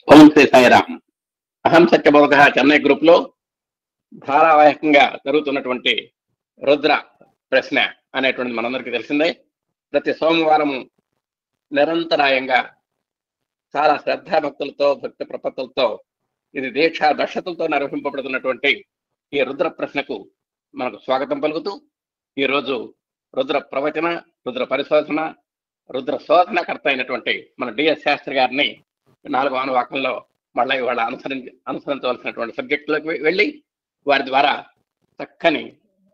ఓం శ్రీ సాయిరామ్. అహం సత్యబోధ చెన్నై గ్రూప్ లో ధారావాహికంగా జరుగుతున్నటువంటి రుద్ర ప్రశ్న అనేటువంటిది మనందరికీ తెలిసిందే. ప్రతి సోమవారం నిరంతరాయంగా చాలా శ్రద్ధాభక్తులతో భక్తి ప్రపత్తులతో ఇది దీక్షా దక్షతలతో నిర్వహింపబడుతున్నటువంటి ఈ రుద్ర ప్రశ్నకు మనకు స్వాగతం పలుకుతూ ఈరోజు రుద్ర ప్రవచన, రుద్ర పరిశోధన, రుద్ర శోధనకర్త అయినటువంటి మన డిఎస్ శాస్త్రి గారిని 4వ అనువాకంలో మళ్ళీ ఇవాళ అనుసరించవలసినటువంటి సబ్జెక్టులోకి వెళ్ళి వారి ద్వారా చక్కని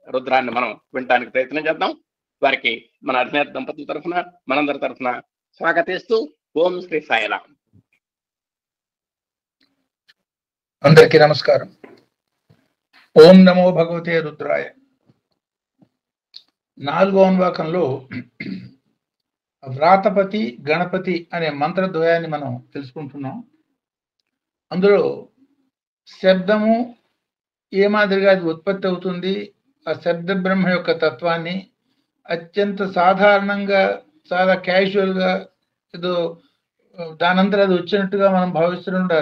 రుద్రాన్ని మనం వినడానికి ప్రయత్నం చేద్దాం. వారికి మన అధినేత దంపతుల తరఫున, మనందరి తరఫున స్వాగతిస్తూ ఓం శ్రీ సాయిరామ్. అందరికీ నమస్కారం. ఓం నమో భగవతే రుద్రాయ. 4వ అనువాకంలో వ్రాతపతి, గణపతి అనే మంత్రద్వయాన్ని మనం తెలుసుకుంటున్నాం. అందులో శబ్దము ఏ మాదిరిగా అది ఉత్పత్తి అవుతుంది, ఆ శబ్ద బ్రహ్మ యొక్క తత్వాన్ని అత్యంత సాధారణంగా, చాలా క్యాజువల్గా ఏదో దానంతరం అది వచ్చినట్టుగా మనం భావిస్తున్న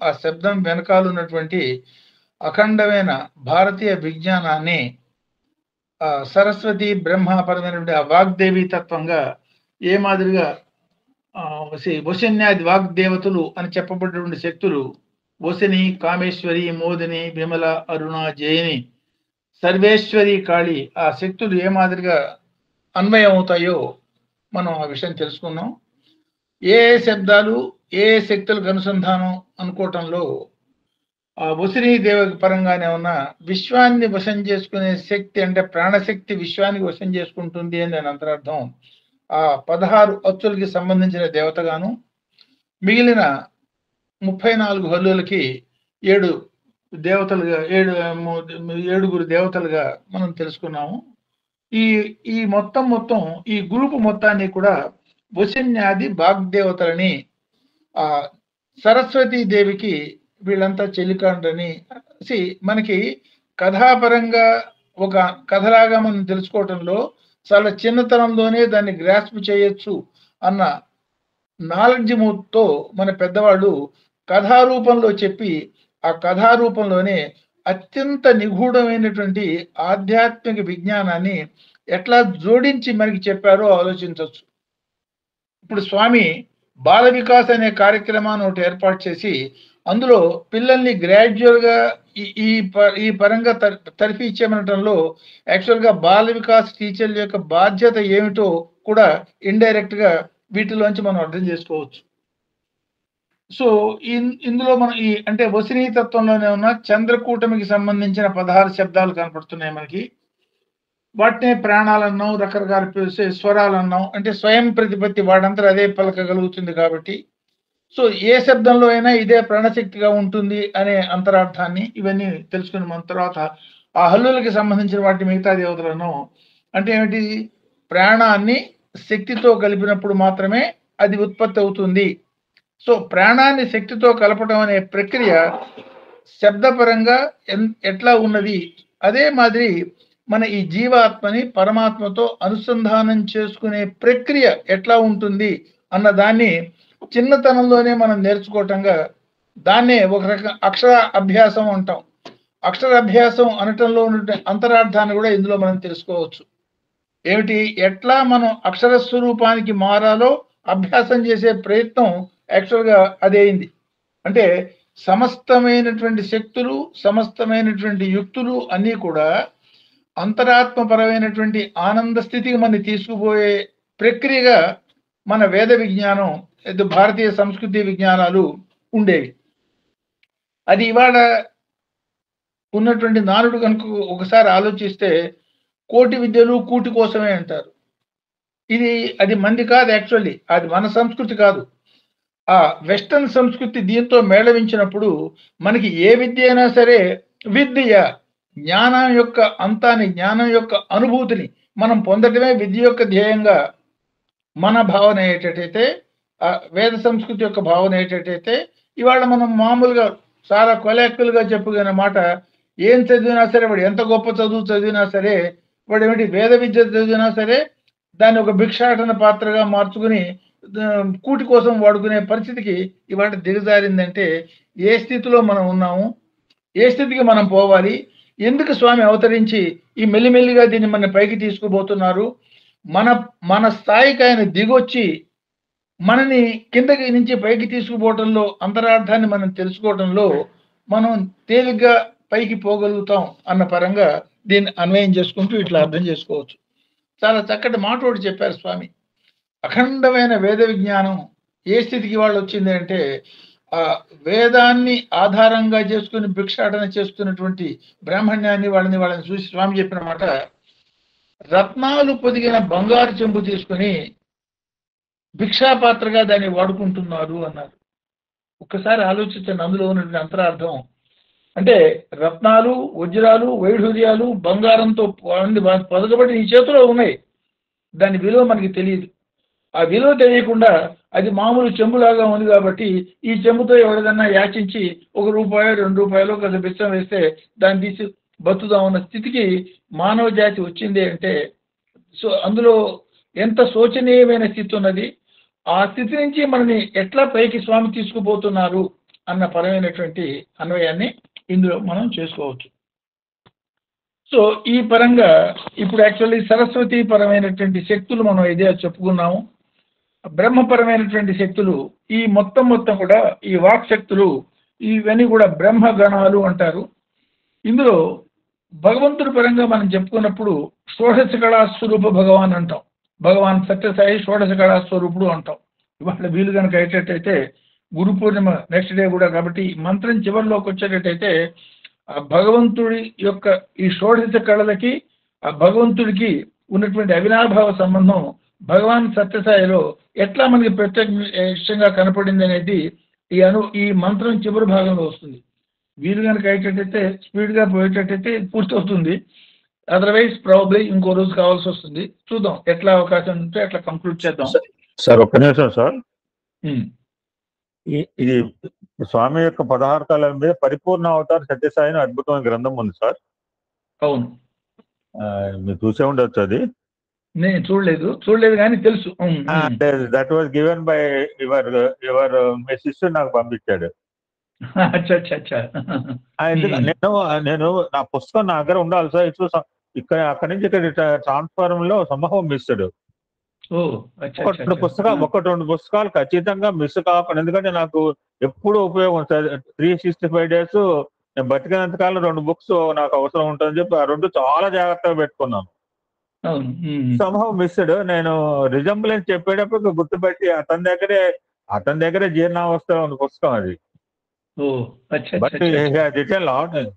ఆ శబ్దం వెనకాల ఉన్నటువంటి అఖండమైన భారతీయ విజ్ఞానాన్ని సరస్వతి బ్రహ్మపరమైనటువంటి ఆ వాగ్దేవి తత్వంగా ఏ మాదిరిగా వశన్యాది వాగ్దేవతలు అని చెప్పబడినటువంటి శక్తులు వశిని, కామేశ్వరి, మోదిని, విమల, అరుణ, జయని, సర్వేశ్వరి, కాళి, ఆ శక్తులు ఏ మాదిరిగా అన్వయం అవుతాయో మనం ఆ విషయం తెలుసుకున్నాం. ఏ శబ్దాలు ఏ శక్తులకు అనుసంధానం అనుకోవటంలో ఆ వశిని దేవ పరంగానే ఉన్న విశ్వాన్ని వశం చేసుకునే శక్తి, అంటే ప్రాణశక్తి విశ్వానికి వశం చేసుకుంటుంది అని దాని అంతరార్థం. ఆ 16 అచ్చులకి సంబంధించిన దేవతగాను, మిగిలిన 34 హల్లులకి 7 దేవతలుగా, 7 దేవతలుగా మనం తెలుసుకున్నాము. ఈ మొత్తం ఈ గ్రూపు మొత్తాన్ని కూడా వశన్యాది వాగ్దేవతలని ఆ సరస్వతీ దేవికి వీళ్ళంతా చెల్లికాండ్రని మనకి కథాపరంగా ఒక కథలాగా మనం తెలుసుకోవటంలో చాలా చిన్నతనంలోనే దాన్ని గ్రాస్ప్ చేయొచ్చు అన్న నాలెడ్జ్తో మన పెద్దవాళ్ళు కథారూపంలో చెప్పి ఆ కథారూపంలోనే అత్యంత నిగూఢమైనటువంటి ఆధ్యాత్మిక విజ్ఞానాన్ని ఎట్లా జోడించి మనకి చెప్పారో ఆలోచించవచ్చు. ఇప్పుడు స్వామి బాల వికాస్ అనే కార్యక్రమాన్ని ఒకటి ఏర్పాటు చేసి అందులో పిల్లల్ని గ్రాడ్యువల్గా ఈ పరంగా తరఫీ ఇచ్చేమనటంలో యాక్చువల్గా బాల వికాస్ టీచర్ల యొక్క బాధ్యత ఏమిటో కూడా ఇండైరెక్ట్గా వీటిలోంచి మనం అర్థం చేసుకోవచ్చు. సో ఇందులో మనం అంటే వశినీ తత్వంలోనే ఉన్న చంద్రకూటమికి సంబంధించిన 16 శబ్దాలు కనపడుతున్నాయి మనకి. వాటినే ప్రాణాలన్నాం, రకరకాల స్వరాలన్నాం. అంటే స్వయం ప్రతిపత్తి వాడంతా అదే పలకగలుగుతుంది కాబట్టి, సో ఏ శబ్దంలో అయినా ఇదే ప్రాణశక్తిగా ఉంటుంది అనే అంతరార్థాన్ని ఇవన్నీ తెలుసుకుని మన తర్వాత ఆ హల్లులకి సంబంధించిన వాటి మిగతా దేవతలను అంటే ఏమిటి, ప్రాణాన్ని శక్తితో కలిపినప్పుడు మాత్రమే అది ఉత్పత్తి అవుతుంది. సో ప్రాణాన్ని శక్తితో కలపడం అనే ప్రక్రియ శబ్దపరంగా ఎట్లా ఉన్నది, అదే మాదిరి మన ఈ జీవాత్మని పరమాత్మతో అనుసంధానం చేసుకునే ప్రక్రియ ఎట్లా ఉంటుంది అన్న దాన్ని చిన్నతనంలోనే మనం నేర్చుకోవటంగా దాన్నే ఒక రకం అక్షర అభ్యాసం అంటాం. అక్షర అభ్యాసం అనటంలో ఉన్న అంతరార్థాన్ని కూడా ఇందులో మనం తెలుసుకోవచ్చు. ఏమిటి, ఎట్లా మనం అక్షర స్వరూపానికి మారాలో అభ్యాసం చేసే ప్రయత్నం యాక్చువల్గా అదేంది. అంటే సమస్తమైనటువంటి శక్తులు, సమస్తమైనటువంటి యుక్తులు అన్నీ కూడా అంతరాత్మపరమైనటువంటి ఆనంద స్థితికి మనం తీసుకుపోయే ప్రక్రియగా మన వేద విజ్ఞానం, భారతీయ సంస్కృతి విజ్ఞానాలు ఉండేవి. అది ఇవాళ ఉన్నటువంటి నానుడు కనుక ఒకసారి ఆలోచిస్తే కోటి విద్యలు కూటి కోసమే అంటారు. అది మంది కాదు, యాక్చువల్లీ అది మన సంస్కృతి కాదు. ఆ వెస్టర్న్ సంస్కృతి దీంతో మేళవించినప్పుడు మనకి ఏ విద్య అయినా సరే విద్య జ్ఞానం యొక్క అంతాన్ని, జ్ఞానం యొక్క అనుభూతిని మనం పొందటమే విద్య యొక్క ధ్యేయంగా మన భావన అయ్యేటట్టయితే, ఆ వేద సంస్కృతి యొక్క భావన అయ్యేటట్టయితే ఇవాళ మనం మామూలుగా చాలా కొలాక్యుల్గా చెప్పుకునే మాట, ఏం చదివినా సరే వాడు ఎంత గొప్ప చదువు చదివినా సరే, వాడు ఏమిటి వేద విద్య చదివినా సరే దాన్ని ఒక భిక్షాటన పాత్రగా మార్చుకుని కూటి కోసం వాడుకునే పరిస్థితికి ఇవాళ దిగజారిందంటే ఏ స్థితిలో మనం ఉన్నాము, ఏ స్థితికి మనం పోవాలి, ఎందుకు స్వామి అవతరించి ఈ మెల్లిమెల్లిగా దీన్ని మన పైకి తీసుకుపోతున్నారు, మన మన స్థాయికి ఆయన దిగొచ్చి మనని కిందకి నుంచి పైకి తీసుకుపోవడంలో అంతరార్థాన్ని మనం తెలుసుకోవడంలో మనం తేలిగ్గా పైకి పోగలుగుతాం అన్న పరంగా దీన్ని అన్వయం చేసుకుంటూ ఇట్లా అర్థం చేసుకోవచ్చు. చాలా చక్కటి మాట ఒకటి చెప్పారు స్వామి. అఖండమైన వేద విజ్ఞానం ఏ స్థితికి వాళ్ళు వచ్చింది అంటే, ఆ వేదాన్ని ఆధారంగా చేసుకుని భిక్షాటన చేస్తున్నటువంటి బ్రాహ్మణ్యాన్ని వాళ్ళని చూసి స్వామి చెప్పిన మాట, రత్నాలు పొదిగిన బంగారు చెంబు తీసుకుని భిక్షాపాత్రగా దాన్ని వాడుకుంటున్నారు అన్నారు. ఒక్కసారి ఆలోచించండి అందులో ఉన్నటువంటి అంతరార్థం. అంటే రత్నాలు, వజ్రాలు, వైఢూర్యాలు బంగారంతో పొదగబడి ఈ చేతిలో ఉన్నాయి, దాని విలువ మనకి తెలియదు. ఆ విలువ తెలియకుండా అది మామూలు చెంబులాగా ఉంది కాబట్టి ఈ చెంబుతో ఎవరిదన్నా యాచించి ₹1 ₹2 కొంత బిచ్చం వేస్తే దాన్ని తీసి బతుకుదాం అన్న స్థితికి మానవ జాతి వచ్చింది అంటే, సో అందులో ఎంత శోచనీయమైన స్థితి ఉన్నది. ఆ స్థితి నుంచి మనని ఎట్లా పైకి స్వామి తీసుకుపోతున్నారు అన్న పరమైనటువంటి అన్వయాన్ని ఇందులో మనం చేసుకోవచ్చు. సో ఈ పరంగా ఇప్పుడు యాక్చువల్లీ సరస్వతి పరమైనటువంటి శక్తులు మనం ఇదే చెప్పుకున్నాము. బ్రహ్మపరమైనటువంటి శక్తులు ఈ మొత్తం కూడా ఈ వాక్ శక్తులు ఇవన్నీ కూడా బ్రహ్మ గణాలు అంటారు. ఇందులో భగవంతుడి పరంగా మనం చెప్పుకున్నప్పుడు షోడశ కళా స్వరూప భగవాన్ అంటాం. భగవాన్ సత్యసాయి షోడశ కళా స్వరూపుడు అంటాం. ఇవాళ వీలు కనుక అయ్యేటట్టయితే గురు పూర్ణిమ నెక్స్ట్ డే కూడా కాబట్టి మంత్రం చివరిలోకి వచ్చేటట్టయితే ఆ భగవంతుడి యొక్క ఈ షోడశ కళలకి ఆ భగవంతుడికి ఉన్నటువంటి అవినాభావ సంబంధం భగవాన్ సత్యసాయిలో ఎట్లా మనకి ప్రత్యక్షంగా కనపడింది అనేది ఈ మంత్రం చివరి భాగంలో వస్తుంది. వీలు కనుక అయ్యేటట్టయితే స్పీడ్గా పోయేటట్టయితే పూర్తి అవుతుంది. అదర్వైజ్ ప్రాబ్లీ ఇంకో రోజు కావాల్సి వస్తుంది. చూద్దాం ఎట్లా అవకాశం ఉంటే అట్లా కంక్లూడ్ చేద్దాం. సార్ ఒక్క నిమిషం సార్. ఇది స్వామి యొక్క 16 కాలాల మీద పరిపూర్ణ అవతార సత్యసాయి అద్భుతమైన గ్రంథం ఉంది సార్. అవును, మీరు చూసే ఉండొచ్చు. అది నేను చూడలేదు కానీ తెలుసు. That was given by your me sister నాకు పంపించాడు. నేను నా పుస్తకం నా దగ్గర ఉండాలి సార్. ఇక్కడ అక్కడి నుంచి ఇక్కడ ట్రాన్స్ఫార్మ్ లో సంభవం మిస్డ్. ఒకటి 2 పుస్తకాలు ఖచ్చితంగా మిస్ కాకుండా, ఎందుకంటే నాకు ఎప్పుడు ఉపయోగం సార్. 365 days నేను బతికినంత కాలం 2 books నాకు అవసరం ఉంటుందని చెప్పి ఆ 2 చాలా జాగ్రత్తగా పెట్టుకున్నాను. సంభవం మిస్డ్. నేను రిజంబ్లెన్స్ చెప్పేటప్పుడు గుర్తుపెట్టి అతని దగ్గరే జీర్ణావస్థలో ఉన్న పుస్తకం అది. బట్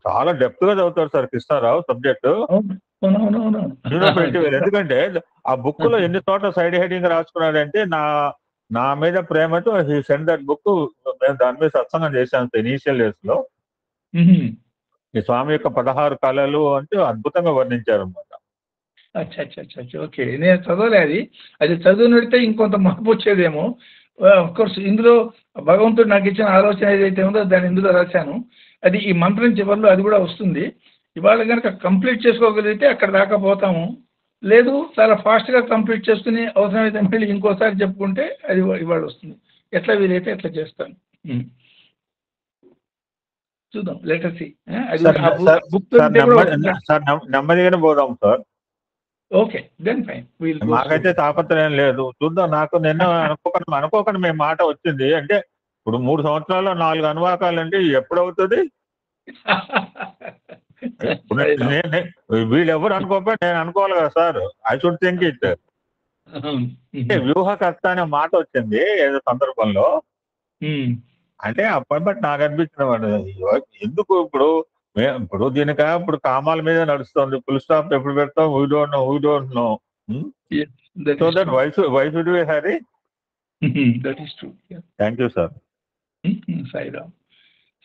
చాలా డెప్త్ గా చదువుతారు సార్ కృష్ణారావు సబ్జెక్టు. ఎందుకంటే ఆ బుక్ లో ఎన్ని చోట్ల సైడ్ హెడింగ్ రాసుకున్నాడంటే నా మీద ప్రేమతో హీ సెండ్ దట్ బుక్. మేము దాని మీద సత్సంగం చేశాను ఇనీషియల్ డేస్ లో. ఈ స్వామి యొక్క 16 కళలు అంటే అద్భుతంగా వర్ణించారు అనమాట. ఓకే, నేను చదవలే. అది చదువునడితే ఇంకొంత మార్పు వచ్చేదేమో. కోర్స్ ఇందులో భగవంతుడు నాకు ఇచ్చిన ఆలోచన ఏదైతే ఉందో దాన్ని ఇందులో రాశాను. అది ఈ మంత్రం చివరిలో అది కూడా వస్తుంది. ఇవాళ కనుక కంప్లీట్ చేసుకోగలిగితే అక్కడ దాకా పోతాము. లేదు చాలా ఫాస్ట్గా కంప్లీట్ చేసుకుని అవసరమైతే మళ్ళీ ఇంకోసారి చెప్పుకుంటే అది ఇవాళ వస్తుంది. ఎట్లా వీలైతే ఎట్లా చేస్తాను చూద్దాం. Letter C. నెమ్మదిగానే పోదాం సార్. Okay, then fine. మాకైతే తాపత్రయం లేదు. చూద్దాం. నాకు నిన్న అనుకోకుండా మేము మాట వచ్చింది. అంటే ఇప్పుడు 3 సంవత్సరాల్లో 4 అనువాకాలు అంటే ఎప్పుడవుతుంది? వీళ్ళెవరు అనుకోకపోతే నేను అనుకోవాలి కదా sir. I should think it. వ్యూహకర్త అనే మాట వచ్చింది ఏదో సందర్భంలో. అంటే అప్పటి బట్టి నాకు అనిపించిన వాడు ఎందుకు ఇప్పుడు ఇప్పుడు కామాల మీద నడుస్తుంది. ఫుల్ స్టాప్ ఎప్పుడు పెడతాం? We don't know. So that why should we hurry? That is true. Thank you sir. Sairam.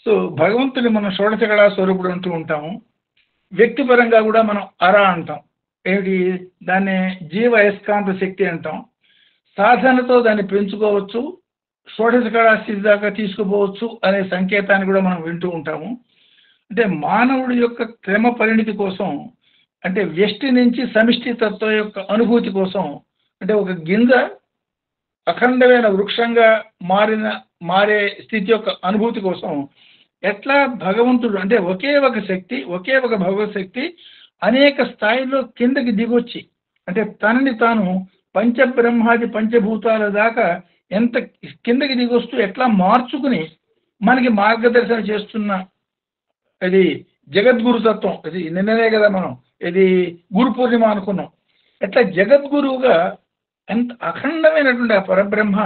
So భగవంతుని మనం షోడశ కళా స్వరూపుడు అంటూ ఉంటాము. వ్యక్తిపరంగా కూడా మనం అరా అంటాం. ఏమిటి? దాన్ని జీవ అయస్కాంత శక్తి అంటాం. సాధనతో దాన్ని పెంచుకోవచ్చు, షోడశ కళా స్థితి దాకా తీసుకుపోవచ్చు అనే సంకేతాన్ని కూడా మనం వింటూ ఉంటాము. అంటే మానవుడి యొక్క క్రమ పరిణితి కోసం, అంటే వ్యష్టి నుంచి సమిష్టి తత్వం యొక్క అనుభూతి కోసం, అంటే ఒక గింజ అఖండమైన వృక్షంగా మారే స్థితి యొక్క అనుభూతి కోసం ఎట్లా భగవంతుడు అంటే ఒకే ఒక శక్తి, ఒకే ఒక భగవత్ శక్తి అనేక స్థాయిలో కిందకి దిగొచ్చి అంటే తనని తాను పంచబ్రహ్మాది పంచభూతాల దాకా ఎంత కిందకి దిగొస్తూ ఎట్లా మార్చుకుని మనకి మార్గదర్శనం చేస్తున్న ఇది జగద్గురు తత్వం. ఇది నిన్ననే కదా మనం ఇది గురు పూర్ణిమ అనుకున్నాం. ఎట్లా జగద్గురువుగా ఎంత అఖండమైనటువంటి ఆ పరబ్రహ్మ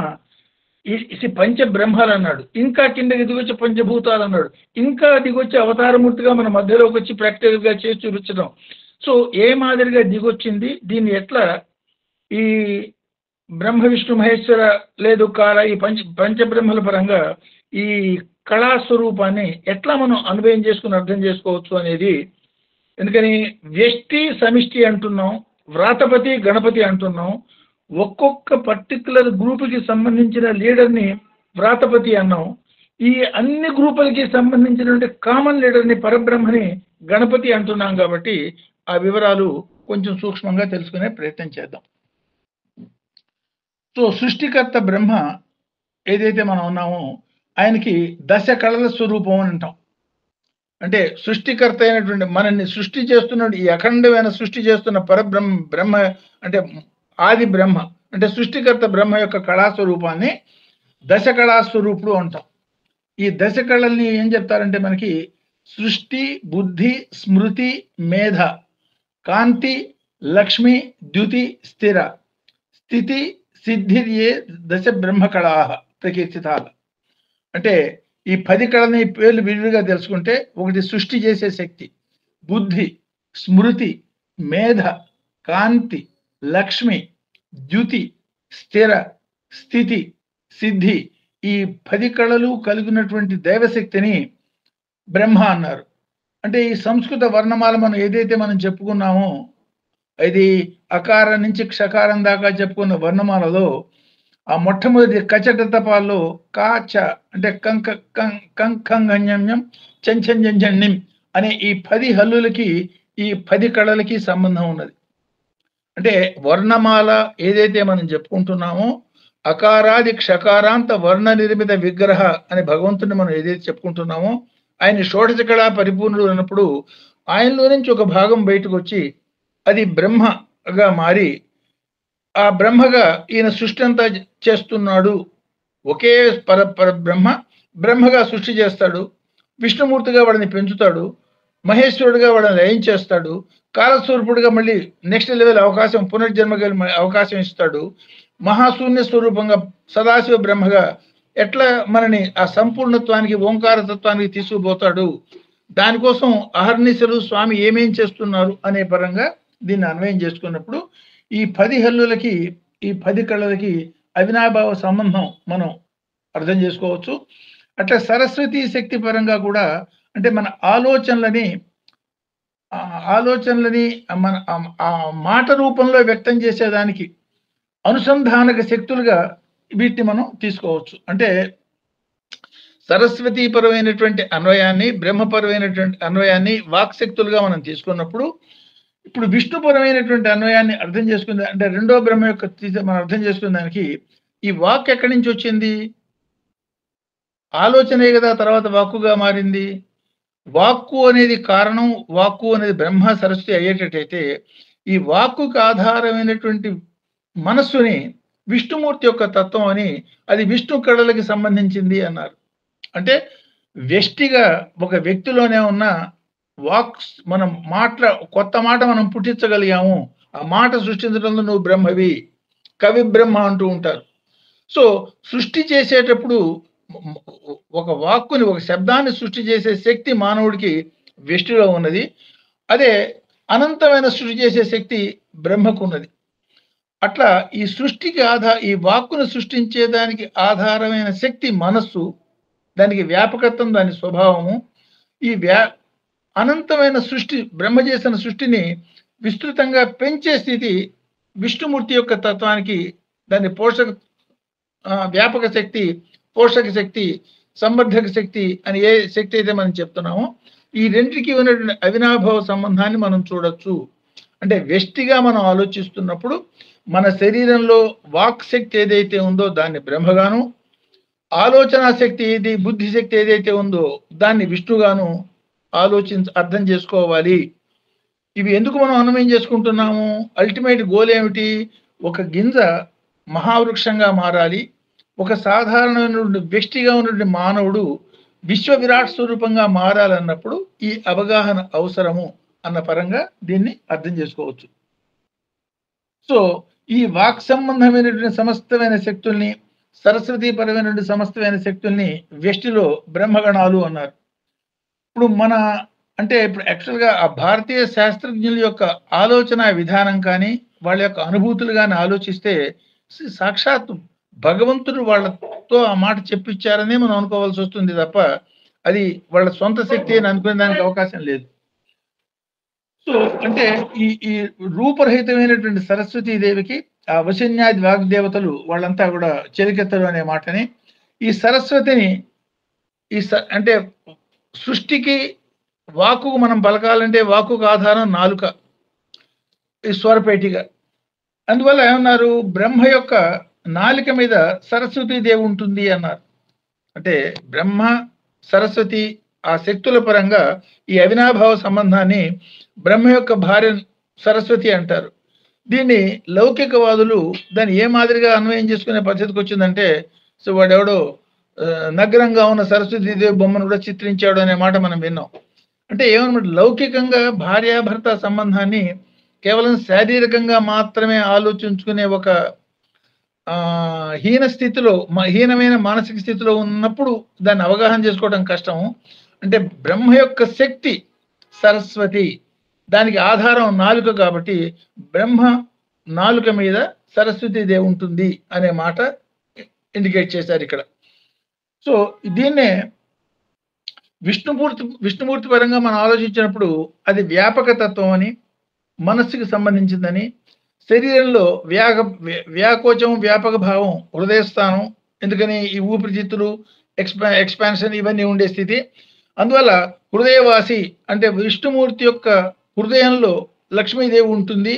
ఇది పంచబ్రహ్మాలు అన్నాడు, ఇంకా కిందకి దిగొచ్చి పంచభూతాలు అన్నాడు, ఇంకా దిగొచ్చి అవతారమూర్తిగా మన మధ్యలోకి వచ్చి ప్రాక్టికల్గా చేసి చూపించడం. సో ఏ మాదిరిగా దిగొచ్చింది, దీన్ని ఎట్లా ఈ బ్రహ్మ విష్ణు మహేశ్వర లేదు కాల ఈ పంచబ్రహ్మల పరంగా ఈ కళాస్వరూపాన్ని ఎట్లా మనం అన్వయం చేసుకుని అర్థం చేసుకోవచ్చు అనేది. ఎందుకని వ్యష్టి సమిష్టి అంటున్నాం, వ్రాతపతి గణపతి అంటున్నాం, ఒక్కొక్క పర్టికులర్ గ్రూపుకి సంబంధించిన లీడర్ని వ్రాతపతి అన్నాం, ఈ అన్ని గ్రూపులకి సంబంధించినటువంటి కామన్ లీడర్ని పరబ్రహ్మని గణపతి అంటున్నాం. కాబట్టి ఆ వివరాలు కొంచెం సూక్ష్మంగా తెలుసుకునే ప్రయత్నం చేద్దాం. సో సృష్టికర్త బ్రహ్మ ఏదైతే మనం ఉన్నామో ఆయనకి దశ కళల స్వరూపం అని అంటాం. అంటే సృష్టికర్త అయినటువంటి మనల్ని సృష్టి చేస్తున్న ఈ అఖండమైన సృష్టి చేస్తున్న బ్రహ్మ అంటే ఆది బ్రహ్మ అంటే సృష్టికర్త బ్రహ్మ యొక్క కళాస్వరూపాన్ని దశ కళాస్వరూపుడు అంటాం. ఈ దశ కళల్ని ఏం చెప్తారంటే మనకి సృష్టి, బుద్ధి, స్మృతి, మేధ, కాంతి, లక్ష్మి, ద్యుతి, స్థిర, స్థితి, సిద్ధిర్యే దశ బ్రహ్మ కళా ప్రకీర్తితాల. అంటే ఈ 10 కళని పేర్లు విడిగా తెలుసుకుంటే ఒకటి సృష్టి చేసే శక్తి, బుద్ధి, స్మృతి, మేధ, కాంతి, లక్ష్మి, ద్యుతి, స్థిర, స్థితి, సిద్ధి, ఈ 10 కళలు కలిగినటువంటి దైవశక్తిని బ్రహ్మ అన్నారు. అంటే ఈ సంస్కృత వర్ణమాల మనం ఏదైతే మనం చెప్పుకున్నామో ఇది అకారం నుంచి క్షకారం దాకా చెప్పుకున్న వర్ణమాలలో ఆ మొట్టమొదటి కచట తపాల్లో కాచ అంటే కంకంగన్యం చంచంజంజన్యం అనే ఈ 10 హల్లులకి ఈ 10 కళలకి సంబంధం ఉన్నది. అంటే వర్ణమాల ఏదైతే మనం చెప్పుకుంటున్నామో అకారాది క్షకారాంత వర్ణ నిర్మిత విగ్రహ అని భగవంతుని మనం ఏదైతే చెప్పుకుంటున్నామో ఆయన షోడశ కళా పరిపూర్ణుడు అన్నప్పుడు ఆయనలో నుంచి ఒక భాగం బయటకు వచ్చి అది బ్రహ్మగా మారి ఆ బ్రహ్మగా ఈయన సృష్టి అంతా చేస్తున్నాడు. ఒకే బ్రహ్మగా సృష్టి చేస్తాడు, విష్ణుమూర్తిగా వాడిని పెంచుతాడు, మహేశ్వరుడిగా వాడిని లయం చేస్తాడు, కాలస్వరూపుడిగా మళ్ళీ నెక్స్ట్ లెవెల్ అవకాశం పునర్జన్మగా అవకాశం ఇస్తాడు, మహాశూన్య స్వరూపంగా సదాశివ బ్రహ్మగా ఎట్లా మనని ఆ సంపూర్ణత్వానికి ఓంకార తత్వానికి తీసుకుపోతాడు. దానికోసం అహర్నిశలు స్వామి ఏమేం చేస్తున్నారు అనే పరంగా దీన్ని అన్వయం చేసుకున్నప్పుడు ఈ 10 హల్లులకి ఈ 10 కళలకి అవినాభావ సంబంధం మనం అర్థం చేసుకోవచ్చు. అట్లా సరస్వతి శక్తి పరంగా కూడా అంటే మన ఆలోచనలని మన ఆ మాట రూపంలో వ్యక్తం చేసేదానికి అనుసంధానక శక్తులుగా వీటిని మనం తీసుకోవచ్చు. అంటే సరస్వతీపరమైనటువంటి అన్వయాన్ని, బ్రహ్మపరమైనటువంటి అన్వయాన్ని వాక్శక్తులుగా మనం తీసుకున్నప్పుడు ఇప్పుడు విష్ణుపరమైనటువంటి అన్వయాన్ని అర్థం చేసుకుంది అంటే రెండో బ్రహ్మ యొక్క మనం అర్థం చేసుకునే దానికి ఈ వాక్ ఎక్కడి నుంచి వచ్చింది? ఆలోచనే కదా తర్వాత వాక్కుగా మారింది. వాక్కు అనేది కారణం, వాక్కు అనేది బ్రహ్మ సరస్వతి అయ్యేటట్టయితే ఈ వాక్కుకు ఆధారమైనటువంటి మనస్సుని విష్ణుమూర్తి యొక్క తత్వం అని అది విష్ణు కళలకి సంబంధించింది అన్నారు. అంటే వ్యష్టిగా ఒక వ్యక్తిలోనే ఉన్న వాక్స్ మనం కొత్త మాట మనం పుట్టించగలిగాము, ఆ మాట సృష్టించడంలో నువ్వు బ్రహ్మవి, కవి బ్రహ్మ అంటూ ఉంటారు. సో సృష్టి చేసేటప్పుడు ఒక వాక్కుని ఒక శబ్దాన్ని సృష్టి చేసే శక్తి మానవుడికి వ్యష్టిలో ఉన్నది. అదే అనంతమైన సృష్టి చేసే శక్తి బ్రహ్మకు ఉన్నది. అట్లా ఈ సృష్టికి ఈ వాక్కును సృష్టించేదానికి ఆధారమైన శక్తి మనస్సు, దానికి వ్యాపకత్వం, దాని స్వభావము. ఈ అనంతమైన సృష్టి బ్రహ్మ చేసిన సృష్టిని విస్తృతంగా పెంచే స్థితి విష్ణుమూర్తి యొక్క తత్వానికి, దాని వ్యాపక శక్తి, పోషక శక్తి, సంవర్ధక శక్తి అని ఏ శక్తి అయితే మనం చెప్తున్నామో ఈ రెండింటికి ఉన్నటువంటి అవినాభావ సంబంధాన్ని మనం చూడొచ్చు. అంటే వ్యష్టిగా మనం ఆలోచిస్తున్నప్పుడు మన శరీరంలో వాక్ శక్తి ఏదైతే ఉందో దాన్ని బ్రహ్మగాను, ఆలోచన శక్తి ఏది బుద్ధి శక్తి ఏదైతే ఉందో దాన్ని విష్ణుగాను అర్థం చేసుకోవాలి. ఇవి ఎందుకు మనం అన్వయం చేసుకుంటున్నాము? అల్టిమేట్ గోల్ ఏమిటి? ఒక గింజ మహావృక్షంగా మారాలి, ఒక సాధారణమైన వ్యక్తిగా ఉన్నటువంటి మానవుడు విశ్వ విరాట్ స్వరూపంగా మారాలన్నప్పుడు ఈ అవగాహన అవసరము అన్న పరంగా దీన్ని అర్థం చేసుకోవచ్చు. సో ఈ వాక్ సంబంధమైనటువంటి సమస్తమైన శక్తుల్ని, సరస్వతీ పరమైనటువంటి సమస్తమైన శక్తుల్ని వ్యష్టిలో బ్రహ్మగణాలు అన్నారు. ఇప్పుడు ఇప్పుడు యాక్చువల్గా ఆ భారతీయ శాస్త్రజ్ఞుల యొక్క ఆలోచన విధానం కానీ వాళ్ళ యొక్క అనుభూతులు కానీ ఆలోచిస్తే సాక్షాత్ భగవంతుడు వాళ్ళతో ఆ మాట చెప్పించారని మనం అనుకోవాల్సి వస్తుంది తప్ప అది వాళ్ళ సొంత శక్తి అని అనుకునే దానికి అవకాశం లేదు. సో అంటే ఈ రూపరహితమైనటువంటి సరస్వతీదేవికి ఆ వశన్యాది వాగ్దేవతలు వాళ్ళంతా కూడా చెలికెత్తలు అనే మాటని, ఈ సరస్వతిని అంటే సృష్టికి వాకుకు మనం పలకాలంటే వాకుకు ఆధారం నాలుక, ఈ స్వరపేటిగా. అందువల్ల ఏమన్నారు? బ్రహ్మ యొక్క నాలిక మీద సరస్వతీదేవి ఉంటుంది అన్నారు. అంటే బ్రహ్మ సరస్వతి ఆ శక్తుల పరంగా ఈ అవినాభావ సంబంధాన్ని బ్రహ్మ యొక్క భార్య సరస్వతి అంటారు. దీన్ని లౌకికవాదులు దాన్ని ఏ మాదిరిగా అన్వయం చేసుకునే పరిస్థితికి వచ్చిందంటే, సో వాడెవడో నగ్నంగా ఉన్న సరస్వతీదేవి బొమ్మను కూడా చిత్రించాడు అనే మాట మనం విన్నాం. అంటే ఏమన్నమాట? లౌకికంగా భార్యాభర్త సంబంధాన్ని కేవలం శారీరకంగా మాత్రమే ఆలోచించుకునే ఒక హీనమైన మానసిక స్థితిలో ఉన్నప్పుడు దాన్ని అవగాహన చేసుకోవడం కష్టం. అంటే బ్రహ్మ యొక్క శక్తి సరస్వతి, దానికి ఆధారం నాలుక కాబట్టి బ్రహ్మ నాలుక మీద సరస్వతీదేవి ఉంటుంది అనే మాట ఇండికేట్ చేశారు ఇక్కడ. సో దీన్నే విష్ణుమూర్తి పరంగా మనం ఆలోచించినప్పుడు అది వ్యాపక తత్వం అని, మనస్సుకి సంబంధించిందని, శరీరంలో వ్యాకోచం వ్యాపక భావం హృదయస్థానం, ఎందుకని ఈ ఊపిరితిత్తులు ఎక్స్పాన్షన్ ఇవన్నీ ఉండే స్థితి. అందువల్ల హృదయవాసి అంటే విష్ణుమూర్తి యొక్క హృదయంలో లక్ష్మీదేవి ఉంటుంది,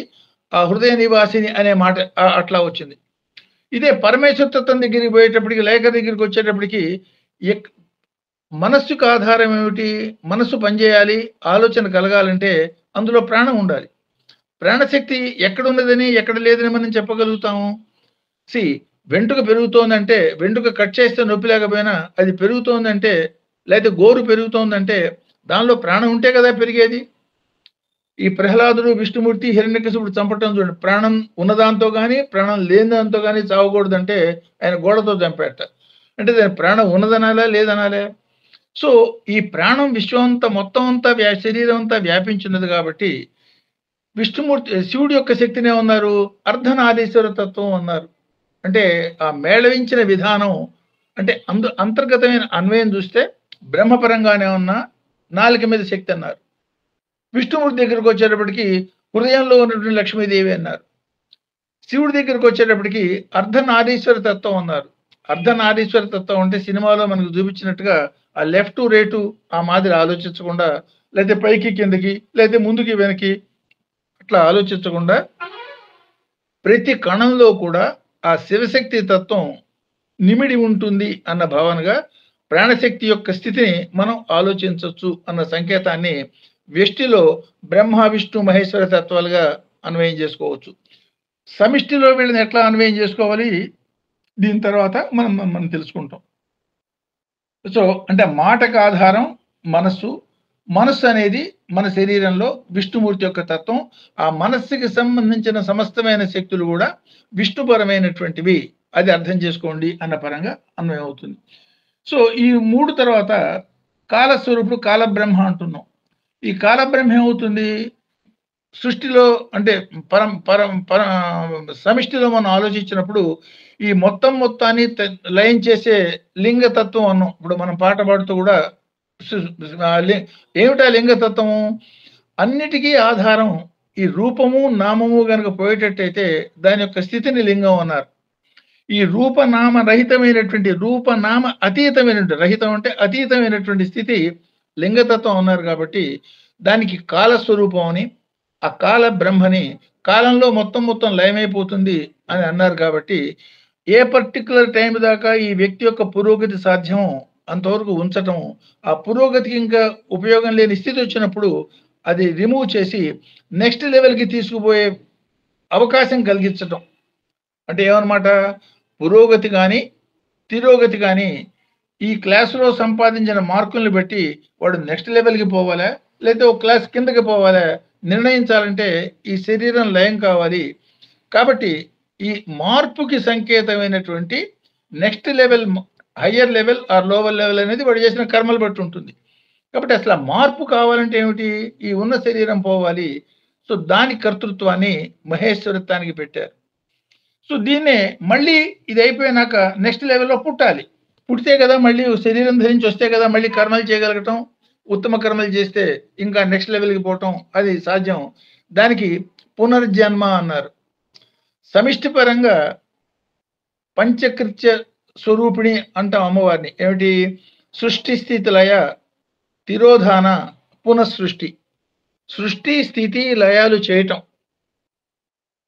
ఆ హృదయ నివాసిని అనే మాట అట్లా వచ్చింది. ఇదే పరమేశ్వర తత్వం దగ్గరికి పోయేటప్పటికి, లేఖ దగ్గరికి వచ్చేటప్పటికి మనస్సుకు ఆధారం ఏమిటి? మనస్సు పనిచేయాలి, ఆలోచన కలగాలంటే అందులో ప్రాణం ఉండాలి. ప్రాణశక్తి ఎక్కడ ఉన్నదని ఎక్కడ లేదని మనం చెప్పగలుగుతాము? వెంట్రుక పెరుగుతోందంటే, వెంట్రుక కట్ చేస్తే నొప్పి లేకపోయినా అది పెరుగుతోందంటే, లేకపోతే గోరు పెరుగుతోందంటే దానిలో ప్రాణం ఉంటే కదా పెరిగేది. ఈ ప్రహ్లాదుడు విష్ణుమూర్తి హిరణ్యకశిపుడు చంపటం చూడండి, ప్రాణం ఉన్నదాంతో కానీ ప్రాణం లేని దాంతో కానీ చావకూడదంటే ఆయన గోడతో చంపేట. అంటే దాని ప్రాణం ఉన్నదనాలా లేదనాలే? సో ఈ ప్రాణం విశ్వం అంతా మొత్తం అంతా శరీరం అంతా వ్యాపించినది కాబట్టి శివుడి యొక్క శక్తినే ఉన్నారు అర్ధనారీశ్వర తత్వం అన్నారు. అంటే ఆ మేళవించిన విధానం అంటే అంతర్గతమైన అన్వయం చూస్తే బ్రహ్మపరంగానే ఉన్న నాలుక మీద శక్తి అన్నారు. విష్ణుమూర్తి దగ్గరకు వచ్చేటప్పటికి హృదయంలో ఉన్నటువంటి లక్ష్మీదేవి అన్నారు. శివుడి దగ్గరకు వచ్చేటప్పటికి అర్ధనారీశ్వర తత్వం అన్నారు. అర్ధనారీశ్వర తత్వం అంటే సినిమాలో మనకు చూపించినట్టుగా ఆ లెఫ్ట్ రైటు ఆ మాదిరి ఆలోచించకుండా, లేకపోతే పైకి కిందకి, లేకపోతే ముందుకి వెనక్కి అట్లా ఆలోచించకుండా ప్రతి కణంలో కూడా ఆ శివశక్తి తత్వం నిమిడి ఉంటుంది అన్న భావనగా ప్రాణశక్తి యొక్క స్థితిని మనం ఆలోచించవచ్చు అన్న సంకేతాన్ని వ్యష్టిలో బ్రహ్మ విష్ణు మహేశ్వర తత్వాలుగా అన్వయం చేసుకోవచ్చు. సమిష్టిలో వీళ్ళని ఎట్లా అన్వయం చేసుకోవాలి దీని తర్వాత మనం తెలుసుకుంటాం. సో అంటే మాటకు ఆధారం మనస్సు అనేది మన శరీరంలో విష్ణుమూర్తి యొక్క తత్వం. ఆ మనస్సుకి సంబంధించిన సమస్తమైన శక్తులు కూడా విష్ణుపరమైనటువంటివి, అది అర్థం చేసుకోండి అన్న పరంగా అన్వయం అవుతుంది. సో ఈ మూడు తర్వాత కాలస్వరూపుడు కాలబ్రహ్మ అంటున్నాం. ఈ కాలబ్రహ్మ ఏమవుతుంది? సృష్టిలో అంటే సమిష్టిలో మనం ఆలోచించినప్పుడు ఈ మొత్తాన్ని లయం చేసే లింగతత్వం అన్నాం. ఇప్పుడు మనం పాట పాడుతూ కూడా ఏమిటా లింగతత్వము? అన్నిటికీ ఆధారం ఈ రూపము నామము కనుక పోయేటట్టయితే దాని యొక్క స్థితిని లింగం అన్నారు. ఈ రూపనామ రహితమైనటువంటి రూపనామ అతీతమైనటువంటి, రహితం అంటే అతీతమైనటువంటి స్థితి లింగతత్వం అన్నారు. కాబట్టి దానికి కాలస్వరూపం అని, ఆ కాల బ్రహ్మని కాలంలో మొత్తం లయమైపోతుంది అని అన్నారు కాబట్టి ఏ పర్టికులర్ టైం దాకా ఈ వ్యక్తి యొక్క పురోగతి సాధ్యమో అంతవరకు ఉంచటం, ఆ పురోగతికి ఇంకా ఉపయోగం లేని స్థితి వచ్చినప్పుడు అది రిమూవ్ చేసి నెక్స్ట్ లెవెల్కి తీసుకుపోయే అవకాశం కలిగించటం. అంటే ఏమన్నమాట, పురోగతి కానీ తిరోగతి కానీ ఈ క్లాసులో సంపాదించిన మార్కుల్ని బట్టి వాడు నెక్స్ట్ లెవెల్కి పోవాలా లేకపోతే ఒక క్లాస్ కిందకి పోవాలా నిర్ణయించాలంటే ఈ శరీరం లయం కావాలి. కాబట్టి ఈ మార్పుకి సంకేతమైనటువంటి next level, higher level or lower level అనేది వాడు చేసిన కర్మలు బట్టి ఉంటుంది. కాబట్టి అసలు ఆ మార్పు కావాలంటే ఏమిటి, ఈ ఉన్న శరీరం పోవాలి. సో దాని కర్తృత్వాన్ని మహేశ్వరత్వానికి పెట్టారు. సో దీన్నే మళ్ళీ ఇది అయిపోయినాక నెక్స్ట్ లెవెల్లో పుట్టాలి. పుడితే కదా మళ్ళీ శరీరం ధరించి వస్తే కదా మళ్ళీ కర్మలు చేయగలగటం. ఉత్తమ కర్మలు చేస్తే ఇంకా నెక్స్ట్ లెవెల్కి పోవటం అది సాధ్యం. దానికి పునర్జన్మ అన్నారు. సమిష్టి పరంగా పంచకృత్య స్వరూపిణి అంటాం అమ్మవారిని. ఏమిటి, సృష్టి స్థితి లయ తిరోధాన పునఃసృష్టి. సృష్టి స్థితి లయాలు చేయటం,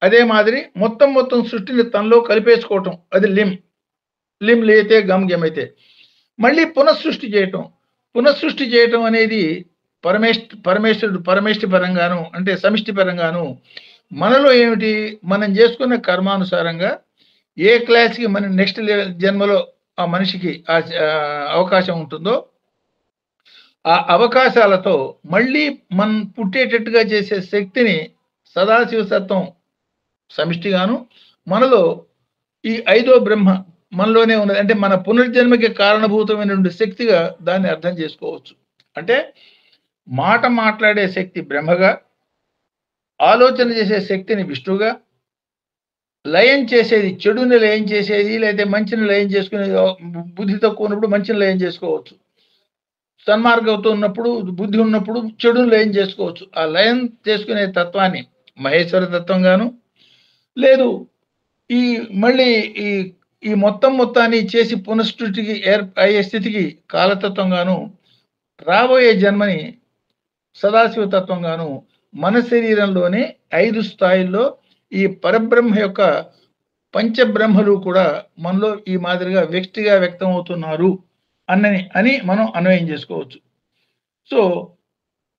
అదే మాదిరి మొత్తం సృష్టిని తనలో కలిపేసుకోవటం, అది లిమ్ లేతే గమ్ గమైతే. మళ్ళీ పునఃసృష్టి చేయటం అనేది పరమేశ్వరుడు పరంగాను అంటే సమిష్టి పరంగాను. మనలో ఏమిటి, మనం చేసుకున్న కర్మానుసారంగా ఏ క్లాస్కి మన నెక్స్ట్ జన్మలో ఆ మనిషికి అవకాశం ఉంటుందో ఆ అవకాశాలతో మళ్ళీ మనం పుట్టేటట్టుగా చేసే శక్తిని సదాశివసత్వం సమిష్టిగాను, మనలో ఈ ఐదో బ్రహ్మ మనలోనే ఉన్నది. అంటే మన పునర్జన్మకి కారణభూతమైనటువంటి శక్తిగా దాన్ని అర్థం చేసుకోవచ్చు. అంటే మాట్లాడే శక్తి బ్రహ్మగా, ఆలోచన చేసే శక్తిని విష్ణుగా, లయం చేసేది చెడుని లయం చేసేది లేదా మంచిని లయం చేసుకునేది, బుద్ధి తక్కువ ఉన్నప్పుడు మంచిని లయం చేసుకోవచ్చు, సన్మార్గంతో ఉన్నప్పుడు బుద్ధి ఉన్నప్పుడు చెడుని లయం చేసుకోవచ్చు. ఆ లయం చేసుకునే తత్వాన్ని మహేశ్వర తత్వంగాను, లేదు ఈ మళ్ళీ ఈ మొత్తాన్ని చేసి పునఃసృష్టికి అయ్యే స్థితికి కాలతత్వంగాను, రాబోయే జన్మని సదాశివ తత్వంగాను, మన శరీరంలోనే 5 స్థాయిల్లో ఈ పరబ్రహ్మ యొక్క పంచబ్రహ్మలు కూడా మనలో ఈ మాదిరిగా వ్యక్తిగా వ్యక్తం అవుతున్నారు అని మనం అన్వయం చేసుకోవచ్చు. సో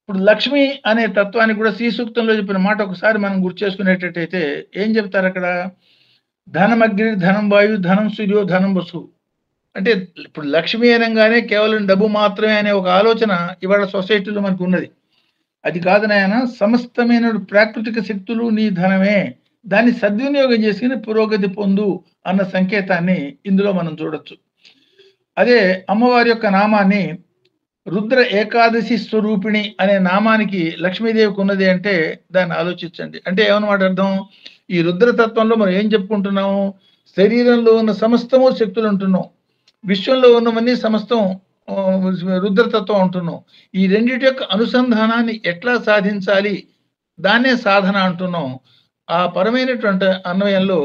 ఇప్పుడు లక్ష్మి అనే తత్వాన్ని కూడా శ్రీ సూక్తంలో చెప్పిన మాట ఒకసారి మనం గుర్తు చేసుకునేటట్టయితే ఏం చెప్తారు అక్కడ, ధనమగ్ని ధనం వాయు ధనం సూర్యో ధనం వసు. అంటే ఇప్పుడు లక్ష్మి అనగానే కేవలం డబ్బు మాత్రమే అనే ఒక ఆలోచన ఇవాళ సొసైటీలో మనకు ఉన్నది. అది కాదు నాయన, సమస్తమైన ప్రాకృతిక శక్తులు నీ ధనమే, దాన్ని సద్వినియోగం చేసుకుని పురోగతి పొందు అన్న సంకేతాన్ని ఇందులో మనం చూడొచ్చు. అదే అమ్మవారి యొక్క నామాన్ని రుద్ర ఏకాదశి స్వరూపిణి అనే నామానికి లక్ష్మీదేవికి ఉన్నది అంటే దాన్ని ఆలోచించండి. అంటే ఏమన్నమాట అర్థం, ఈ రుద్రతత్వంలో మనం ఏం చెప్పుకుంటున్నాము, శరీరంలో ఉన్న సమస్తము శక్తులు అంటున్నాం, విశ్వంలో ఉన్నవన్నీ సమస్తం రుద్రతత్వం అంటున్నాం. ఈ రెండింటి యొక్క అనుసంధానాన్ని ఎట్లా సాధించాలి, దాన్నే సాధన అంటున్నాం. ఆ పరమైనటువంటి అన్వయంలో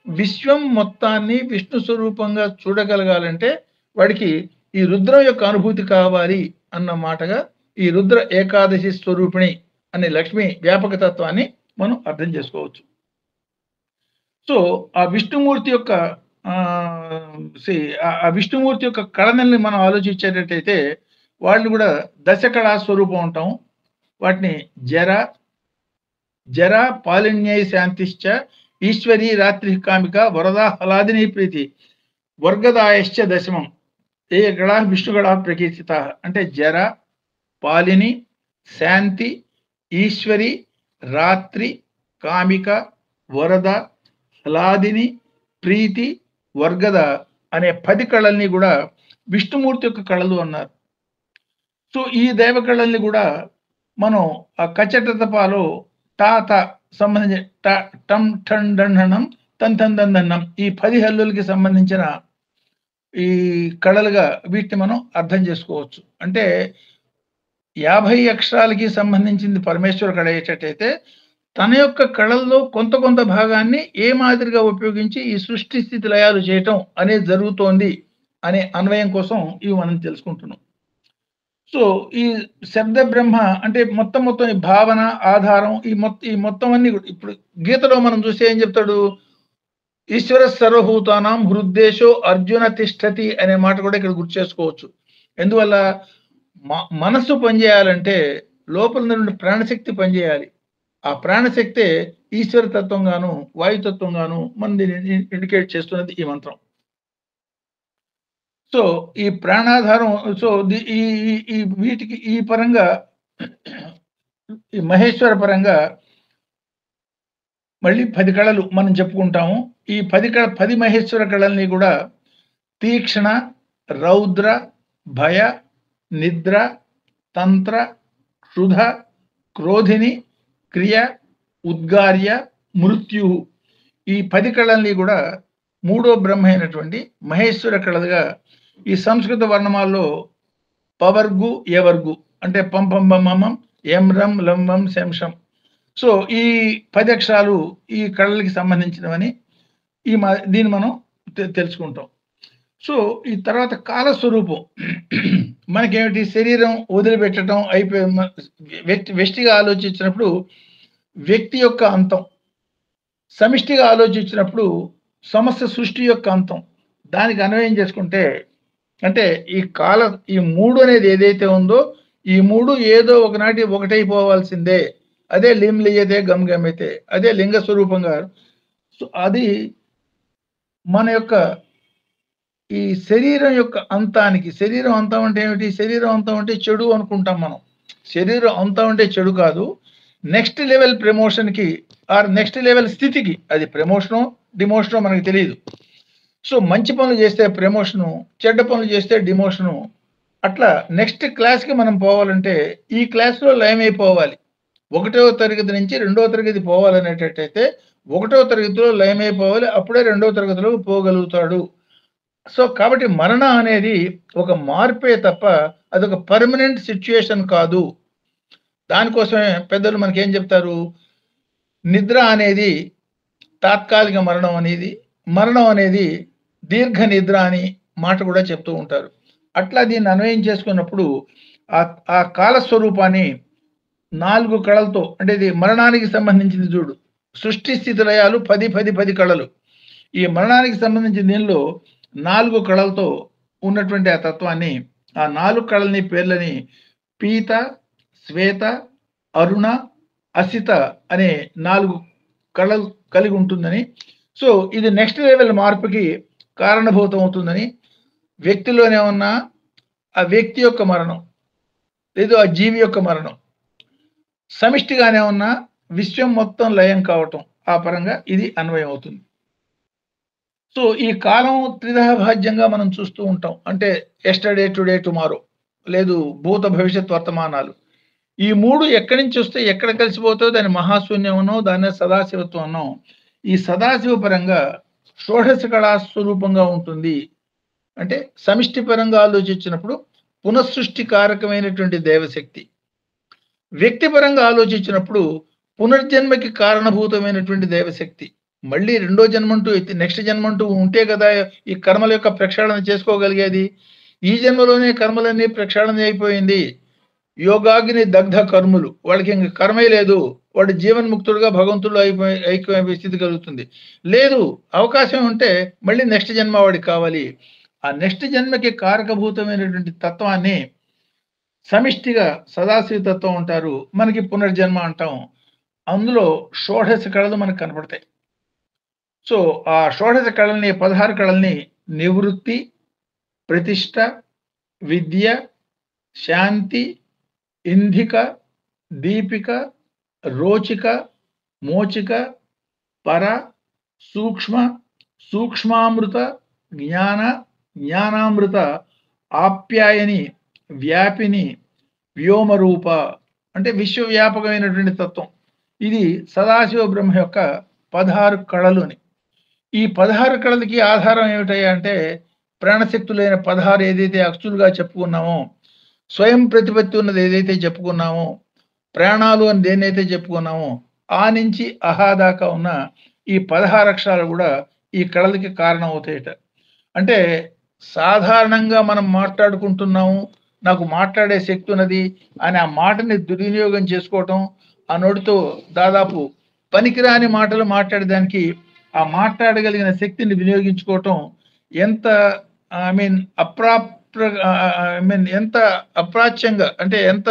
విశ్వం మొత్తాన్ని విష్ణు స్వరూపంగా చూడగలగాలంటే వాడికి ఈ రుద్రం యొక్క అనుభూతి కావాలి అన్న మాటగా ఈ రుద్ర ఏకాదశి స్వరూపిణి అనే లక్ష్మి వ్యాపక తత్వాన్ని మనం అర్థం చేసుకోవచ్చు. సో ఆ విష్ణుమూర్తి యొక్క కళనల్ని మనం ఆలోచించేటట్టయితే వాళ్ళని కూడా దశకళా స్వరూపం ఉంటాం. వాటిని జర పాలిన్యై శాంతిశ్చ ఈశ్వరీ రాత్రి కామిక వరదా హలాదిని ప్రీతి వర్గదాయశ్చ దశమం ఏ గళా విష్ణుగళా ప్రకీర్తిత. అంటే జర, పాలిని, శాంతి, ఈశ్వరి, రాత్రి, కామిక, వరద, హలాదిని, ప్రీతి, వర్గద అనే 10 కళల్ని కూడా విష్ణుమూర్తి యొక్క కళలు అన్నారు. సో ఈ దైవ కళల్ని కూడా మనం ఆ కచటతపాలో తాత సంబంధించిన టం ఠం దండనం తంతందందన్నం ఈ 10 హల్లులకి సంబంధించిన ఈ కళలుగా వీటిని మనం అర్థం చేసుకోవచ్చు. అంటే 50 అక్షరాలకి సంబంధించింది పరమేశ్వర కళ అయ్యేటట్టయితే తన యొక్క కళల్లో కొంత భాగాన్ని ఏ మాదిరిగా ఉపయోగించి ఈ సృష్టి స్థితి లయాలు చేయటం అనేది జరుగుతోంది అనే అన్వయం కోసం ఇవి మనం తెలుసుకుంటున్నాం. సో ఈ శబ్ద బ్రహ్మ అంటే మొత్తం ఈ భావన ఆధారం ఈ మొత్తం అన్ని ఇప్పుడు గీతలో మనం చూస్తే ఏం చెప్తాడు, ఈశ్వర సర్వభూతానాం హృద్దేశో అర్జున తిష్టతి అనే మాట కూడా ఇక్కడ గుర్తు చేసుకోవచ్చు. ఎందువల్ల మనస్సు పనిచేయాలంటే లోపల నుండి ప్రాణశక్తి పనిచేయాలి. ఆ ప్రాణశక్తే ఈశ్వర తత్వంగాను వాయుతత్వంగాను మనం దీన్ని ఇండికేట్ చేస్తున్నది ఈ మంత్రం. సో ఈ ప్రాణాధారం, సో ఈ వీటికి ఈ పరంగా ఈ మహేశ్వర పరంగా మళ్ళీ 10 కళలు మనం చెప్పుకుంటాము. ఈ 10 మహేశ్వర కళల్ని కూడా తీక్షణ, రౌద్ర, భయ, నిద్ర, తంత్ర, క్షుధ, క్రోధిని, క్రియ, ఉద్గార్య, మృత్యు, ఈ 10 కళల్ని కూడా మూడో బ్రహ్మ అయినటువంటి మహేశ్వర కళలుగా ఈ సంస్కృత వర్ణమాల్లో పవర్గు ఎవర్గు అంటే పంపంబమ్మం ఎం రం లంబం శంషం. సో ఈ 10 అక్షరాలు ఈ కళలకి సంబంధించినవని దీన్ని మనం తెలుసుకుంటాం. సో ఈ తర్వాత కాలస్వరూపం మనకేమిటి, శరీరం వదిలిపెట్టడం అయిపోయి వ్యక్తిగా ఆలోచించినప్పుడు వ్యక్తి యొక్క అంతం, సమిష్టిగా ఆలోచించినప్పుడు సమస్త సృష్టి యొక్క అంతం. దానికి అన్వయం చేసుకుంటే అంటే ఈ 3 అనేది ఏదైతే ఉందో ఈ 3 ఏదో ఒకనాటి ఒకటైపోవాల్సిందే. అదే లిం లియతే గమ్ గమైతే, అదే లింగ స్వరూపంగా. సో అది మన యొక్క ఈ శరీరం యొక్క అంతానికి, శరీరం అంతం అంటే ఏమిటి, శరీరం అంతం అంటే చెడు అనుకుంటాం మనం. శరీరం అంతం అంటే చెడు కాదు, నెక్స్ట్ లెవెల్ ప్రమోషన్కి ఆర్ నెక్స్ట్ లెవెల్ స్థితికి, అది ప్రమోషనో డిమోషనో మనకు తెలియదు. సో మంచి పనులు చేస్తే ప్రమోషను, చెడ్డ పనులు చేస్తే డిమోషను. అట్లా నెక్స్ట్ క్లాస్కి మనం పోవాలంటే ఈ క్లాస్లో లయం అయిపోవాలి. 1వ తరగతి నుంచి 2వ తరగతి పోవాలనేటట్టయితే 1వ తరగతిలో లయం అయిపోవాలి, అప్పుడే 2వ తరగతిలోకి పోగలుగుతాడు. సో కాబట్టి మరణం అనేది ఒక మార్పే తప్ప అదొక పర్మనెంట్ సిచ్యుయేషన్ కాదు. దానికోసమే పెద్దలు మనకేం చెప్తారు, నిద్ర అనేది తాత్కాలిక మరణం అనేది, మరణం అనేది దీర్ఘ నిద్ర అని మాట కూడా చెప్తూ ఉంటారు. అట్లా దీన్ని అన్వయం చేసుకున్నప్పుడు ఆ కాలస్వరూపాన్ని 4 కళలతో, అంటే ఇది మరణానికి సంబంధించింది చూడు, సృష్టి స్థితి లయాలు 10 కళలు. ఈ మరణానికి సంబంధించిన దీనిలో 4 కళలతో ఉన్నటువంటి ఆ తత్వాన్ని, ఆ 4 కళల్ని పేర్లని పీత, శ్వేత, అరుణ, అసిత అనే 4 కళలు కలిగి ఉంటుందని, సో ఇది నెక్స్ట్ లెవెల్ మార్పుకి కారణభూతం అవుతుందని, వ్యక్తిలోనే ఉన్న ఆ వ్యక్తి యొక్క మరణం లేదు ఆ జీవి యొక్క మరణం, సమిష్టిగానే ఉన్న విశ్వం మొత్తం లయం కావటం, ఆ పరంగా ఇది అన్వయం అవుతుంది. సో ఈ కాలం త్రిదహ భాజ్యంగా మనం చూస్తూ ఉంటాం. అంటే ఎస్టర్డే, టుడే, టుమారో, లేదు భూత భవిష్యత్ వర్తమానాలు. ఈ 3 ఎక్కడి నుంచి వస్తే ఎక్కడ కలిసిపోతాయో దాని మహాశూన్యమనో దాన్ని సదాశివత్వం అన్నో. ఈ సదాశివ పరంగా షోడశ కళా స్వరూపంగా ఉంటుంది. అంటే సమిష్టి పరంగా ఆలోచించినప్పుడు పునఃసృష్టి కారకమైనటువంటి దేవశక్తి, వ్యక్తిపరంగా ఆలోచించినప్పుడు పునర్జన్మకి కారణభూతమైనటువంటి దేవశక్తి. మళ్ళీ 2వ జన్మంటూ నెక్స్ట్ జన్మంటూ ఉంటే కదా ఈ కర్మల యొక్క ప్రక్షాళన చేసుకోగలిగేది. ఈ జన్మలోనే కర్మలన్నీ ప్రక్షాళన అయిపోయింది. యోగాగ్ని దగ్ధ కర్ములు, వాడికి ఇంక కర్మే లేదు, వాడు జీవన్ముక్తుడుగా భగవంతుడు ఐక్యమైపోయే స్థితి కలుగుతుంది. లేదు, అవకాశం ఉంటే మళ్ళీ నెక్స్ట్ జన్మ వాడికి కావాలి. ఆ నెక్స్ట్ జన్మకి కారకభూతమైనటువంటి తత్వాన్ని సమిష్టిగా సదాశివ తత్వం అంటారు, మనకి పునర్జన్మ అంటాం. అందులో షోడశ కళలు మనకు కనపడతాయి. సో ఆ షోడశ కళల్ని 16 కళల్ని నివృత్తి, ప్రతిష్ట, విద్య, శాంతి, ఇంధిక, దీపిక, రోచిక, మోచిక, పర, సూక్ష్మ, సూక్ష్మామృత, జ్ఞాన, జ్ఞానామృత, ఆప్యాయని, వ్యాపిని, వ్యోమరూప అంటే విశ్వవ్యాపకమైనటువంటి తత్వం. ఇది సదాశివ బ్రహ్మ యొక్క 16 కళలు అని. ఈ 16 కళలకి ఆధారం ఏమిటయ్యా అంటే ప్రాణశక్తులైన 16 ఏదైతే అక్షులుగా చెప్పుకున్నామో, స్వయం ప్రతిపత్తి ఉన్నది ఏదైతే చెప్పుకున్నామో, ప్రాణాలు అని దేన్నైతే చెప్పుకున్నామో, ఆ నుంచి అహా దాకా ఉన్న ఈ 16 అక్షరాలు కూడా ఈ కళలకి కారణం అవుతాయట. అంటే సాధారణంగా మనం మాట్లాడుకుంటున్నాము, నాకు మాట్లాడే శక్తి ఉన్నది అని ఆ మాటని దుర్వినియోగం చేసుకోవటం, ఆ నోటితో దాదాపు పనికిరాని మాటలు మాట్లాడడానికి ఆ మాట్లాడగలిగిన శక్తిని వినియోగించుకోవటం ఎంత ఐ మీన్ ఎంత అప్రాచ్యంగా, అంటే ఎంత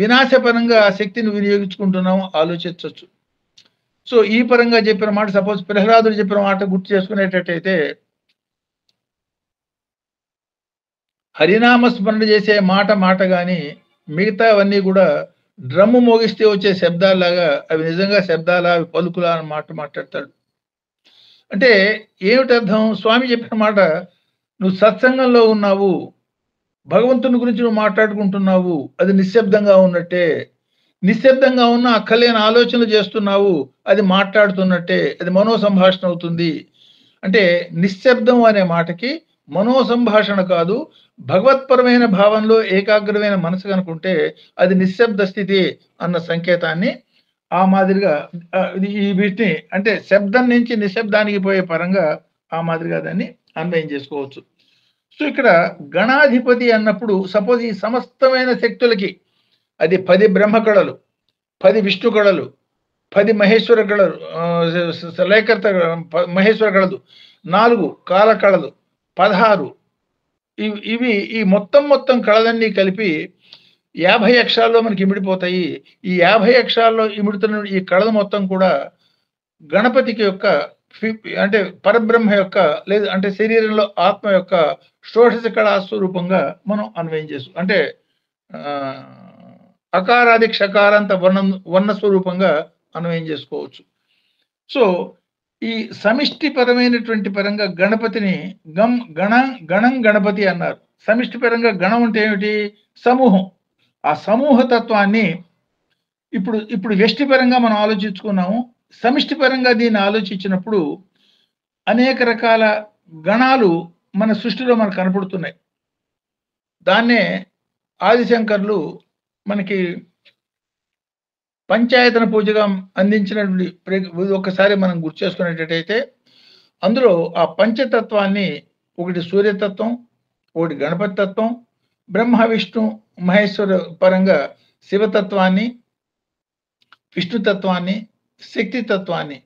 వినాశపరంగా ఆ శక్తిని వినియోగించుకుంటున్నామో ఆలోచించవచ్చు. సో ఈ పరంగా చెప్పిన మాట, సపోజ్ ప్రహ్లాదుడు చెప్పిన మాట గుర్తు చేసుకునేటట్టయితే, హరినామ స్మరణ చేసే మాట గాని మిగతావన్నీ కూడా డ్రమ్ము మోగిస్తే వచ్చే శబ్దాల్లాగా, అవి నిజంగా శబ్దాలా, అవి పలుకులా అని మాట్లాడతాడు. అంటే ఏమిటి అర్థం? స్వామి చెప్పిన మాట, నువ్వు సత్సంగంలో ఉన్నావు, భగవంతుని గురించి నువ్వు మాట్లాడుకుంటున్నావు, అది నిశ్శబ్దంగా ఉన్నట్టే. నిశ్శబ్దంగా ఉన్న అక్కర్లేని ఆలోచనలు చేస్తున్నావు, అది మాట్లాడుతున్నట్టే, అది మనో సంభాషణ అవుతుంది. అంటే నిశ్శబ్దం అనే మాటకి మనో సంభాషణ కాదు, భగవత్పరమైన భావంలో ఏకాగ్రమైన మనసు కనుకుంటే అది నిశ్శబ్ద స్థితి అన్న సంకేతాన్ని ఆ మాదిరిగా ఈ వీటిని, అంటే శబ్దం నుంచి నిశ్శబ్దానికి పోయే పరంగా ఆ మాదిరిగా దాన్ని అన్వయం చేసుకోవచ్చు. సో ఇక్కడ గణాధిపతి అన్నప్పుడు, సపోజ్ ఈ సమస్తమైన శక్తులకి అది 10 బ్రహ్మ కళలు, 10 విష్ణు కళలు, 10 మహేశ్వర కళలు, లయకర్త మహేశ్వర కళలు, 4 కాల కళలు, 16 ఇవి ఈ మొత్తం కళలన్నీ కలిపి 50 అక్షరాల్లో మనకి ఇమిడిపోతాయి. ఈ 50 అక్షరాల్లో ఇమిడుతున్న ఈ కళలు మొత్తం కూడా గణపతికి యొక్క అంటే పరబ్రహ్మ యొక్క, లేదు అంటే శరీరంలో ఆత్మ యొక్క షోడశ కళా స్వరూపంగా మనం అన్వయం చేస్తాం. అంటే అకారాది క్షకారాంత వర్ణ స్వరూపంగా అన్వయం చేసుకోవచ్చు. సో ఈ సమిష్టి పరమైనటువంటి పరంగా గణపతిని గణం గణపతి అన్నారు. సమిష్టి పరంగా గణం అంటే ఏమిటి? సమూహం. ఆ సమూహ తత్వాన్ని ఇప్పుడు వ్యష్టి పరంగా మనం ఆలోచించుకున్నాము. సమిష్టి పరంగా దీన్ని ఆలోచించినప్పుడు అనేక రకాల గణాలు మన సృష్టిలో మనకు కనపడుతున్నాయి. దాన్నే ఆదిశంకర్లు మనకి పంచాయతన పూజగా అందించినటువంటి ఒకసారి మనం గుర్తు చేసుకునేటట్టయితే, అందులో ఆ పంచతత్వాన్ని, ఒకటి సూర్యతత్వం, ఒకటి గణపతి తత్వం, బ్రహ్మ విష్ణు మహేశ్వర పరంగా శివతత్వాన్ని, విష్ణుతత్వాన్ని, శక్తి తత్వాన్ని,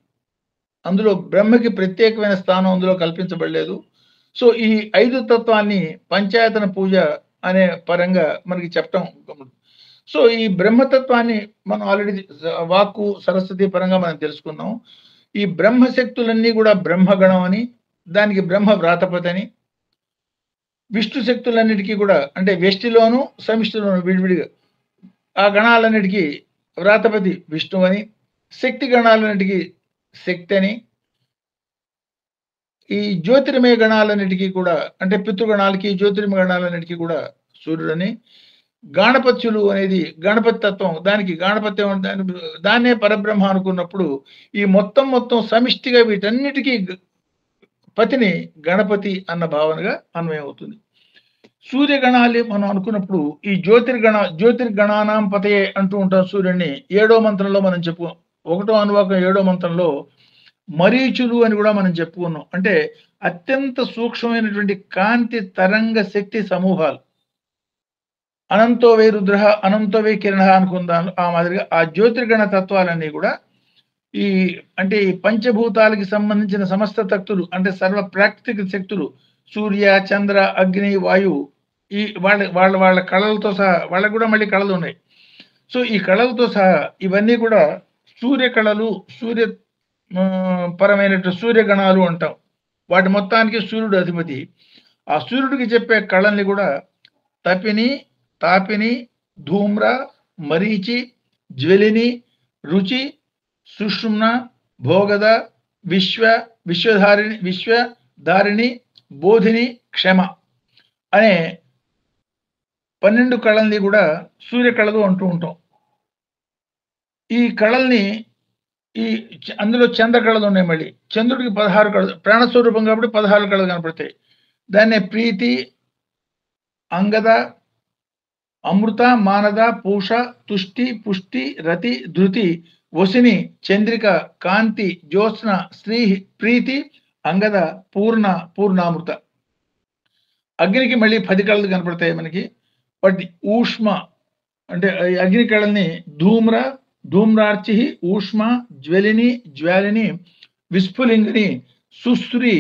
అందులో బ్రహ్మకి ప్రత్యేకమైన స్థానం అందులో కల్పించబడలేదు. సో ఈ 5 తత్వాన్ని పంచాయతన పూజ అనే పరంగా మనకి చెప్పటం. సో ఈ బ్రహ్మతత్వాన్ని మనం ఆల్రెడీ వాక్కు సరస్వతి పరంగా మనం తెలుసుకున్నాం. ఈ బ్రహ్మశక్తులన్నీ కూడా బ్రహ్మగణం అని, దానికి బ్రహ్మ వ్రాతపతి అని, విష్ణు శక్తులన్నిటికీ కూడా అంటే వ్యష్టిలోను సమిష్టిలోను విడివిడిగా ఆ గణాలన్నిటికీ వ్రాతపతి విష్ణు అని, శక్తి గణాలన్నిటికీ శక్తి అని, ఈ జ్యోతిర్మయ గణాలన్నిటికీ కూడా అంటే పితృగణాలకి జ్యోతిర్మయ గణాలన్నిటికీ కూడా సూర్యుడని, గాణపత్యులు అనేది గణపతి తత్వం, దానికి గాణపతి దాన్నే పరబ్రహ్మ అనుకున్నప్పుడు ఈ మొత్తం సమిష్టిగా వీటన్నిటికీ పతిని గణపతి అన్న భావనగా అన్వయం అవుతుంది. సూర్యగణాలు మనం అనుకున్నప్పుడు ఈ జ్యోతిర్గణానాం పతయే అంటూ ఉంటాం సూర్యుడిని. 7వ మంత్రంలో మనం చెప్పుకున్నాం. 1వ అనువాకం 7వ మంత్రంలో మరీచులు అని కూడా మనం చెప్పుకున్నాం. అంటే అత్యంత సూక్ష్మమైనటువంటి కాంతి తరంగ శక్తి సమూహాలు. అనంతో వై రుద్ర అనంతో వై కిరణ అనుకుందాం. ఆ మాదిరిగా ఆ జ్యోతిర్గణ తత్వాలన్నీ కూడా ఈ అంటే ఈ పంచభూతాలకి సంబంధించిన సమస్త శక్తులు, అంటే సర్వ ప్రాకృతిక శక్తులు, సూర్య చంద్ర అగ్ని వాయువు, ఈ వాళ్ళ కళలతో సహా, వాళ్ళకు కూడా మళ్ళీ కళలు ఉన్నాయి. సో ఈ కళలతో సహా ఇవన్నీ కూడా సూర్య కళలు, సూర్య పరమైనటువంటి సూర్యగణాలు అంటాం. వాటి మొత్తానికి సూర్యుడు అధిపతి. ఆ సూర్యుడికి చెప్పే కళల్ని కూడా తపిని, తాపిని, ధూమ్ర, మరీచి, జ్వలిని, రుచి, సుషుమ్న, భోగద, విశ్వధారిణి, బోధిని, క్షమ అనే 12 కళల్ని కూడా సూర్య కళలు అంటూ ఉంటాం. ఈ కళల్ని అందులో చంద్ర కళలు ఉన్నాయి. మళ్ళీ చంద్రుడికి 16 కళలు, ప్రాణస్వరూపం కాబట్టి 16 కళలు కనపడతాయి. దాన్నే ప్రీతి, అంగద, అమృత, మానద, పూష, తుష్టి, పుష్టి, రతి, ధృతి, వసిని, చంద్రిక, కాంతి, జ్యోత్స్న, శ్రీ, ప్రీతి, అంగద, పూర్ణామృత. అగ్నికి మళ్ళీ 10 కళలు కనపడతాయి మనకి. వాటి ఊష్మ అంటే ఈ అగ్ని కళల్ని ధూమ్రార్చి, ఊష్మ, జ్వాలిని, విస్ఫులింగిని, సుశ్రీ,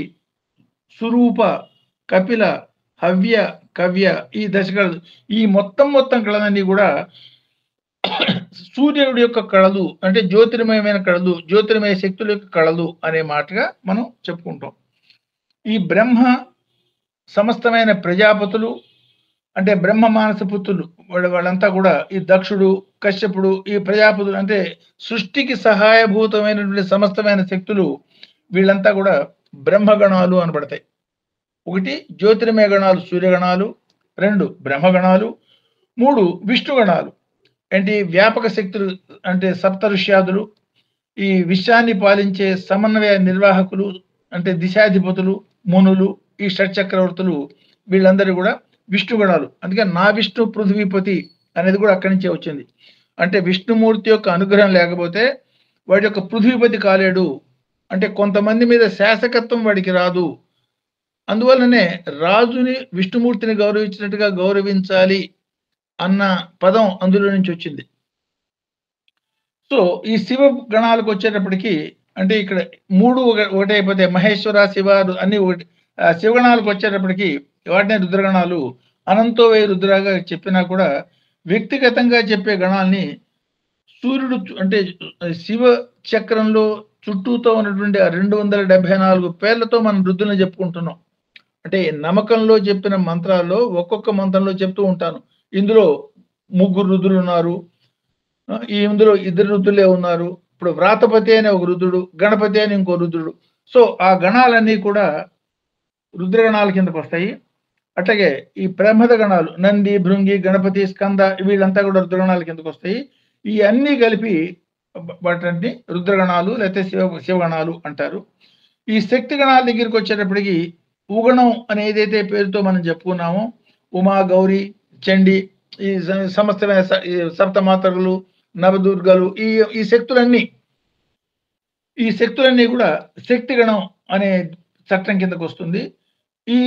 సురూప, కపిల, హవ్య, కవ్య ఈ దశకళలు, ఈ మొత్తం కళలన్నీ కూడా సూర్యుడి యొక్క కళలు అంటే జ్యోతిర్మయమైన కళలు, జ్యోతిర్మయ శక్తుల యొక్క కళలు అనే మాటగా మనం చెప్పుకుంటాం. ఈ బ్రహ్మ సమస్తమైన ప్రజాపతులు అంటే బ్రహ్మ మానస పుత్రులు వాళ్ళంతా కూడా ఈ దక్షుడు, కశ్యపుడు, ఈ ప్రజాపతులు అంటే సృష్టికి సహాయభూతమైనటువంటి సమస్తమైన శక్తులు వీళ్ళంతా కూడా బ్రహ్మగణాలు అనబడతాయి. 1 జ్యోతిర్మయ గణాలు సూర్యగణాలు, 2 బ్రహ్మగణాలు, 3 విష్ణుగణాలు అంటే వ్యాపక శక్తులు అంటే సప్త ఋష్యాదులు, ఈ విశ్వాన్ని పాలించే సమన్వయ నిర్వాహకులు అంటే దిశాధిపతులు, మునులు, ఈ షట్చక్రవర్తులు వీళ్ళందరూ కూడా విష్ణుగణాలు. అందుకే నా విష్ణు పృథ్వీపతి అనేది కూడా అక్కడి నుంచే వచ్చింది. అంటే విష్ణుమూర్తి యొక్క అనుగ్రహం లేకపోతే వాడి యొక్క పృథ్వీపతి కాలేడు, అంటే కొంతమంది మీద శాసకత్వం వాడికి రాదు. అందువల్లనే రాజుని విష్ణుమూర్తిని గౌరవించినట్టుగా గౌరవించాలి అన్న పదం అందులో నుంచి వచ్చింది. సో ఈ శివ గణాలకు వచ్చేటప్పటికి అంటే ఇక్కడ 3 ఒకటైపోతే మహేశ్వర, శివ అన్ని ఒకటి. శివగణాలకు వచ్చేటప్పటికి వాటినే రుద్రగణాలు. అనంతో వై రుద్రగా చెప్పినా కూడా వ్యక్తిగతంగా చెప్పే గణాల్ని సూర్యుడు అంటే శివ చక్రంలో చుట్టూతో ఉన్నటువంటి 274 పేర్లతో మనం రుద్రుని చెప్పుకుంటున్నాం. అంటే నమ్మకంలో చెప్పిన మంత్రాల్లో ఒక్కొక్క మంత్రంలో చెప్తూ ఉంటాను. ఇందులో 3 రుద్రులు ఉన్నారు, ఇందులో 2 రుద్రులే ఉన్నారు. ఇప్పుడు వ్రాతపతి అనే ఒక రుద్రుడు, గణపతి అని ఇంకో రుద్రుడు. సో ఆ గణాలన్నీ కూడా రుద్రగణాల కిందకు వస్తాయి. అట్లాగే ఈ ప్రమద గణాలు నంది, భృంగి, గణపతి, స్కంద వీళ్ళంతా కూడా రుద్రగణాల కిందకు వస్తాయి. ఈ అన్ని కలిపి వాటిని రుద్రగణాలు లేకపోతే శివగణాలు అంటారు. ఈ శక్తి గణాల దగ్గరికి వచ్చేటప్పటికి ఉగణం అనే ఏదైతే పేరుతో మనం చెప్పుకున్నామో ఉమా, గౌరీ, చండి, ఈ సమస్తమైన సప్తమాతరులు, నవదుర్గలు ఈ శక్తులన్నీ కూడా శక్తి గణం అనే చట్టం కిందకు వస్తుంది. ఈ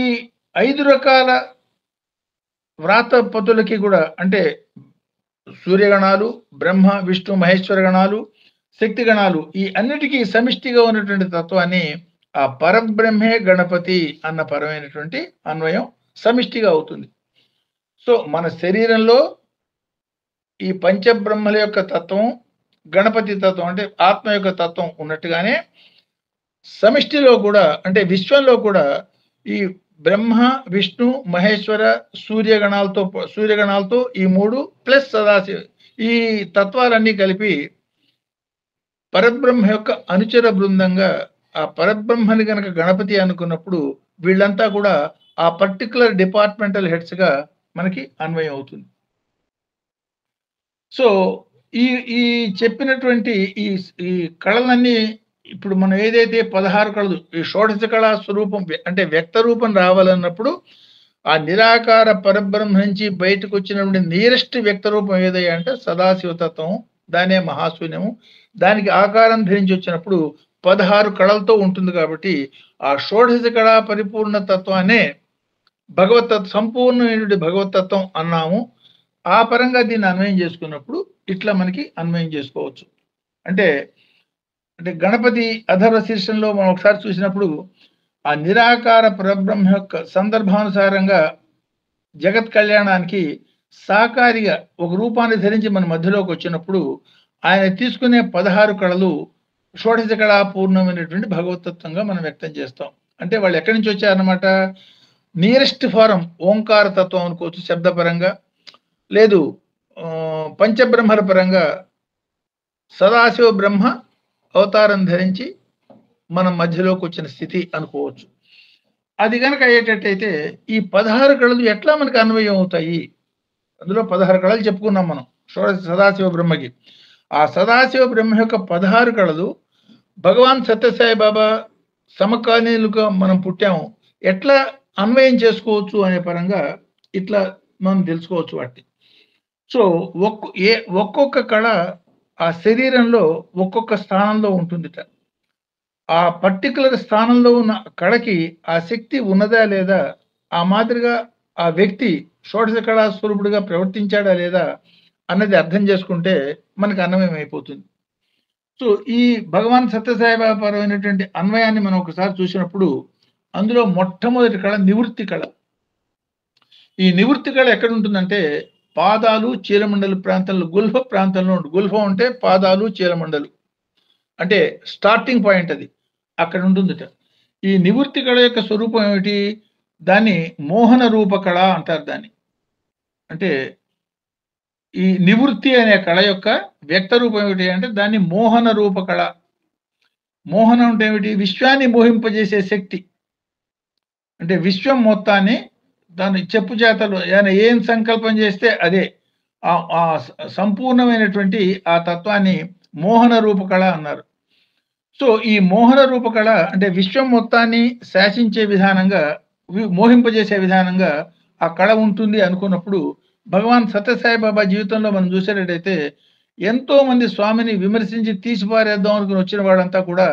5 రకాల వ్రాతపతులకి కూడా అంటే సూర్యగణాలు, బ్రహ్మ, విష్ణు, మహేశ్వర గణాలు, శక్తి గణాలు ఈ అన్నిటికీ సమిష్టిగా ఉన్నటువంటి తత్వాన్ని ఆ పరబ్రహ్మే గణపతి అన్న పరమైనటువంటి అన్వయం సమిష్టిగా అవుతుంది. సో మన శరీరంలో ఈ పంచబ్రహ్మల యొక్క తత్వం, గణపతి తత్వం అంటే ఆత్మ యొక్క తత్వం ఉన్నట్టుగానే సమిష్టిలో కూడా అంటే విశ్వంలో కూడా ఈ బ్రహ్మ, విష్ణు, మహేశ్వర, సూర్యగణాలతో ఈ 3 ప్లస్ సదాశివ ఈ తత్వాలన్నీ కలిపి పరబ్రహ్మ యొక్క అనుచర బృందంగా ఆ పరబ్రహ్మని గనక గణపతి అనుకున్నప్పుడు వీళ్ళంతా కూడా ఆ పర్టికులర్ డిపార్ట్మెంటల్ హెడ్స్ గా మనకి అన్వయం అవుతుంది. సో ఈ చెప్పినటువంటి ఈ కళలన్నీ ఇప్పుడు మనం ఏదైతే 16 కళలు ఈ షోడశ కళా స్వరూపం అంటే వ్యక్త రూపం రావాలన్నప్పుడు ఆ నిరాకార పరబ్రహ్మ నుంచి బయటకు వచ్చినటువంటి నీరెస్ట్ వ్యక్త రూపం ఏదయ్యా అంటే సదాశివతత్వం, దానే మహాశూన్యము. దానికి ఆకారం ధరించి వచ్చినప్పుడు 16 కళలతో ఉంటుంది కాబట్టి ఆ షోడశ కళా పరిపూర్ణ తత్వాన్నే భగవతత్వం, సంపూర్ణమైనటువంటి భగవతత్వం అన్నాము. ఆ పరంగా దీన్ని అన్వయం చేసుకున్నప్పుడు ఇట్లా మనకి అన్వయం చేసుకోవచ్చు. అంటే గణపతి అధర్వ శీర్షంలో మనం ఒకసారి చూసినప్పుడు ఆ నిరాకార పరబ్రహ్మ యొక్క సందర్భానుసారంగా జగత్ కళ్యాణానికి సాకారిగా ఒక రూపాన్ని ధరించి మన మధ్యలోకి వచ్చినప్పుడు ఆయన తీసుకునే 16 కళలు షోడశ కళా పూర్ణమైనటువంటి భగవతత్వంగా మనం వ్యక్తం చేస్తాం. అంటే వాళ్ళు ఎక్కడి నుంచి వచ్చారనమాట, నియరెస్ట్ ఫారం ఓంకార తత్వం అనుకోవచ్చు శబ్దపరంగా, లేదు పంచబ్రహ్మల పరంగా సదాశివ బ్రహ్మ అవతారం ధరించి మనం మధ్యలోకి వచ్చిన స్థితి అనుకోవచ్చు. అది కనుక అయ్యేటట్టయితే ఈ 16 కళలు ఎట్లా మనకు అన్వయం అవుతాయి? అందులో 16 కళలు చెప్పుకున్నాం మనం సదాశివ బ్రహ్మకి. ఆ సదాశివ బ్రహ్మ యొక్క 16 కళలు భగవాన్ సత్యసాయి బాబా సమకాలీనులుగా మనం పుట్టాము, ఎట్లా అన్వయం చేసుకోవచ్చు అనే పరంగా ఇట్లా మనం తెలుసుకోవచ్చు వాటిని. సో ఒక్కొక్క కళ ఆ శరీరంలో ఒక్కొక్క స్థానంలో ఉంటుందిట. ఆ పర్టికులర్ స్థానంలో ఉన్న కళకి ఆ శక్తి ఉన్నదా లేదా ఆ మాదిరిగా ఆ వ్యక్తి షోడశ కళా స్వరూపుడుగా ప్రవర్తించాడా లేదా అన్నది అర్థం చేసుకుంటే మనకు అన్వయం అయిపోతుంది. సో ఈ భగవాన్ సత్యసాయిబాబా పరమైనటువంటి అన్వయాన్ని మనం ఒకసారి చూసినప్పుడు అందులో మొట్టమొదటి కళ నివృత్తి కళ. ఈ నివృత్తి కళ ఎక్కడ ఉంటుందంటే పాదాలు చీలమండలి ప్రాంతంలో, గుల్ఫ ప్రాంతంలో ఉంటుంది. గుల్ఫం అంటే పాదాలు చీలమండలు అంటే స్టార్టింగ్ పాయింట్, అది అక్కడ ఉంటుందిట. ఈ నివృత్తి కళ యొక్క స్వరూపం ఏమిటి? దాన్ని మోహన రూప కళ అంటారు. దాన్ని అంటే ఈ నివృత్తి అనే కళ యొక్క వ్యక్త రూపం ఏమిటి అంటే దాన్ని మోహన రూప కళ. మోహనం అంటే ఏమిటి? విశ్వాన్ని మోహింపజేసే శక్తి. అంటే విశ్వం మొత్తాన్ని దాని చెప్పు చేతలు ఆయన ఏం సంకల్పం చేస్తే అదే ఆ సంపూర్ణమైనటువంటి ఆ తత్వాన్ని మోహన రూప కళ అన్నారు. సో ఈ మోహన రూప కళ అంటే విశ్వం మొత్తాన్ని శాసించే విధానంగా, మోహింపజేసే విధానంగా ఆ కళ ఉంటుంది అనుకున్నప్పుడు భగవాన్ సత్యసాయిబాబా జీవితంలో మనం చూసేటట్టయితే ఎంతో మంది స్వామిని విమర్శించి తీసిపారేద్దాం అనుకుని వచ్చిన వాళ్ళంతా కూడా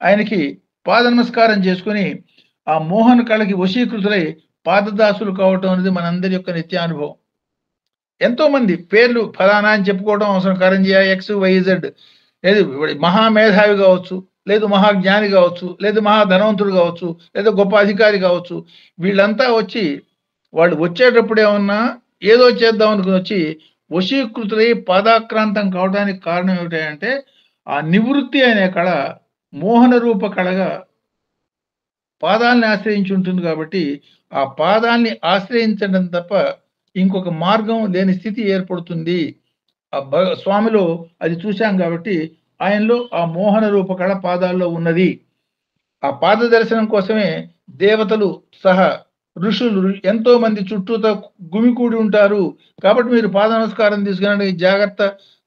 ఆయనకి పాద నమస్కారం చేసుకుని ఆ మోహన కళకి వశీకృతులై పాదదాసులు కావటం అనేది మనందరి యొక్క నిత్యానుభవం. ఎంతో మంది పేర్లు ఫలానా అని చెప్పుకోవడం అవసరం. కరంజియా ఎక్స్ వైజెడ్, లేదు మహామేధావి కావచ్చు, లేదు మహాజ్ఞాని కావచ్చు, లేదు మహాధనవంతుడు కావచ్చు, లేదా గొప్ప అధికారి కావచ్చు. వీళ్ళంతా వచ్చి వాళ్ళు వచ్చేటప్పుడు ఏమన్నా ఏదో చేద్దాం అనుకుని వచ్చి వశీకృతులై పాదాక్రాంతం కావడానికి కారణం ఏమిటంటే ఆ నివృత్తి అనే కళ మోహన రూప కళగా పాదాలని ఆశ్రయించి ఉంటుంది. కాబట్టి ఆ పాదాన్ని ఆశ్రయించడం తప్ప ఇంకొక మార్గం లేని స్థితి ఏర్పడుతుంది. ఆ స్వామిలో అది చూశాం కాబట్టి ఆయనలో ఆ మోహన రూప కళ పాదాల్లో ఉన్నది. ఆ పాద దర్శనం కోసమే దేవతలు సహా ఋషులు ఎంతో మంది చుట్టూతో గుమికూడి ఉంటారు. కాబట్టి మీరు పాద నమస్కారం తీసుకుని జాగ్రత్త,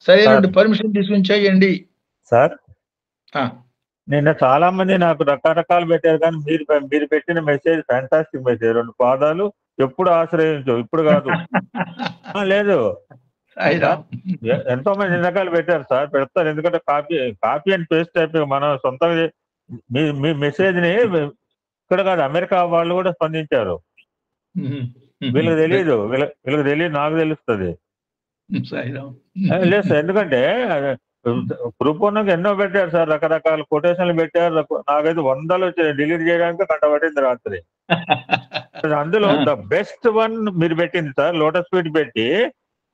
సరైన పర్మిషన్ తీసుకుని చేయండి. సార్ నిన్న చాలా మంది నాకు రకరకాలు పెట్టారు, కానీ మీరు పెట్టిన మెసేజ్ ఫ్యాంటాస్టిక్ మెసేజ్. 2 పాదాలు ఎప్పుడు ఆశ్రయించు, ఇప్పుడు కాదు. లేదు, ఎంతో మంది రకాలు పెట్టారు సార్, పెడతారు. ఎందుకంటే కాపీ అండ్ పేస్ట్ టైప్ మనం సొంతంగా మీ మెసేజ్ ని ఇక్కడ కాదు, అమెరికా వాళ్ళు కూడా స్పందించారు. వీళ్ళకి తెలియదు, వీళ్ళకి తెలియదు, నాకు తెలుస్తుంది. లేదు సార్, ఎందుకంటే ప్రూపూర్ణంగా ఎన్నో పెట్టారు సార్, రకరకాల కొటేషన్లు పెట్టారు. నాకైతే 100 డిలీట్ చేయడానికి కంట పట్టింది రాత్రి. అందులో ద బెస్ట్ వన్ మీరు పెట్టింది సార్, లోటస్ ఫీట్ పెట్టి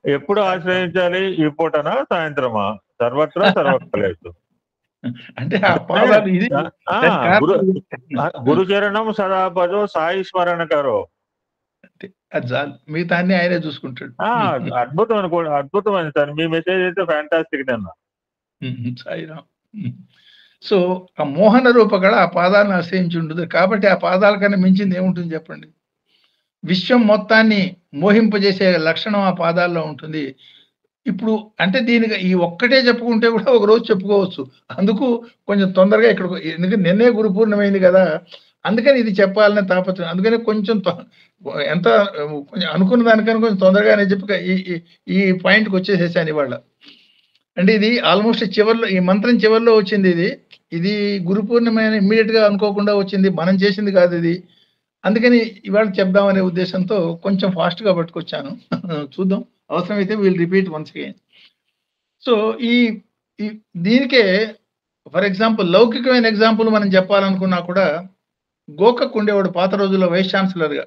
ఎప్పుడు ఆశ్రయించాలి, ఈ పూటనా సాయంత్రమా, సర్వత్రా సర్వకాలేషు. అంటే గురుచరణం సదాపదో సాయి స్మరణ కరో. మిగతా అన్ని ఆయనే చూసుకుంటాడు. అద్భుతం అనుకోండి, అద్భుతమైంది సార్ మీ మెసేజ్ అయితే, ఫ్యాంటాస్టిక్ అన్న. సాయిరామ్. సో ఆ మోహన రూప కళ ఆ పాదాలను ఆశ్రయించి ఉంటుంది. కాబట్టి ఆ పాదాల కన్నా మించింది ఏముంటుంది చెప్పండి? విశ్వం మొత్తాన్ని మోహింపజేసే లక్షణం ఆ పాదాల్లో ఉంటుంది. ఇప్పుడు అంటే దీనికి ఈ ఒక్కటే చెప్పుకుంటే కూడా ఒక రోజు చెప్పుకోవచ్చు. అందుకు కొంచెం తొందరగా ఇక్కడ, ఎందుకంటే నిన్నే గురు పూర్ణమైంది కదా, అందుకని ఇది చెప్పాలనే తాపత్రయం. అందుకని కొంచెం ఎంత కొంచెం అనుకున్న దానికన్నా కొంచెం తొందరగానే చెప్పి ఈ పాయింట్కి వచ్చేసేసాను ఇవాళ. అంటే ఇది ఆల్మోస్ట్ చివరిలో, ఈ మంత్రం చివరిలో వచ్చింది. ఇది గురు పూర్ణిమైన ఇమ్మీడియట్ గా అనుకోకుండా వచ్చింది, మనం చేసింది కాదు ఇది. అందుకని ఇవాళ చెప్దామనే ఉద్దేశంతో కొంచెం ఫాస్ట్ గా పట్టుకొచ్చాను. చూద్దాం, అవసరమైతే we'll repeat once again. So ఈ దీనికే ఫర్ ఎగ్జాంపుల్, లౌకికమైన ఎగ్జాంపుల్ మనం చెప్పాలనుకున్నా కూడా, గోకక్ ఉండేవాడు పాత రోజుల్లో వైస్ ఛాన్సలర్ గా.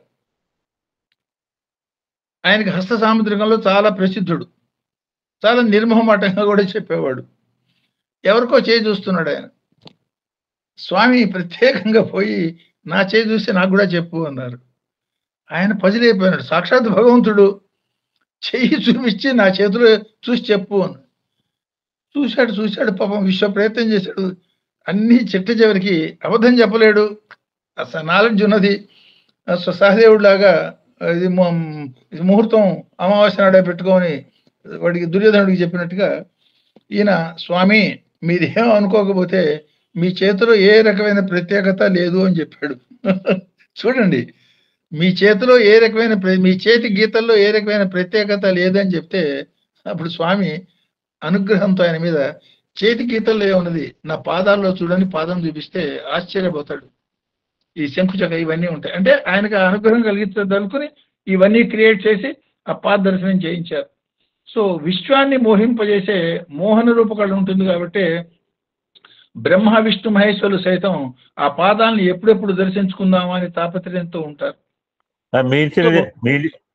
ఆయనకి హస్త సాముద్రికంలో చాలా ప్రసిద్ధుడు, చాలా నిర్మోహమాటంగా కూడా చెప్పేవాడు. ఎవరికో చేయి చూస్తున్నాడు ఆయన. స్వామి ప్రత్యేకంగా పోయి నా చేయి చూసి నాకు కూడా చెప్పు అన్నారు. ఆయన పజిలైపోయినాడు. సాక్షాత్ భగవంతుడు చెయ్యి చూపించి నా చేతులు చూసి చెప్పు అని. చూశాడు పాపం, విశ్వ ప్రయత్నం చేశాడు. అన్ని చిట్ట చివరికి అబద్ధం చెప్పలేడు, అసలు నాలెడ్జ్ ఉన్నది. సహదేవుడు లాగా ఇది ముహూర్తం అమావాస్య నాడే పెట్టుకొని వాడికి దుర్యోధనుడికి చెప్పినట్టుగా, ఈయన స్వామి మీరేం అనుకోకపోతే మీ చేతిలో ఏ రకమైన ప్రత్యేకత లేదు అని చెప్పాడు. చూడండి, మీ చేతిలో ఏ రకమైన మీ చేతి గీతల్లో ఏ రకమైన ప్రత్యేకత లేదని చెప్తే అప్పుడు స్వామి అనుగ్రహంతో ఆయన మీద చేతి గీతల్లో ఏమున్నది, నా పాదాల్లో చూడని పాదం చూపిస్తే ఆశ్చర్యపోతాడు. ఈ శంకుచక్ర ఇవన్నీ ఉంటాయి. అంటే ఆయనకు అనుగ్రహం కలిగించదలుకుని ఇవన్నీ క్రియేట్ చేసి ఆ పాద దర్శనం చేయించారు. సో విశ్వాన్ని మోహింపజేసే మోహన రూపకళ ఉంటుంది కాబట్టి బ్రహ్మ విష్ణు మహేశ్వరులు సైతం ఆ పాదాలను ఎప్పుడెప్పుడు దర్శించుకుందామా అని తాపత్రయంతో ఉంటారు.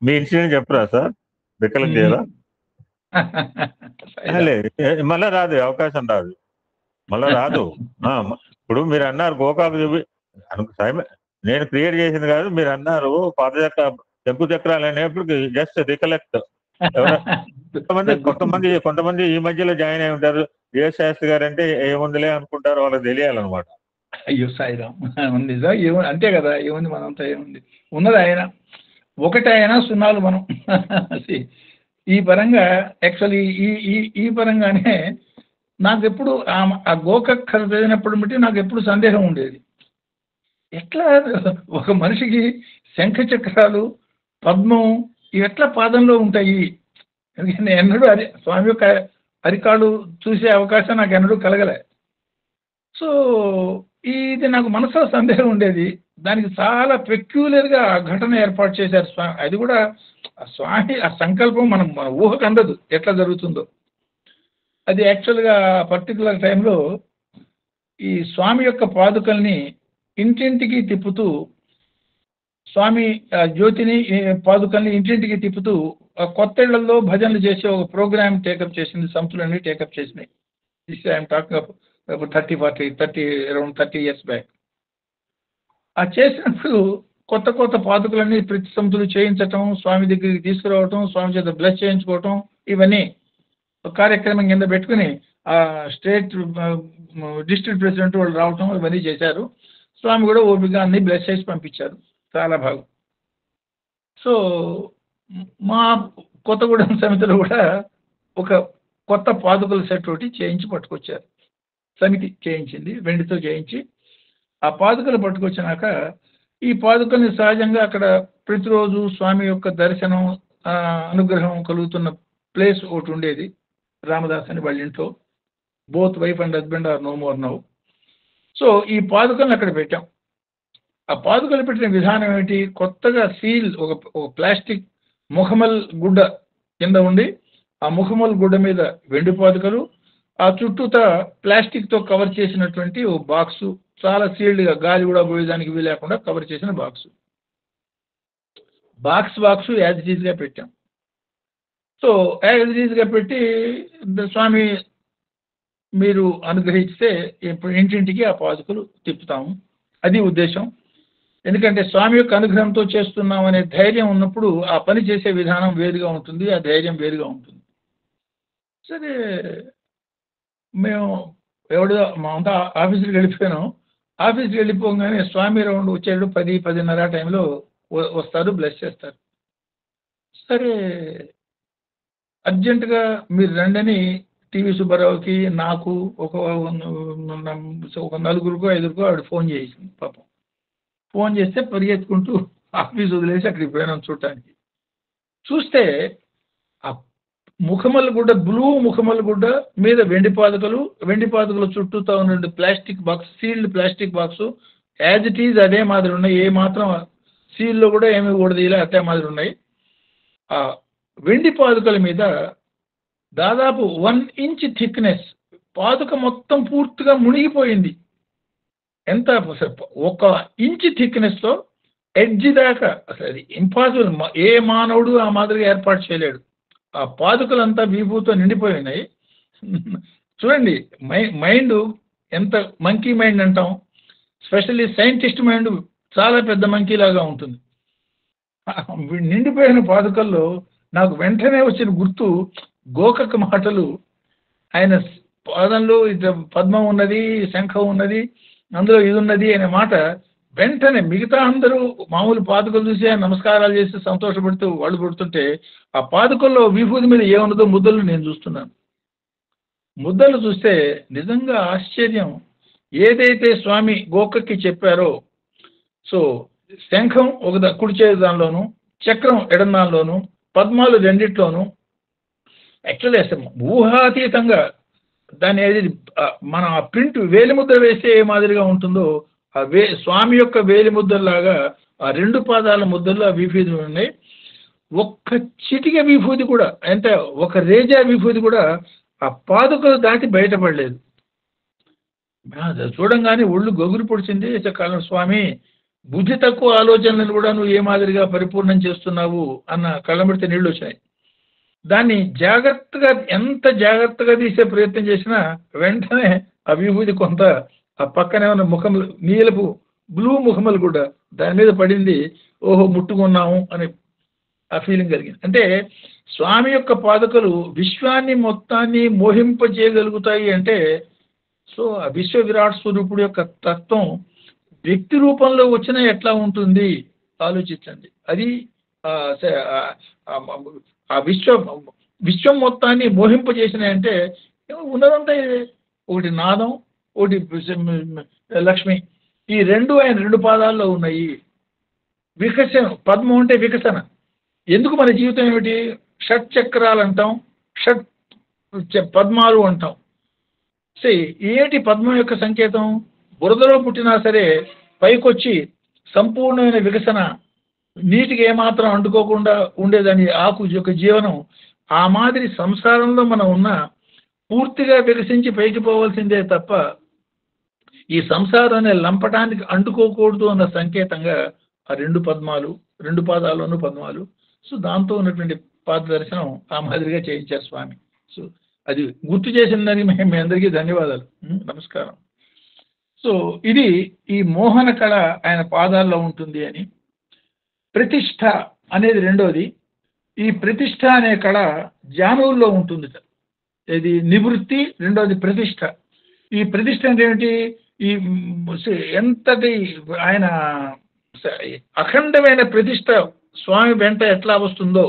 మీ ఇన్సిడెంట్ చెప్పరా సార్? రికలెక్ట్ చేయరా? మళ్ళా రాదు, అవకాశం రాదు, మళ్ళా రాదు. ఇప్పుడు మీరు అన్నారు గోకాకు చూపి, నేను క్రియేట్ చేసింది కాదు, మీరు అన్నారు పాదచక్ర శంకు చక్రాలు అనేప్పుడు జస్ట్ రికలెక్ట్. కొంతమంది ఈ మధ్యలో జాయిన్ అయి ఉంటారు. ఏ శాస్త్రి గారు అంటే ఏముందిలే అనుకుంటారు, వాళ్ళకి తెలియాలన్నమాట. అయ్యో సాయిరాం, నిజం ఏముంది అంతే కదా, ఏముంది మనంతా ఏముంది ఉన్నది ఆయన ఒకటే, ఆయన సున్నాలు మనం. ఈ పరంగా యాక్చువల్లీ ఈ పరంగానే నాకు ఎప్పుడు ఆ గోక కథ చదివినప్పుడు బట్టి నాకు ఎప్పుడు సందేహం ఉండేది, ఎట్లా ఒక మనిషికి శంఖ చక్రాలు పద్మం ఇవి ఎట్లా పాదంలో ఉంటాయి? ఎందుకంటే ఎన్నడూ స్వామి యొక్క అరికాళ్ళు చూసే అవకాశం నాకు ఎన్నడూ కలగలే. సో ఇది నాకు మనసులో సందేహం ఉండేది. దానికి చాలా పెక్యులర్గా ఘటన ఏర్పాటు చేశారు స్వామి. అది కూడా స్వామి ఆ సంకల్పం మన ఊహకు అందదు ఎట్లా జరుగుతుందో. అది యాక్చువల్గా పర్టికులర్ టైంలో ఈ స్వామి యొక్క పాదుకల్ని ఇంటింటికి తిప్పుతూ, స్వామి జ్యోతిని పాదుకల్ని ఇంటింటికి తిప్పుతూ కొత్త ఇళ్లలో భజనలు చేసే ఒక ప్రోగ్రామ్ టేకప్ చేసింది, సంస్థలన్నీ టేకప్ చేసినాయి. This I'm talking up 30 years back. ఆ చేసినప్పుడు కొత్త కొత్త పాదుకలన్నీ ప్రతి సంస్థలు చేయించటం, స్వామి దగ్గరికి తీసుకురావటం, స్వామి చేత బ్లెస్ చేయించుకోవటం, ఇవన్నీ కార్యక్రమం కింద పెట్టుకుని ఆ స్టేట్ డిస్ట్రిక్ట్ ప్రెసిడెంట్ వాళ్ళు రావటం ఇవన్నీ చేశారు. స్వామి కూడా ఓపికగా అన్ని బ్లెస్ చేసి పంపించారు. చాలా బాగా. సో మా కొత్తగూడెం సమితిలో కూడా ఒక కొత్త పాదుకల సెట్ ఒకటి చేయించి పట్టుకొచ్చారు. సమితి చేయించింది, వెండితో చేయించి ఆ పాదుకలు పట్టుకొచ్చినాక ఈ పాదుకల్ని సహజంగా అక్కడ ప్రతిరోజు స్వామి యొక్క దర్శనం అనుగ్రహం కలుగుతున్న ప్లేస్ ఒకటి ఉండేది, రామదాస్ అని వాళ్ళ ఇంట్లో. Both wife and husband are no more now. So ఈ పాదుకల్ని అక్కడ పెట్టాం. ఆ పాదుకలు పెట్టిన విధానం ఏంటి, కొత్తగా సీల్ ఒక ప్లాస్టిక్ ముఖమల్ గుడ్డ కింద ఉండి, ఆ ముఖమల్ గుడ్డ మీద వెండి పాదుకలు, ఆ చుట్టూతా ప్లాస్టిక్తో కవర్ చేసినటువంటి ఓ బాక్సు, చాలా సీల్డ్గా గాలి కూడా పోయేదానికి వీలు లేకుండా కవర్ చేసిన బాక్సు యాజ్ ఇట్ ఈజ్గా పెట్టాం. సో యాజ్ ఇట్ ఈజ్గా పెట్టి స్వామి మీరు అనుగ్రహిస్తే ఇప్పుడు ఇంటింటికి ఆ పాదుకలు తిప్పుతాము, అది ఉద్దేశం. ఎందుకంటే స్వామి యొక్క అనుగ్రహంతో చేస్తున్నాం అనే ధైర్యం ఉన్నప్పుడు ఆ పని చేసే విధానం వేరుగా ఉంటుంది, ఆ ధైర్యం వేరుగా ఉంటుంది. సరే మేము మా అంతా ఆఫీస్కి వెళ్ళిపోయాను. ఆఫీస్కి వెళ్ళిపోగానే స్వామి రౌండ్ వచ్చాడు, 10-10:30 టైంలో వస్తారు, బ్లెస్ చేస్తారు. సరే అర్జెంటుగా మీరు రండని టీవీ సుబ్బారావుకి నాకు ఒక 4-5 ఆవిడ ఫోన్ చేసింది. పాపం ఫోన్ చేస్తే పరిగెత్తుకుంటూ ఆఫీస్ వదిలేసి అక్కడికి పోయినాం చూడటానికి. చూస్తే ఆ ముఖమల్ గుడ్డ, బ్లూ ముఖమల్ గుడ్డ మీద వెండి పాదుకల చుట్టూతో ఉన్న plastic box, sealed plastic box as it is అదే మాదిరి ఉన్నాయి. ఏ మాత్రం సీల్లో కూడా ఏమి కూడదీయలే, అదే మాదిరి ఉన్నాయి. ఆ వెండి పాదుకల మీద దాదాపు 1 ఇంచ్ థిక్నెస్ పాదుక మొత్తం పూర్తిగా మునిగిపోయింది. ఎంత 1 ఇంచ్ థిక్నెస్తో ఎడ్జి దాకా, అసలు అది ఇంపాసిబుల్, ఏ మానవుడు ఆ మాదిరిగా ఏర్పాటు చేయలేడు. ఆ పాదుకలంతా విభూతో నిండిపోయినాయి. చూడండి మైండ్ ఎంత మంకీ మైండ్ అంటాం, స్పెషల్లీ సైంటిస్ట్ మైండ్ చాలా పెద్ద మంకీ లాగా ఉంటుంది. నిండిపోయిన పాదుకల్లో నాకు వెంటనే వచ్చిన గుర్తు గోకక మాటలు. ఆయన పాదంలో పద్మం ఉన్నది, శంఖం ఉన్నది, అందులో ఇది ఉన్నది అనే మాట వెంటనే మిగతా అందరూ మామూలు పాదుకలు చూసి నమస్కారాలు చేసి సంతోషపడుతూ వాళ్ళు పడుతుంటే ఆ పాదుకల్లో విభూతి మీద ఏమున్నదో ముద్దలు నేను చూస్తున్నాను. ముద్దలు చూస్తే నిజంగా ఆశ్చర్యం. ఏదైతే స్వామి గోకకి చెప్పారో, సో శంఖం ఒక కుడి చేతి దానిలోను, చక్రం ఎడం దానిలోను, పద్మాలు రెండిట్లోను, యాక్చువల్లీ అసలు ఊహాతీతంగా దాన్ని ఏది మనం ఆ ప్రింట్ వేలిముద్ర వేస్తే ఏ మాదిరిగా ఉంటుందో స్వామి యొక్క వేలి ముద్దల్లాగా ఆ 2 పాదాల ముద్దల్లో ఆ విభూతులు ఉన్నాయి. ఒక్క చిటిక విభూతి కూడా, అంటే ఒక రేజా విభూతి కూడా ఆ పాదుకలు దాటి బయటపడలేదు. అది చూడంగానే ఒళ్ళు గొగురు పొడిచింది. కాలం స్వామి, బుద్ధి తక్కువ ఆలోచనలను కూడా నువ్వు ఏ మాదిరిగా పరిపూర్ణం చేస్తున్నావు అన్న కళ్ళమిడితే నీళ్ళు వచ్చాయి. దాన్ని జాగ్రత్తగా, ఎంత జాగ్రత్తగా తీసే ప్రయత్నం చేసినా వెంటనే ఆ విభూతి కొంత ఆ పక్కనే ఉన్న ముఖములు, నీలపు బ్లూ ముఖములు కూడా దాని మీద పడింది. ఓహో, ముట్టుకున్నాము అని ఆ ఫీలింగ్ కలిగింది. అంటే స్వామి యొక్క పాదుకలు విశ్వాన్ని మొత్తాన్ని మోహింపజేయగలుగుతాయి. అంటే సో ఆ విశ్వ విరాట్ స్వరూపుడు యొక్క తత్వం వ్యక్తి రూపంలో వచ్చినా ఎట్లా ఉంటుంది ఆలోచించండి. అది ఆ విశ్వం మొత్తాన్ని మోహింపజేసినాయంటే ఉన్నదంతా ఒకటి నాదం, ఒకటి లక్ష్మి, ఈ రెండు ఆయన 2 పాదాల్లో ఉన్నాయి. వికసన పద్మం అంటే వికసన. ఎందుకు మన జీవితం ఏమిటి? షట్ చక్రాలు అంటాం, షట్ పద్మాలు అంటాం. ఏంటి పద్మం యొక్క సంకేతం? బురదలో పుట్టినా సరే పైకొచ్చి సంపూర్ణమైన వికసన, నీటికి ఏమాత్రం అంటుకోకుండా ఉండేదాని ఆకు యొక్క జీవనం. ఆ మాదిరి సంసారంలో మనం ఉన్న పూర్తిగా వికసించి పైకి పోవాల్సిందే తప్ప ఈ సంసారాన్ని లంపటానికి అంటుకోకూడదు అన్న సంకేతంగా ఆ 2 పద్మాలు, 2 పాదాల్లోనూ పద్మాలు. సో దాంతో ఉన్నటువంటి పాద దర్శనం ఆ మాదిరిగా చేయించారు స్వామి. సో అది గుర్తు చేసిందని మీ అందరికీ ధన్యవాదాలు, నమస్కారం. సో ఇది ఈ మోహన కళ ఆయన పాదాల్లో ఉంటుంది అని. ప్రతిష్ఠ అనేది రెండోది. ఈ ప్రతిష్ఠ అనే కళ జానువుల్లో ఉంటుంది. ఇది నివృత్తి, రెండోది ప్రతిష్ఠ. ఈ ప్రతిష్ఠ అంటే ఏమిటి? ఈ ఎంతటి ఆయన అఖండమైన ప్రతిష్ఠ స్వామి వెంట ఎట్లా వస్తుందో,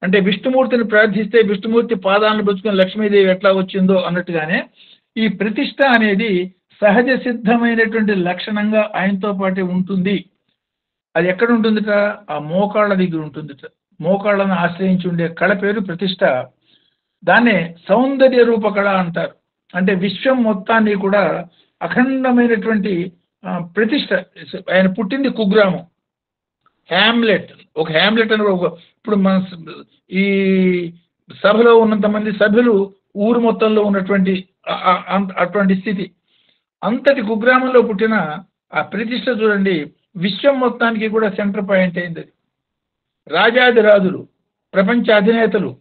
అంటే విష్ణుమూర్తిని ప్రార్థిస్తే విష్ణుమూర్తి పాదాలను పుచ్చుకొని లక్ష్మీదేవి ఎట్లా వచ్చిందో అన్నట్టుగానే ఈ ప్రతిష్ఠ అనేది సహజ సిద్ధమైనటువంటి లక్షణంగా ఆయనతో పాటే ఉంటుంది. అది ఎక్కడ ఉంటుందిట? ఆ మోకాళ్ళ దగ్గర ఉంటుందిట. మోకాళ్ళను ఆశ్రయించి ఉండే కళ పేరు ప్రతిష్ఠ. దాన్నే సౌందర్య రూప కళ అంటారు. అంటే విశ్వం మొత్తాన్ని కూడా అఖండమైనటువంటి ప్రతిష్ఠ. ఆయన పుట్టింది కుగ్రామం, హ్యామ్లెట్. ఒక హ్యామ్లెట్ అని ఇప్పుడు మన ఈ సభలో ఉన్నంతమంది సభ్యులు ఊరు మొత్తంలో ఉన్నటువంటి అటువంటి స్థితి. అంతటి కుగ్రామంలో పుట్టిన ఆ ప్రతిష్ఠ చూడండి, విశ్వం మొత్తానికి కూడా సెంటర్ పాయింట్ అయింది. రాజాదిరాజులు, ప్రపంచ అధినేతలు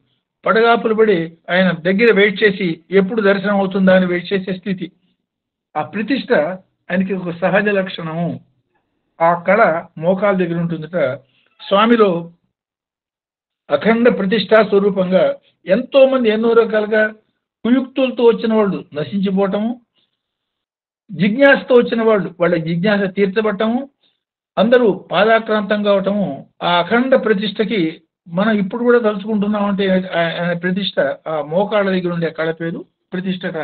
పడగాపులు పడి ఆయన దగ్గర వెయిట్ చేసి ఎప్పుడు దర్శనం అవుతుందా అని వెయిట్ చేసే స్థితి. ఆ ప్రతిష్ఠ ఆయనకి ఒక సహజ లక్షణము. ఆ కళ మోకాల దగ్గర ఉంటుందట. స్వామిలో అఖండ ప్రతిష్టా స్వరూపంగా ఎంతో మంది ఎన్నో రకాలుగా కుయుక్తులతో వచ్చిన వాళ్ళు నశించిపోవటము, జిజ్ఞాసతో వచ్చిన వాళ్ళు వాళ్ళ జిజ్ఞాస తీర్చబట్టము, అందరూ పాదాక్రాంతం కావటము. ఆ అఖండ ప్రతిష్టకి మనం ఇప్పుడు కూడా తలుచుకుంటున్నామంటే ప్రతిష్ట ఆ మోకాళ్ళ దగ్గర ఉండే కళ పేరు ప్రతిష్టట.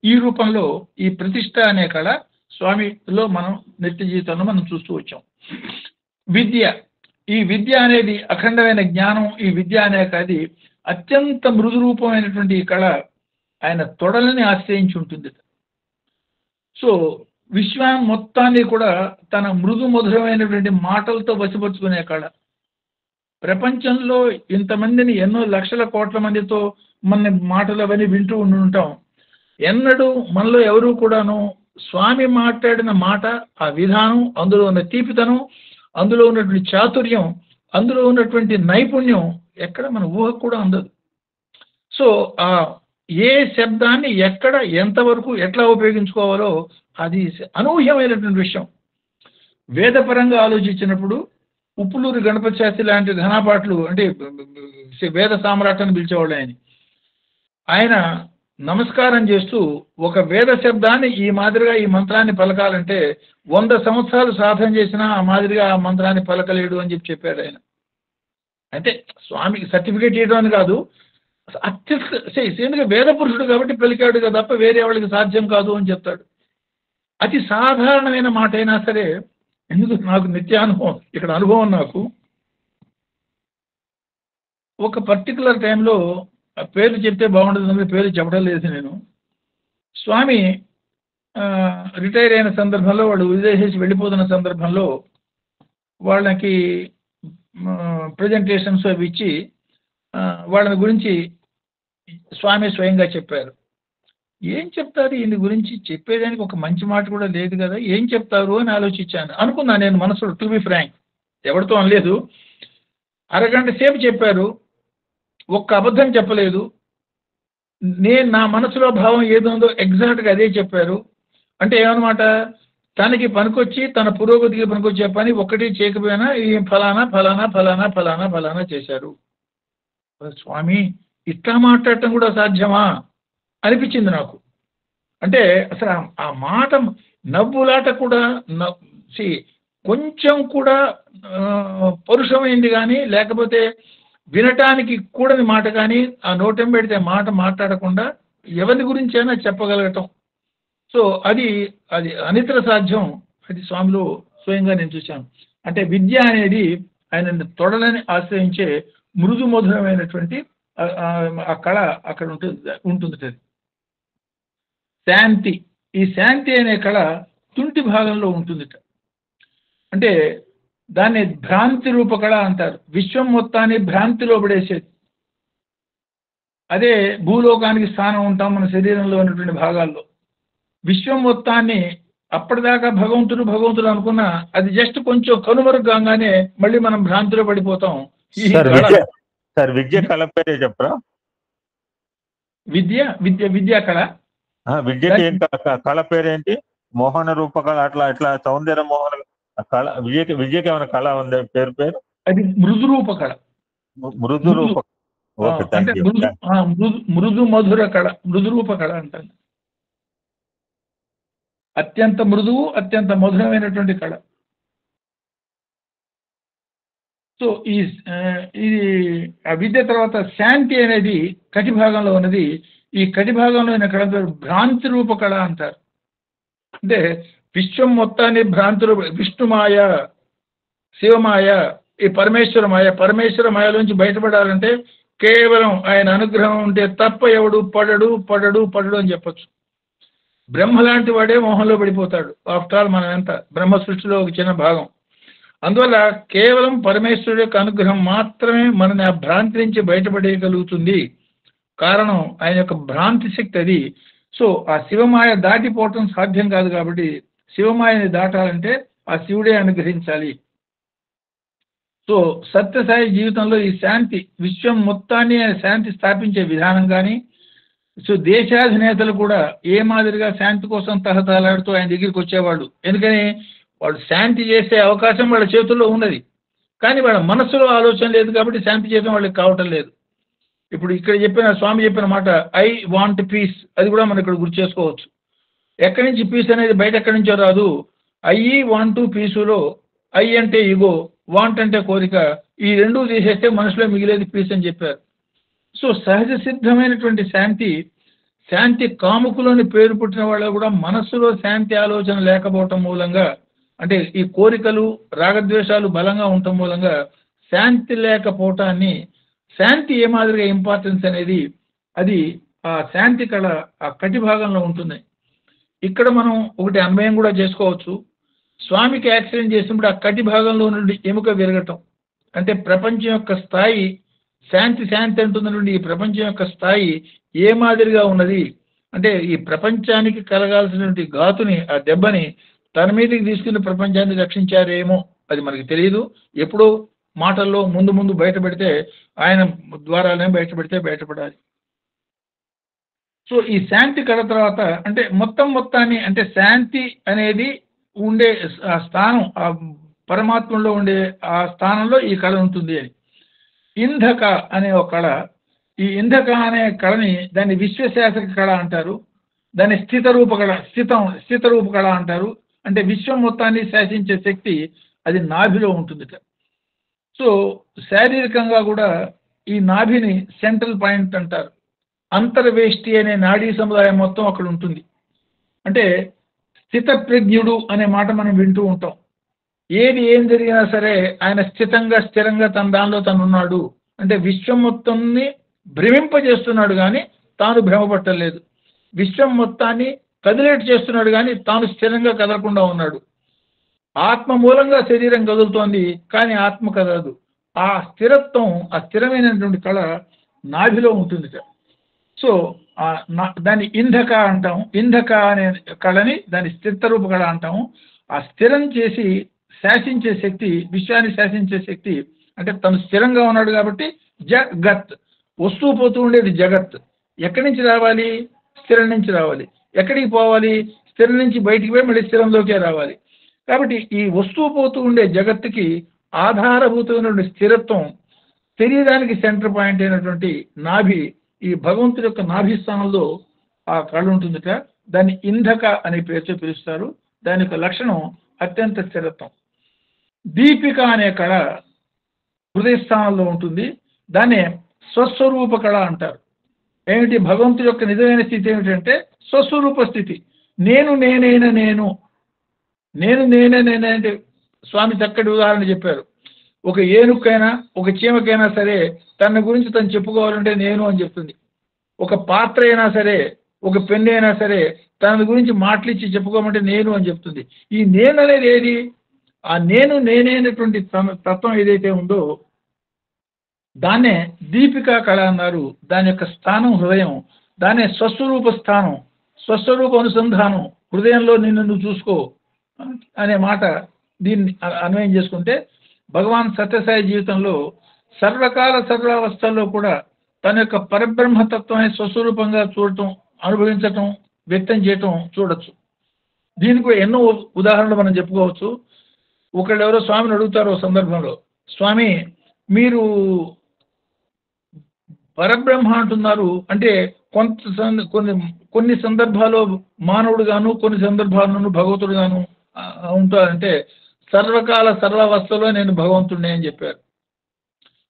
ఈ రూపంలో ఈ ప్రతిష్ట అనే కళ స్వామిలో మనం నిత్య జీవితంలో మనం చూస్తూ వచ్చాం. విద్య, ఈ విద్య అనేది అఖండమైన జ్ఞానం. ఈ విద్య అనేది అత్యంత మృదు రూపమైనటువంటి ఈ కళ ఆయన తొడలని ఆశ్రయించి ఉంటుంది. సో విశ్వం మొత్తాన్ని కూడా తన మృదు మధురమైనటువంటి మాటలతో వశపరుచుకునే కళ. ప్రపంచంలో ఇంతమందిని ఎన్నో లక్షల కోట్ల మందితో మన మాటలు అవన్నీ వింటూ ఉంటాం. ఎన్నడూ మనలో ఎవరూ కూడాను స్వామి మాట్లాడిన మాట, ఆ విధానం, అందులో ఉన్న తీపితనం, అందులో ఉన్నటువంటి చాతుర్యం, అందులో ఉన్నటువంటి నైపుణ్యం ఎక్కడ మన ఊహకు కూడా అందదు. సో ఆ ఏ శబ్దాన్ని ఎక్కడ ఎంతవరకు ఎట్లా ఉపయోగించుకోవాలో అది అనూహ్యమైనటువంటి విషయం. వేదపరంగా ఆలోచించినప్పుడు ఉప్పులూరి గణపతి శాస్త్రి లాంటి ఘనాపాట్లు, అంటే వేద సామ్రాట్ అని పిలిచేవాళ్ళు ఆయన నమస్కారం చేస్తూ ఒక వేద శబ్దాన్ని ఈ మాదిరిగా ఈ మంత్రాన్ని పలకాలంటే 100 సంవత్సరాలు సాధన చేసినా ఆ మాదిరిగా ఆ మంత్రాన్ని పలకలేడు అని చెప్పాడు ఆయన. అంటే స్వామికి సర్టిఫికేట్ ఇవ్వడం అని కాదు, ఎందుకంటే వేద పురుషుడు కాబట్టి పలికాడు కదా తప్ప వేరే వాళ్ళకి సాధ్యం కాదు అని చెప్తాడు. అతి సాధారణమైన మాట అయినా సరే, ఎందుకు నాకు నిత్యానుభవం, ఇక్కడ అనుభవం నాకు ఒక పర్టికులర్ టైంలో పేరు చెప్తే బాగుంటుంది, పేరు చెప్పడం లేదు నేను. స్వామి రిటైర్ అయిన సందర్భంలో, వాళ్ళు విదేశీ వెళ్ళిపోతున్న సందర్భంలో వాళ్ళకి ప్రజెంటేషన్స్ అవి ఇచ్చి వాళ్ళని గురించి స్వామి స్వయంగా చెప్పారు. ఏం చెప్తారు ఈయన గురించి, చెప్పేదానికి ఒక మంచి మాట కూడా లేదు కదా, ఏం చెప్తారు అని ఆలోచించాను. అనుకున్నా నేను మనసులో, టు బి ఫ్రాంక్, ఎవరితో అనలేదు. అరగంట సేపు చెప్పారు, ఒక్క అబద్ధం చెప్పలేదు. నేను నా మనసులో భావం ఏదుందో ఎగ్జాక్ట్గా అదే చెప్పారు. అంటే ఏమన్నమాట, తనకి పనికొచ్చి తన పురోగతికి పనికొచ్చే పని ఒక్కటి చేయకపోయినా ఈ ఫలానా ఫలానా ఫలానా ఫలానా ఫలానా చేశారు. స్వామి ఇట్లా మాట్లాడటం కూడా సాధ్యమా అనిపించింది నాకు. అంటే అసలు ఆ మాట నవ్వులాట కూడా కొంచెం కూడా పరుషమైంది కానీ, లేకపోతే వినటానికి కూడని మాట కానీ ఆ నోటం పెడితే మాట మాట్లాడకుండా ఎవరి గురించైనా చెప్పగలగటం. సో అది అనితర సాధ్యం. అది స్వామిలో స్వయంగా నేను చూశాను. అంటే విద్య అనేది ఆయన తొడలని ఆశ్రయించే మృదు మధురమైనటువంటి ఆ కళ అక్కడ ఉంటుంది. శాంతి, ఈ శాంతి అనే కళ తుంటి భాగంలో ఉంటుంది. అంటే దాన్ని భ్రాంతి రూప కళ అంటారు. విశ్వం మొత్తాన్ని భ్రాంతిలో పడేసేది. అదే భూలోకానికి స్థానం ఉంటాం మన శరీరంలో ఉన్నటువంటి భాగాల్లో. విశ్వం మొత్తాన్ని అప్పటిదాకా భగవంతుడు అనుకున్నా అది జస్ట్ కొంచెం కనుమరుగ్గానే మళ్ళీ మనం భ్రాంతిలో పడిపోతాం. విద్య కళ పేరే చెప్పరా? విద్యా కళ. విద్యకి కళ పేరేంటి? మోహన రూప కళ, అట్లా సౌందర్య మోహన కళ. విద్యకి ఏమైనా కళ ఉంది పేరు? అది మృదు రూప కళ. మృదు రూప, మృదు మధుర కళ, మృదు రూప కళ అంటారు. అత్యంత మృదువు, అత్యంత మధురమైనటువంటి కళ. సో ఇది ఆ విద్య తర్వాత శాంతి అనేది కటి భాగంలో ఉన్నది. ఈ కటి భాగంలో ఉన్న కళ భ్రాంతి రూప కళ అంటారు. అంటే విశ్వం మొత్తాన్ని భ్రాంతిలో, విష్ణుమాయ, శివమాయ, ఈ పరమేశ్వర మాయలోంచి బయటపడాలంటే కేవలం ఆయన అనుగ్రహం ఉంటే తప్ప ఎవడు పడడు అని చెప్పచ్చు. బ్రహ్మ లాంటి వాడే మోహంలో పడిపోతాడు. ఆఫ్టర్ ఆల్ మనం ఎంత బ్రహ్మ సృష్టిలో ఒక చిన్న భాగం. అందువల్ల కేవలం పరమేశ్వరుడు యొక్క అనుగ్రహం మాత్రమే మనని ఆ భ్రాంతి నుంచి బయటపడేయగలుగుతుంది. కారణం ఆయన యొక్క భ్రాంతి శక్తి అది. సో ఆ శివమాయ దాటిపోవటం సాధ్యం కాదు. కాబట్టి శివమాయని దాటాలంటే ఆ శివుడే అనుగ్రహించాలి. సో సత్యసాయి జీవితంలో ఈ శాంతి, విశ్వం మొత్తాన్ని శాంతి స్థాపించే విధానం కానీ, సో దేశాధినేతలు కూడా ఏ మాదిరిగా శాంతి కోసం తహతహలాడుతూ ఆయన దగ్గరికి వచ్చేవాళ్ళు. ఎందుకని వాళ్ళు శాంతి చేసే అవకాశం వాళ్ళ చేతుల్లో ఉన్నది, కానీ వాళ్ళ మనస్సులో ఆలోచన లేదు కాబట్టి శాంతి చేయడం వాళ్ళకి కావటం లేదు. ఇప్పుడు ఇక్కడ స్వామి చెప్పిన మాట ఐ వాంట్ పీస్, అది కూడా మనం ఇక్కడ గుర్తు చేసుకోవచ్చు. ఎక్కడి నుంచి పీస్ అనేది బయట ఎక్కడి నుంచో రాదు. ఐ వాంట్ పీసులో ఐ అంటే ఈగో, వాంట్ అంటే కోరిక, ఈ రెండూ తీసేస్తే మనసులో మిగిలేది పీస్ అని చెప్పారు. సో సహజ సిద్ధమైనటువంటి శాంతి కాముకులోని పేరు పుట్టిన వాళ్ళు కూడా మనస్సులో శాంతి ఆలోచన లేకపోవటం మూలంగా, అంటే ఈ కోరికలు రాగద్వేషాలు బలంగా ఉండటం మూలంగా శాంతి లేకపోవటాన్ని, శాంతి ఏ మాదిరిగా ఇంపార్టెన్స్ అనేది అది ఆ శాంతి కళ ఆ కటి భాగంలో ఉంటుంది. ఇక్కడ మనం ఒకటి అన్వయం కూడా చేసుకోవచ్చు. స్వామికి యాక్సిడెంట్ చేసినప్పుడు ఆ కటి భాగంలో నుండి ఎముక విరగటం, అంటే ప్రపంచం యొక్క స్థాయి శాంతి అంటున్నటువంటి ఈ ప్రపంచం యొక్క స్థాయి ఏ మాదిరిగా ఉన్నది అంటే, ఈ ప్రపంచానికి కలగాల్సినటువంటి ఘాతుని, ఆ దెబ్బని తన మీదకి తీసుకుని ప్రపంచాన్ని రక్షించారేమో అది మనకి తెలియదు. ఎప్పుడో మాటల్లో ముందు బయటపెడితే ఆయన ద్వారానే బయటపడాలి. సో ఈ శాంతి కళ తర్వాత అంటే మొత్తాన్ని, అంటే శాంతి అనేది ఉండే ఆ స్థానం, ఆ పరమాత్మలో ఉండే ఆ స్థానంలో ఈ కళ ఉంటుంది అని. ఇంధక అనే ఒక కళ, ఈ ఇంధక అనే కళని దాన్ని విశ్వశాసక కళ అంటారు, దాన్ని స్థితరూప కళ అంటారు. అంటే విశ్వం మొత్తాన్ని శాసించే శక్తి అది నాభిలో ఉంటుంది. సో శారీరకంగా కూడా ఈ నాభిని సెంట్రల్ పాయింట్ అంటారు. అంతర్వేష్టి అనే నాడీ సముదాయం మొత్తం అక్కడ ఉంటుంది. అంటే స్థితప్రజ్ఞుడు అనే మాట మనం వింటూ ఉంటాం. ఏం జరిగినా సరే ఆయన స్థిరంగా తన దానిలో తనున్నాడు. అంటే విశ్వం మొత్తాన్ని భ్రమింపజేస్తున్నాడు కానీ తాను భ్రమపట్టలేదు. విశ్వం మొత్తాన్ని కదిలేట్ చేస్తున్నాడు కానీ తాను స్థిరంగా కదలకుండా ఉన్నాడు. ఆత్మ మూలంగా శరీరం కదులుతోంది కానీ ఆత్మ కదలదు. ఆ స్థిరత్వం, ఆ స్థిరమైనటువంటి కళ నాభిలో ఉంటుంది. సో దాన్ని ఇంధక అంటాం. ఇంధక అనే కళని దాని స్థిరరూప కళ అంటాము. ఆ స్థిరం చేసి శాసించే శక్తి, విశ్వాన్ని శాసించే శక్తి, అంటే తను స్థిరంగా ఉన్నాడు కాబట్టి జగత్, వస్తువు పోతూ ఉండేది జగత్. ఎక్కడి నుంచి రావాలి? స్థిరం నుంచి రావాలి. ఎక్కడికి పోవాలి? స్థిరం నుంచి బయటికి పోయి మళ్ళీ స్థిరంలోకే రావాలి. కాబట్టి ఈ వస్తువు పోతూ ఉండే జగత్తుకి ఆధారభూతమైనటువంటి స్థిరత్వం, శరీరానికి సెంటర్ పాయింట్ అయినటువంటి నాభి, ఈ భగవంతుడి యొక్క నాభి స్థానంలో ఆ కళ ఉంటుందిట. దాన్ని ఇంధక అనే పేరుతో పిలుస్తారు. దాని యొక్క లక్షణం అత్యంత స్థిరత్వం. దీపిక అనే కళ హృదయ స్థానంలో ఉంటుంది. దాన్నే స్వస్వరూప కళ అంటారు. ఏమిటి? భగవంతుడి యొక్క నిజమైన స్థితి ఏమిటంటే స్వస్వరూప స్థితి. నేను నేనైనా నేను అంటే స్వామి చక్కటి ఉదాహరణ చెప్పారు. ఒక ఏనుకైనా ఒక చీమకైనా సరే తన గురించి తను చెప్పుకోవాలంటే నేను అని చెప్తుంది. ఒక పాత్ర అయినా సరే, ఒక పెన్ను అయినా సరే తన గురించి మాటలిచ్చి చెప్పుకోమంటే నేను అని చెప్తుంది. ఈ నేను అనేది ఏది? ఆ నేనైనటువంటి తత్వం ఏదైతే ఉందో దాన్నే దీపికా కళ అన్నారు. దాని యొక్క స్థానం హృదయం. దాన్నే స్వస్వరూప స్థానం, స్వస్వరూప అనుసంధానం. హృదయంలో నిన్ను నువ్వు చూసుకో అనే మాట దీన్ని అన్వయం చేసుకుంటే భగవాన్ సత్యసాయి జీవితంలో సర్వకాల సర్వావస్థల్లో కూడా తన యొక్క పరబ్రహ్మతత్వాన్ని స్వస్వరూపంగా చూడటం, అనుభవించటం, వ్యక్తం చేయటం చూడొచ్చు. దీనికి ఎన్నో ఉదాహరణలు మనం చెప్పుకోవచ్చు. ఒకళ్ళు ఎవరో స్వామిని అడుగుతారు ఓ సందర్భంలో, స్వామి మీరు పరబ్రహ్మ అంటున్నారు, అంటే కొన్ని సందర్భాల్లో మానవుడు గాను, కొన్ని సందర్భాల్లోనూ భగవంతుడు గాను ఉంటారంటే సర్వకాల సర్వావస్థలో నేను భగవంతుడిని అని చెప్పారు.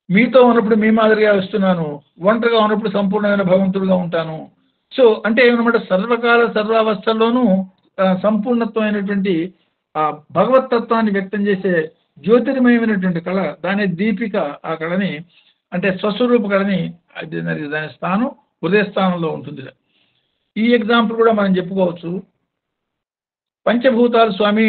మీతో ఉన్నప్పుడు మీ మాదిరిగా వస్తున్నాను, ఒంటరిగా ఉన్నప్పుడు సంపూర్ణమైన భగవంతుడిగా ఉంటాను. సో అంటే ఏమన్నమాట, సర్వకాల సర్వావస్థల్లోనూ సంపూర్ణత్వమైనటువంటి ఆ భగవతత్వాన్ని వ్యక్తం చేసే జ్యోతిర్మయమైనటువంటి కళ, దాని దీపిక. ఆ కళని అంటే స్వస్వరూప కళని దాని స్థానం హృదయ స్థానంలో ఉంటుంది. ఈ ఎగ్జాంపుల్ కూడా మనం చెప్పుకోవచ్చు. పంచభూతాలు స్వామి,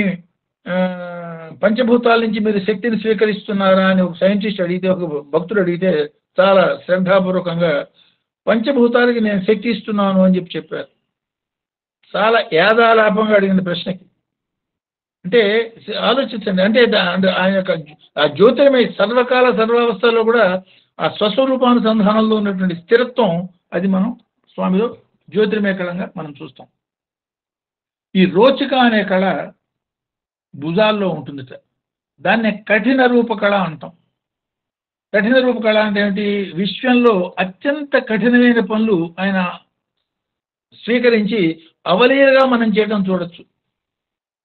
పంచభూతాల నుంచి మీరు శక్తిని స్వీకరిస్తున్నారా అని ఒక సైంటిస్ట్ అడిగితే, ఒక భక్తుడు అడిగితే చాలా శ్రద్ధాపూర్వకంగా పంచభూతాలకి నేను శక్తి ఇస్తున్నాను అని చెప్పారు. చాలా యాదాలాపంగా అడిగిన ప్రశ్నకి. అంటే ఆలోచించండి, అంటే ఆయన యొక్క ఆ జ్యోతిర్మయ సర్వకాల సర్వావస్థలో కూడా ఆ స్వస్వరూపానుసంధానంలో ఉన్నటువంటి స్థిరత్వం, అది మనం స్వామిలో జ్యోతిర్మయ కళంగా మనం చూస్తాం. ఈ రోచిక అనే కళ భుజాల్లో ఉంటుంది. దాన్ని కఠిన రూప కళ అంటాం. కఠిన రూప కళ అంటే ఏమిటి? విశ్వంలో అత్యంత కఠినమైన పనులు ఆయన స్వీకరించి అవలీలగా మనం చేయడం చూడొచ్చు.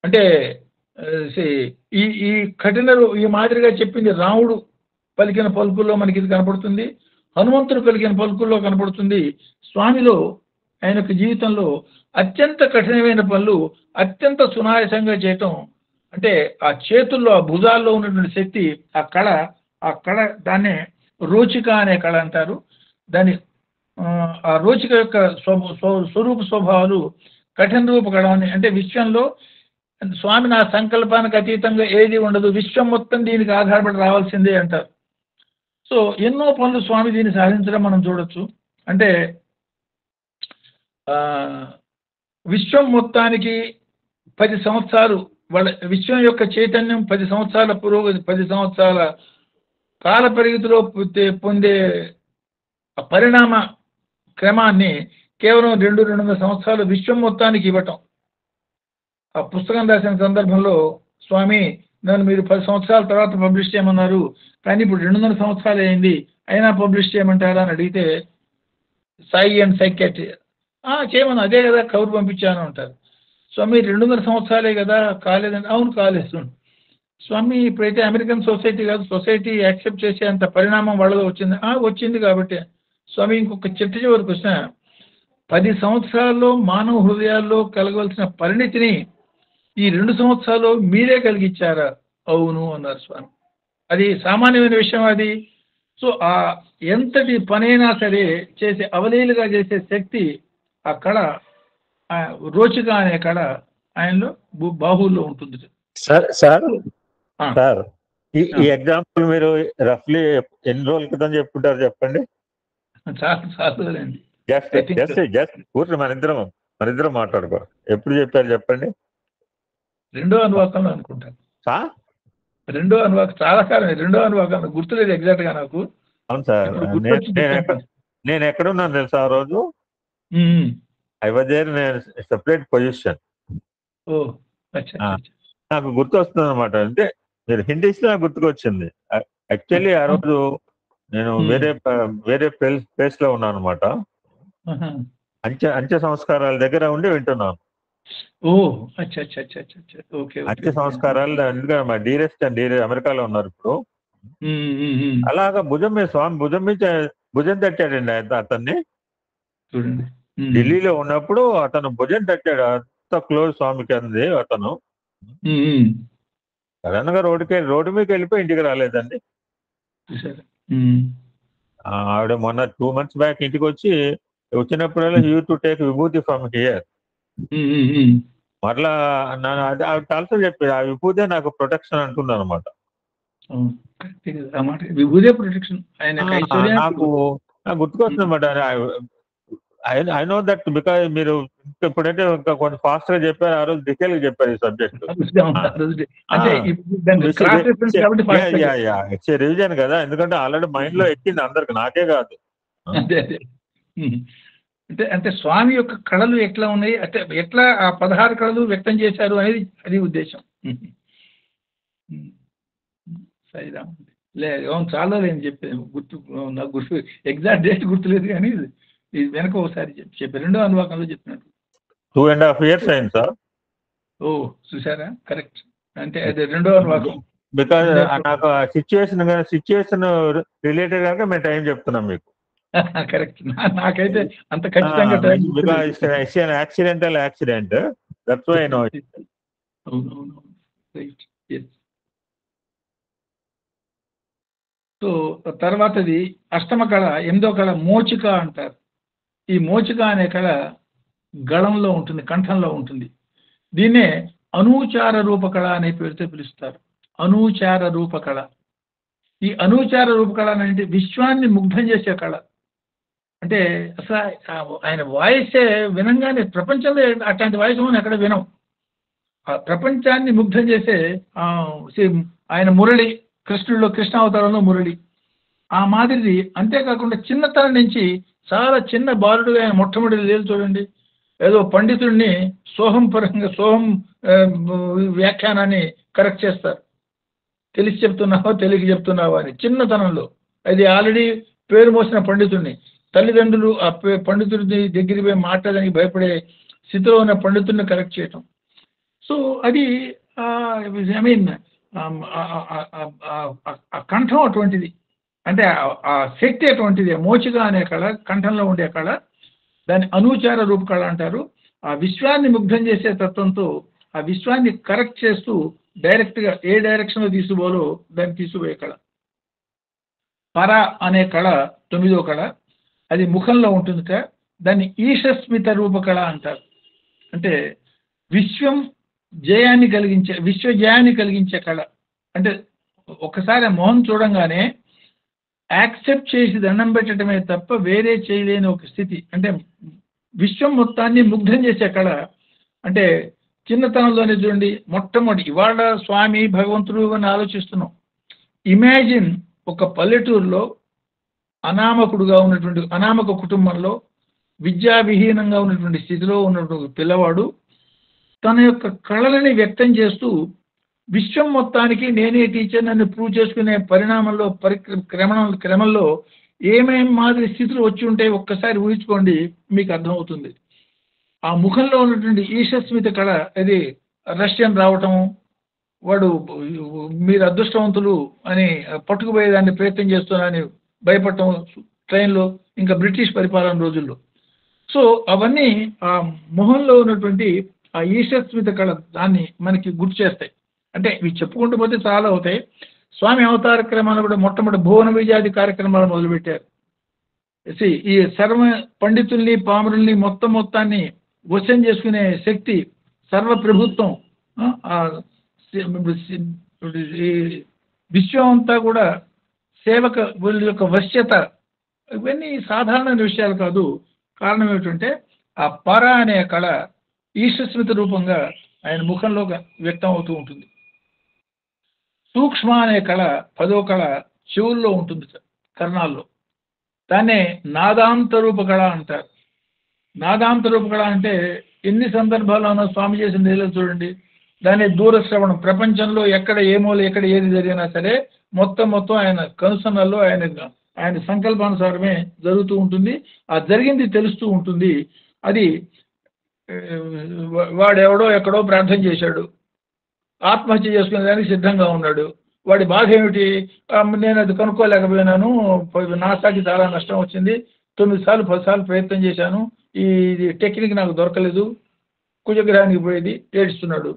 అంటే ఈ కఠిన ఈ మాదిరిగా చెప్పింది రాముడు పలికిన పలుకుల్లో మనకి ఇది కనపడుతుంది, హనుమంతుడు పలికిన పలుకుల్లో కనపడుతుంది. స్వామిలో ఆయన యొక్క జీవితంలో అత్యంత కఠినమైన పనులు అత్యంత సునాయాసంగా చేయటం, అంటే ఆ చేతుల్లో, ఆ భుజాల్లో ఉన్నటువంటి శక్తి, ఆ కళ దాన్నే రోచిక అనే కళ అంటారు. దాని ఆ రోచిక యొక్క స్వరూప స్వభావాలు కఠిన రూప కళ అని. అంటే విశ్వంలో స్వామి నా సంకల్పానికి అతీతంగా ఏది ఉండదు, విశ్వం మొత్తం దీనికి ఆధారపడి రావాల్సిందే అంటారు. సో ఎన్నో పనులు స్వామి దీన్ని సాధించడం మనం చూడొచ్చు. అంటే విశ్వం మొత్తానికి 10 సంవత్సరాలు వాళ్ళ విశ్వం యొక్క చైతన్యం 10 సంవత్సరాల పురోగతి, 10 సంవత్సరాల కాల పరిమితిలో పొందే పరిణామ క్రమాన్ని కేవలం 200 సంవత్సరాలు విశ్వం మొత్తానికి ఇవ్వటం. ఆ పుస్తకం రాసిన సందర్భంలో స్వామి నన్ను మీరు 10 సంవత్సరాల తర్వాత పబ్లిష్ చేయమన్నారు, కానీ ఇప్పుడు 200 సంవత్సరాలు అయింది, అయినా పబ్లిష్ చేయమంటారా అని అడిగితే సాయి అండ్ సైకాట్రీ చేయమని, అదే కదా కబురు పంపించాను అంటారు. స్వామి 200 సంవత్సరాలే కదా, కాలేదండి. అవును కాలేదు స్వామి, ఇప్పుడైతే అమెరికన్ సొసైటీ కాదు, సొసైటీ యాక్సెప్ట్ చేసే అంత పరిణామం వాళ్ళలో వచ్చింది. వచ్చింది కాబట్టి స్వామి ఇంకొక చివరి ప్రశ్న, 10 సంవత్సరాల్లో మానవ హృదయాల్లో కలగవలసిన పరిణితిని ఈ 2 సంవత్సరాల్లో మీరే కలిగించారా? అవును అన్నారు స్వామి. అది సామాన్యమైన విషయం అది. సో ఆ ఎంతటి పనైనా సరే చేసే అవలీలుగా చేసే శక్తి, ఆ కళ రోచిక అనే కళ ఆయనలో బాహువుల్లో ఉంటుంది. సార్ సార్ ఆ, సార్ ఈ ఆ. ఎగ్జాంపుల్ మీరు రఫ్లీ ఎన్ని రోజుల క్రితం చెప్పుంటారు చెప్పండి. చాలా చాలండి. Just I think just just కూర్చొని మనిద్దరం మాట్లాడుకో. ఎప్పుడు చెప్పారు చెప్పండి. రెండో అనువాకంలో అనుకుంటాను. సార్ రెండో అనువాకం చాలా కాలం, రెండో అనువాకంలో గుర్తులేదు ఎగ్జాక్ట్ గా నాకు. అవును సార్. ఇప్పుడు గుర్తొచ్చి చెప్పాను. నేను ఎక్కడున్నాను తెలుసా ఆ రోజు? Um. I was there in separate position. ఓ అచ్చా అచ్చా, అచ్చా. నాకు గుర్తు వస్తుంది అనమాట. అంటే మీరు హింట్ ఇస్తే నాకు గుర్తుకొచ్చింది. యాక్చువల్లీ ఆ రోజు నేను వేరే ప్లేస్ లో ఉన్నాను అనమాట. ఆహా. అంచె సంస్కారాల దగ్గర ఉండి వింటున్నాను. ఓ అచ్చా అచ్చా అచ్చా అచ్చా అచ్చా. ఓకే అంచె సంస్కారాలు ఎందుకంటే మా డీరెస్ట్ అమెరికాలో ఉన్నారు ఇప్పుడు. అలాగా స్వామి భుజం తట్టాడండి అతన్ని. చూడండి. ఢిల్లీలో ఉన్నప్పుడు అతను భుజం తట్టాడు. అంత క్లోజ్ స్వామికి అంది అతను. సడన్ గా రోడ్డు మీదకి వెళ్ళిపోయి ఇంటికి రాలేదండి. చూసారా? ఆవిడ మొన్న 2 months బ్యాక్ ఇంటికి వచ్చినప్పుడల్లా యూ టు టేక్ విభూతి ఫ్రమ్ హియర్. మరలా ఆవిడ ఆల్సో చెప్పేది ఆ విభూతే నాకు ప్రొటెక్షన్ అంటున్నాను అనమాట. విభూదే ప్రొటెక్షన్. నాకు గుర్తుకొస్తుంది అనమాట. ఐ నో దట్ బికాజ్ మీరు ఇప్పుడైతే ఇంకా కొంచెం ఫాస్ట్ గా చెప్పారు. ఆ రోజు డీటెయిల్ గా చెప్పారు ఈ సబ్జెక్ట్. రివిజన్ కదా, ఎందుకంటే ఆల్రెడీ మైండ్ లో ఎక్కింది అందరికి, నాకే కాదు. అంటే స్వామి యొక్క కళలు ఎట్లా ఉన్నాయి, అంటే ఎట్లా ఆ 16 కళలు వ్యక్తం చేశారు అనేది అది ఉద్దేశం. సరిరామ్ లేదు చాలా నేను చెప్పాను, నాకు గుర్తు ఎగ్జాక్ట్ డేట్ గుర్తులేదు, కానీ ఇది వెనక ఒకసారి చెప్పారు. రెండో అనువాకంలో చెప్పినట్టు 2.5 years అయింది సార్. ఓ చూసారా, కరెక్ట్. అంటే అది రెండో అనువాకం. బికాజ్ నాకు సిచ్యువేషన్ రిలేటెడ్ కనుక మేము టైం చెప్తున్నాం మీకు. కరెక్ట్. నాకైతే అంత ఖచ్చితంగా యాక్సిడెంట్ దట్స్ వై నో. అవునవును, రైట్. సో తర్వాతది అష్టమ కళ, 8వ కళ మోచిక అంటారు. ఈ మోచిక అనే కళ గళంలో ఉంటుంది, కంఠంలో ఉంటుంది. దీన్నే అనూచార రూపకళ అనే పేరుతో పిలుస్తారు. అనూచార రూపకళ. ఈ అనూచార రూపకళ అంటే విశ్వాన్ని ముగ్ధం చేసే కళ. అంటే అసలు ఆయన వాయిసే వినంగానే ప్రపంచంలో అట్లాంటి వాయిస్ మనం ఎక్కడ వినం. ఆ ప్రపంచాన్ని ముగ్ధం చేసే ఆయన మురళి, కృష్ణావతారంలో మురళి ఆ మాదిరిది. అంతేకాకుండా చిన్నతనం నుంచి చాలా చిన్న బాలుడుగా ఆయన మొట్టమొదటి లేదు చూడండి, ఏదో పండితుడిని సోహం వ్యాఖ్యానాన్ని కరెక్ట్ చేస్తారు, తెలిసి చెప్తున్నావో తెలియక చెప్తున్నావో అని చిన్నతనంలో. అది ఆల్రెడీ పేరు మోసిన పండితుడిని, తల్లిదండ్రులు ఆ పండితుడి దగ్గరికి పోయి మాట్లాడడానికి భయపడే స్థితిలో ఉన్న పండితుడిని కరెక్ట్ చేయటం. సో అది ఐ మీన్ ఆ కంఠం అటువంటిది, అంటే ఆ శక్తి అటువంటిది. మోచిక అనే కళ కంఠంలో ఉండే కళ, దాన్ని అనూచార రూప కళ అంటారు. ఆ విశ్వాన్ని ముగ్ధం చేసే తత్వంతో ఆ విశ్వాన్ని కరెక్ట్ చేస్తూ డైరెక్ట్గా ఏ డైరెక్షన్లో తీసుకుపోలో దాన్ని తీసుకుపోయే కళ. పర అనే కళ 9వ కళ, అది ముఖంలో ఉంటుందిట. దాన్ని ఈశస్మిత రూప కళ అంటారు. అంటే విశ్వ జయాన్ని కలిగించే కళ. అంటే ఒకసారి మొహం చూడంగానే యాక్సెప్ట్ చేసి దండం పెట్టడమే తప్ప వేరే చేయలేని ఒక స్థితి. అంటే విశ్వం మొత్తాన్ని ముగ్ధం చేసే కళ. అంటే చిన్నతనంలోనే చూడండి, మొట్టమొదటి ఇవాళ స్వామి భగవంతుడు అని ఆలోచిస్తున్నాం. ఇమాజిన్ ఒక పల్లెటూరులో అనామకుడుగా ఉన్నటువంటి అనామక కుటుంబంలో విద్యావిహీనంగా ఉన్నటువంటి స్థితిలో ఉన్నటువంటి పిల్లవాడు తన యొక్క కళలని వ్యక్తం చేస్తూ విశ్వం మొత్తానికి నేనే టీచర్ నన్ను ప్రూవ్ చేసుకునే పరిణామంలో క్రమంలో ఏమేమి మాదిరి స్థితులు వచ్చి ఉంటాయి ఒక్కసారి ఊహించుకోండి, మీకు అర్థమవుతుంది. ఆ ముఖంలో ఉన్నటువంటి ఈశస్మిత కళ, అది రష్యన్ రావటం, వాడు మీరు అదృష్టవంతులు అని పట్టుకుపోయేదాన్ని ప్రయత్నం చేస్తున్నారని భయపడటం ట్రైన్లో, ఇంకా బ్రిటిష్ పరిపాలన రోజుల్లో. సో అవన్నీ ఆ మొహంలో ఉన్నటువంటి ఆ ఈశస్మిత కళ దాన్ని మనకి గుర్తు చేస్తాయి. అంటే ఇవి చెప్పుకుంటూ పోతే చాలా అవుతాయి. స్వామి అవతార క్రమాలు కూడా మొట్టమొదటి భువన విజయాది కార్యక్రమాలు మొదలుపెట్టారు. ఈ సర్వ పండితుల్ని పామరుల్ని మొత్తాన్ని వశం చేసుకునే శక్తి, సర్వప్రభుత్వం, ఈ విశ్వం అంతా కూడా సేవక వీళ్ళ యొక్క వశ్యత, ఇవన్నీ సాధారణమైన విషయాలు కాదు. కారణం ఏమిటంటే ఆ పర అనే కళ ఈశ్వస్మిత రూపంగా ఆయన ముఖంలో వ్యక్తం అవుతూ ఉంటుంది. సూక్ష్మ అనే కళ 10వ కళ చెవుల్లో ఉంటుంది, కర్ణాల్లో. దాన్నే నాదాంత రూప కళ అంటారు. నాదాంత రూప కళ అంటే ఎన్ని సందర్భాల్లోనో స్వామి చేసిన లీల చూడండి. దాన్ని దూరశ్రవణం, ప్రపంచంలో ఎక్కడ ఏ మూల ఎక్కడ ఏది జరిగినా సరే మొత్తం ఆయన కనుసన్నల్లో ఆయన సంకల్పానుసారమే జరుగుతూ ఉంటుంది. ఆ జరిగింది తెలుస్తూ ఉంటుంది. అది వాడెవడో ఎక్కడో ప్రార్థన చేశాడు, ఆత్మహత్య చేసుకునే దానికి సిద్ధంగా ఉన్నాడు. వాడి బాధ ఏమిటి? నేను అది కనుక్కోలేకపోయినాను, నాసాకి చాలా నష్టం వచ్చింది, 9 సార్లు 10 సార్లు ప్రయత్నం చేశాను, ఈ టెక్నిక్ నాకు దొరకలేదు, కుజగ్రహానికి పోయేది, ఏడుస్తున్నాడు.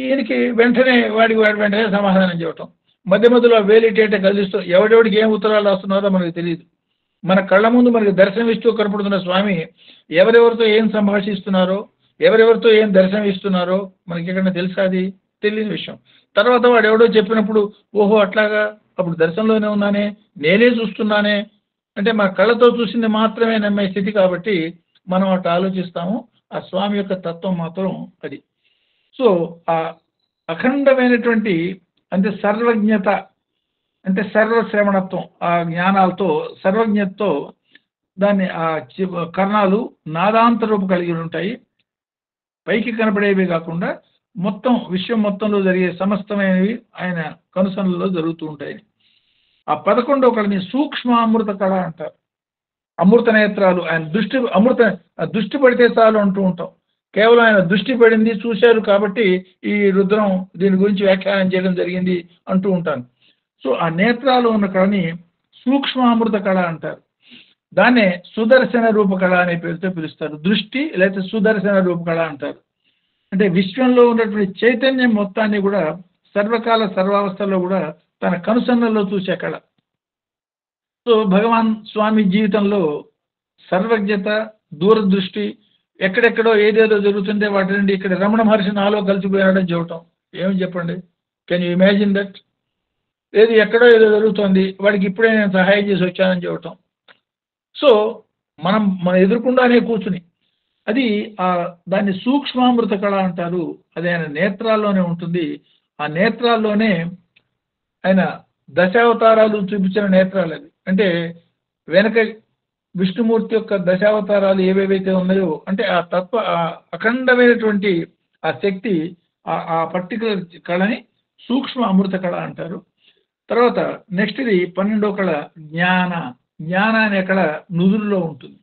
ఈయనకి వాడి వెంటనే సమాధానం చెప్పటం, మధ్య మధ్యలో వేలిటేట కలుస్తూ ఎవడెవడికి ఏం ఉత్తరాలు రాస్తున్నారో మనకు తెలియదు. మన కళ్ళ ముందు మనకి దర్శనమిస్తూ కనపడుతున్న స్వామి ఎవరెవరితో ఏం సంభాషిస్తున్నారో, ఎవరెవరితో ఏం దర్శనం ఇస్తున్నారో మనకి ఎక్కడైనా తెలుసా? అది తెలియని విషయం. తర్వాత వాడు ఎవడో చెప్పినప్పుడు ఓహో అట్లాగా, అప్పుడు దర్శనంలోనే ఉన్నానే, నేనే చూస్తున్నానే అంటే మన కళ్ళతో చూసింది మాత్రమే నమ్మే స్థితి. కాబట్టి మనం అట్లా ఆలోచిస్తాము. ఆ స్వామి యొక్క తత్వం మాత్రం అది. సో ఆ అఖండమైనటువంటి అంటే సర్వజ్ఞత, అంటే సర్వశ్రవణత్వం, ఆ జ్ఞానాలతో సర్వజ్ఞతతో దాన్ని ఆ కర్ణాలు నాదాంత రూపం కలిగి ఉంటాయి. పైకి కనపడేవి కాకుండా మొత్తం విశ్వం మొత్తంలో జరిగే సమస్తమైనవి ఆయన కనుసనలలో జరుగుతూ ఉంటాయి. ఆ 11వ కళని సూక్ష్మ అమృత కళ అంటారు. అమృత నేత్రాలు, ఆయన దృష్టి పడితే చాలు అంటూ ఉంటాం. కేవలం ఆయన దృష్టి పడింది, చూశారు కాబట్టి ఈ రుద్రం దీని గురించి వ్యాఖ్యానం చేయడం జరిగింది అంటూ ఉంటాను. సో ఆ నేత్రాలు ఉన్న కళని సూక్ష్మ అమృత కళ అంటారు. దాన్నే సుదర్శన రూప కళ అనే పేరుతో పిలుస్తారు. దృష్టి లేకపోతే సుదర్శన రూప కళ అంటారు. అంటే విశ్వంలో ఉన్నటువంటి చైతన్యం మొత్తాన్ని కూడా సర్వకాల సర్వావస్థల్లో కూడా తన కనుసన్నల్లో చూసే కళ. సో భగవాన్ స్వామి జీవితంలో సర్వజ్ఞత, దూరదృష్టి, ఎక్కడెక్కడో ఏదేదో జరుగుతుంటే వాటి నుండి ఇక్కడ రమణ మహర్షి నాలో కలిసిపోయాడని చెప్పటం, ఏమని చెప్పండి? Can you imagine that? ఏది ఎక్కడో ఏదో జరుగుతుంది, వాడికి ఇప్పుడే నేను సహాయం చేసి వచ్చానని చెప్పటం. సో మనం ఎదుర్కొండానే కూర్చుని అది దాన్ని సూక్ష్మామృత కళ అంటారు. అది ఆయన నేత్రాల్లోనే ఉంటుంది. ఆ నేత్రాల్లోనే ఆయన దశావతారాలు చూపించిన నేత్రాలు. అది అంటే వెనక విష్ణుమూర్తి యొక్క దశావతారాలు ఏవేవైతే ఉన్నాయో, అంటే ఆ తత్వ అఖండమైనటువంటి ఆ శక్తి, ఆ పర్టికులర్ కళని సూక్ష్మ అమృత కళ అంటారు. తర్వాత నెక్స్ట్ ఇది 12వ కళ జ్ఞాన అనే కళ నుదురులో ఉంటుంది.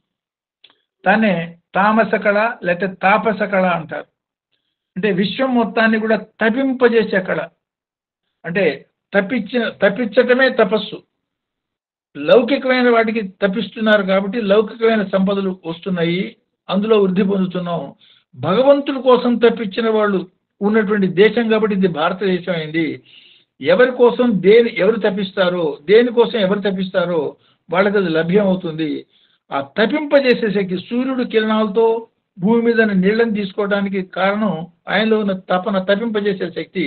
దాన్నే తామస కళ లేకపోతే తాపస కళ అంటారు. అంటే విశ్వం మొత్తాన్ని కూడా తపింపజేసే కళ. అంటే తప్పించటమే తపస్సు. లౌకికమైన వాటికి తప్పిస్తున్నారు కాబట్టి లౌకికమైన సంపదలు వస్తున్నాయి, అందులో వృద్ధి పొందుతున్నాం. భగవంతుడి కోసం తప్పించిన వాళ్ళు ఉన్నటువంటి దేశం కాబట్టి ఇది భారతదేశం అయింది. ఎవరి కోసం ఎవరు తప్పిస్తారో, దేనికోసం ఎవరు తప్పిస్తారో వాళ్ళకి అది లభ్యం అవుతుంది. ఆ తప్పింపజేసే శక్తి, సూర్యుడు కిరణాలతో భూమి మీద నీళ్ళని తీసుకోవడానికి కారణం ఆయనలో ఉన్న తపన, తప్పింపజేసే శక్తి.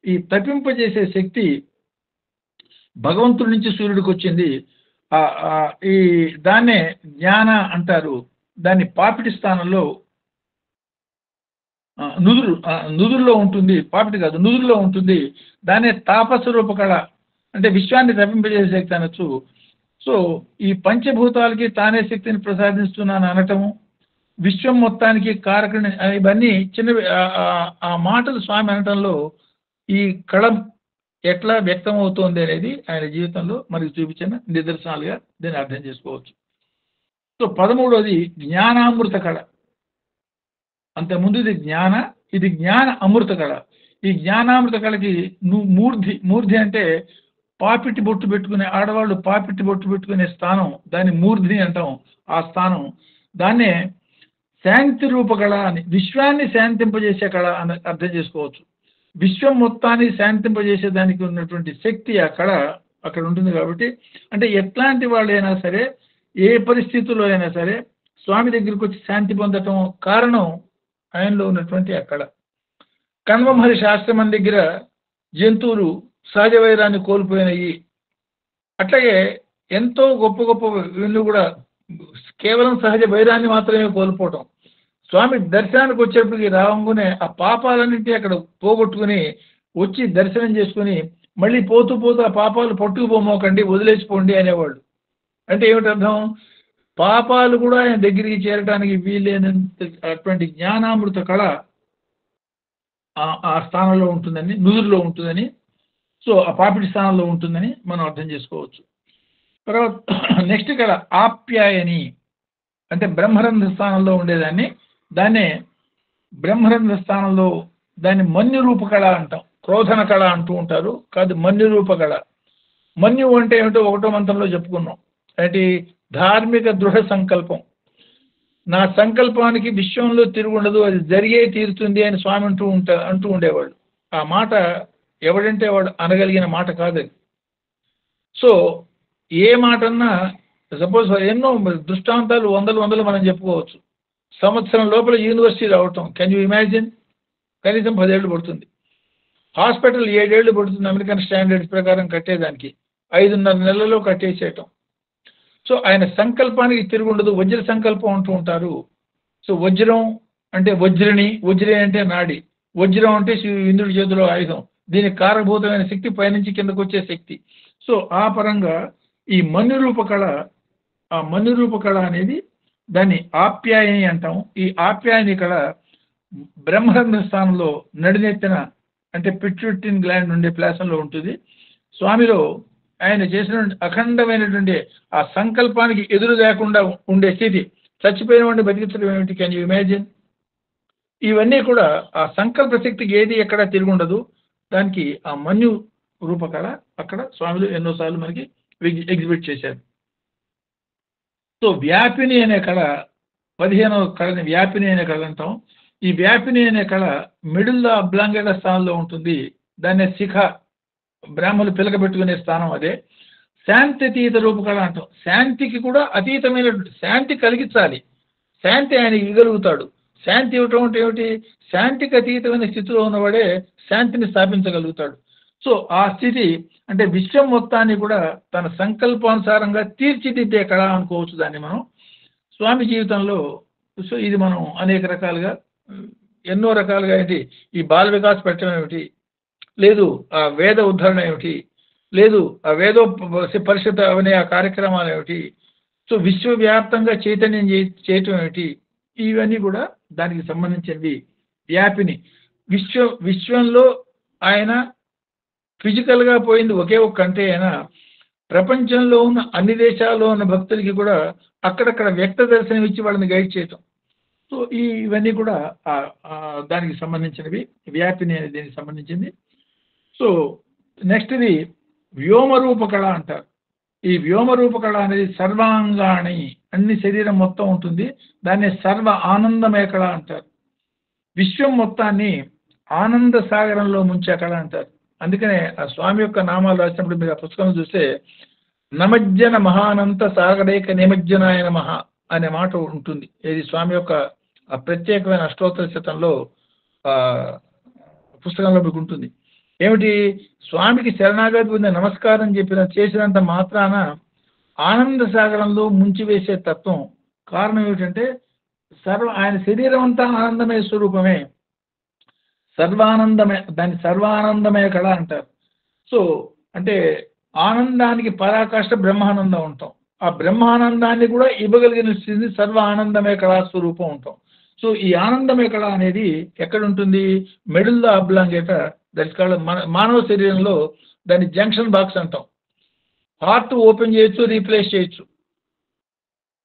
ఈ తప్పింపజేసే శక్తి భగవంతుడి నుంచి సూర్యుడికి వచ్చింది. ఈ దాన్నే జ్ఞాన అంటారు. దాన్ని పాపిటి స్థానంలో నుదురులో ఉంటుంది, పాపిటి కాదు నుదురులో ఉంటుంది. దాన్నే తాపస రూప కళ, అంటే విశ్వాన్ని తప్పింపజేసే శక్తి అనొచ్చు. సో ఈ పంచభూతాలకి తానే శక్తిని ప్రసాదిస్తున్నాను అనటము, విశ్వం మొత్తానికి కారకుని, ఇవన్నీ చిన్నవి. ఆ మాటలు స్వామి అనటంలో ఈ కళ ఎట్లా వ్యక్తం అవుతోంది అనేది ఆయన జీవితంలో మనకి చూపించిన నిదర్శనాలుగా దీన్ని అర్థం చేసుకోవచ్చు. సో 13వది జ్ఞానామృత కళ. అంతకుముందు ఇది జ్ఞాన అమృత కళ. ఈ జ్ఞానామృత కళకి మూర్ధి అంటే పాపిటి బొట్టు పెట్టుకునే ఆడవాళ్ళు పాపిటి బొట్టు పెట్టుకునే స్థానం, దాన్ని మూర్ధిని అంటాం. ఆ స్థానం దాన్నే శాంతి రూప కళ అని, విశ్వాన్ని శాంతింపజేసే కళ అని అర్థం చేసుకోవచ్చు. విశ్వం మొత్తాన్ని శాంతింపజేసే దానికి ఉన్నటువంటి శక్తి ఆ కళ అక్కడ ఉంటుంది. కాబట్టి అంటే ఎట్లాంటి వాళ్ళైనా సరే, ఏ పరిస్థితుల్లో అయినా సరే స్వామి దగ్గరికి వచ్చి శాంతి పొందటం కారణం ఆయనలో ఉన్నటువంటి అక్కడ. కణ్వ మహర్షి ఆశ్రమం దగ్గర జంతువులు సహజ వైరాన్ని కోల్పోయినాయి. అట్లాగే ఎంతో గొప్ప గొప్ప వీళ్ళు కూడా కేవలం సహజ వైరాన్ని మాత్రమే కోల్పోవటం. స్వామి దర్శనానికి వచ్చేప్పటికి రావంగానే ఆ పాపాలన్నింటినీ అక్కడ పోగొట్టుకుని వచ్చి దర్శనం చేసుకుని మళ్ళీ పోతూ పోతూ ఆ పాపాలు పట్టుకుపోమోకండి, వదిలేసిపోండి అనేవాళ్ళు. అంటే ఏమిటి అర్థం? పాపాలు కూడా ఆయన దగ్గరికి చేరడానికి వీలైనంత అటువంటి జ్ఞానామృత కళ ఆ స్థానంలో ఉంటుందని, నుదురులో ఉంటుందని, సో ఆ పాపిడి స్థానంలో ఉంటుందని మనం అర్థం చేసుకోవచ్చు. తర్వాత నెక్స్ట్ కళ ఆప్యాయని, అంటే బ్రహ్మరంధ్ర స్థానంలో ఉండేదాన్ని, దాన్నే బ్రహ్మరంధ్ర స్థానంలో దాన్ని మన్యురూప కళ అంటాం. క్రోధన కళ అంటూ ఉంటారు, కాదు మన్యురూప కళ. మన్యు అంటే ఏమిటో ఒకటో మంత్రంలో చెప్పుకున్నాం. అంటే ధార్మిక దృఢ సంకల్పం. నా సంకల్పానికి విశ్వంలో తిరుగుండదు, అది జరిగే తీరుతుంది అని స్వామి అంటూ ఉండేవాళ్ళు. ఆ మాట ఎవడంటే వాడు అనగలిగిన మాట కాదు అది. సో ఏ మాటన్నా సపోజ్ ఎన్నో దృష్టాంతాలు వందలు మనం చెప్పుకోవచ్చు. సంవత్సరం లోపల యూనివర్సిటీ రావటం, కెన్ యూ ఇమాజిన్? కనీసం 10 ఏళ్ళు పడుతుంది. హాస్పిటల్ 7 ఏళ్ళు పడుతుంది అమెరికన్ స్టాండర్డ్స్ ప్రకారం కట్టేదానికి, 5.5 నెలల్లో కట్టేసేయటం. సో ఆయన సంకల్పానికి తిరుగుండదు, వజ్ర సంకల్పం అంటూ ఉంటారు. సో వజ్రం అంటే వజ్రిణి, వజ్రి అంటే నాడి, వజ్రం అంటే ఇంద్రుడి చేతిలో ఆయుధం, దీనికి కారభూతమైన శక్తి పైనుంచి కిందకు వచ్చే శక్తి. సో ఆ పరంగా ఈ మన్యురూప కళ, ఆ మన్యురూప కళ అనేది దాన్ని ఆప్యాయని అంటాం. ఈ ఆప్యాయని కళ బ్రహ్మరంధ్ర స్థానంలో నడినెత్తిన, అంటే పిట్యూటరీ గ్లాండ్ ఉండే ప్లేసంలో ఉంటుంది. స్వామిలో ఆయన చేసిన అఖండమైనటువంటి ఆ సంకల్పానికి ఎదురు లేకుండా ఉండే స్థితి, చచ్చిపోయిన వాడిని బతికించడం ఏమిటి? Can you imagine? ఇవన్నీ కూడా ఆ సంకల్ప శక్తికి ఏది ఎక్కడ తిరుగుండదు. దానికి ఆ మన్యు రూపకళ అక్కడ స్వామిలు ఎన్నోసార్లు మనకి ఎగ్జిబిట్ చేశారు. సో వ్యాపిని అనే కళ 15వ కళని వ్యాపిని అనే కళ అంటాం. ఈ వ్యాపిని అనే కళ మిడిల్ అబ్లాంగేట స్థానంలో ఉంటుంది. దాన్ని శిఖ, బ్రాహ్మణులు పిలకబెట్టుకునే స్థానం అదే. శాంతి అతీత రూపకళ అంటాం. శాంతికి కూడా అతీతమైన శాంతి కలిగించాలి, శాంతి ఆయన ఇవ్వగలుగుతాడు. శాంతి ఇవ్వటం అంటే ఏమిటి? శాంతికి అతీతమైన స్థితిలో ఉన్నవాడే శాంతిని స్థాపించగలుగుతాడు. సో ఆ స్థితి అంటే విశ్వం మొత్తాన్ని కూడా తన సంకల్పానుసారంగా తీర్చిదిద్దే కళ అనుకోవచ్చు దాన్ని మనం. స్వామి జీవితంలో సో ఇది మనం అనేక రకాలుగా, ఎన్నో రకాలుగా ఏంటి, ఈ బాల వికాస్ పెట్టడం ఏమిటి, లేదు ఆ వేద ఉద్ధరణ ఏమిటి, లేదు ఆ వేదో పరిషత్ అనే ఆ కార్యక్రమాలు ఏమిటి, సో విశ్వవ్యాప్తంగా చైతన్యం చేయటం ఏమిటి, ఇవన్నీ కూడా దానికి సంబంధించినవి. వ్యాపిని విశ్వంలో ఆయన ఫిజికల్గా పోయింది ఒకే ఒక్క కంట్రీ అయినా ప్రపంచంలో ఉన్న అన్ని దేశాల్లో ఉన్న భక్తులకి కూడా అక్కడక్కడ వ్యక్త దర్శనం ఇచ్చి వాళ్ళని గైడ్ చేయటం. సో ఇవన్నీ కూడా దానికి సంబంధించినవి. వ్యాపిని అనే దీనికి సంబంధించింది. సో నెక్స్ట్ ఇది వ్యోమరూప కళ అంటారు. ఈ వ్యోమరూప కళ అనేది సర్వాంగాణి, అన్ని శరీరం మొత్తం ఉంటుంది. దాన్ని సర్వ ఆనందమయ కళ అంటారు. విశ్వం మొత్తాన్ని ఆనంద సాగరంలో ముంచే కళ అంటారు. అందుకనే ఆ స్వామి యొక్క నామాలు రాసినప్పుడు మీరు ఆ పుస్తకం చూస్తే నమజ్జన మహానంత సాగరేక నిమజ్జనాయ నమః అనే మాట ఉంటుంది. ఇది స్వామి యొక్క ప్రత్యేకమైన అష్టోత్తర శతంలో పుస్తకంలో మీకు ఉంటుంది. ఏమిటి? స్వామికి శరణాగతి పొందే నమస్కారం చేసినంత మాత్రాన ఆనంద సాగరంలో ముంచివేసే తత్వం. కారణం ఏమిటంటే ఆయన శరీరం అంతా ఆనందమయ స్వరూపమే, సర్వానందమయ, దాన్ని సర్వానందమయ కళ అంటారు. సో అంటే ఆనందానికి పరాకాష్ట బ్రహ్మానందం ఉంటాం. ఆ బ్రహ్మానందాన్ని కూడా ఇవ్వగలిగిన స్థితి సర్వ ఆనందమయ కళా స్వరూపం ఉంటాం. సో ఈ ఆనందమయ కళ అనేది ఎక్కడ ఉంటుంది? మిడిల్ అబ్లాంగేట, దట్స్ కాల్డ్ మానవ శరీరంలో దాన్ని జంక్షన్ బాక్స్ అంటాం. హార్ట్ ఓపెన్ చేయొచ్చు, రీప్లేస్ చేయొచ్చు,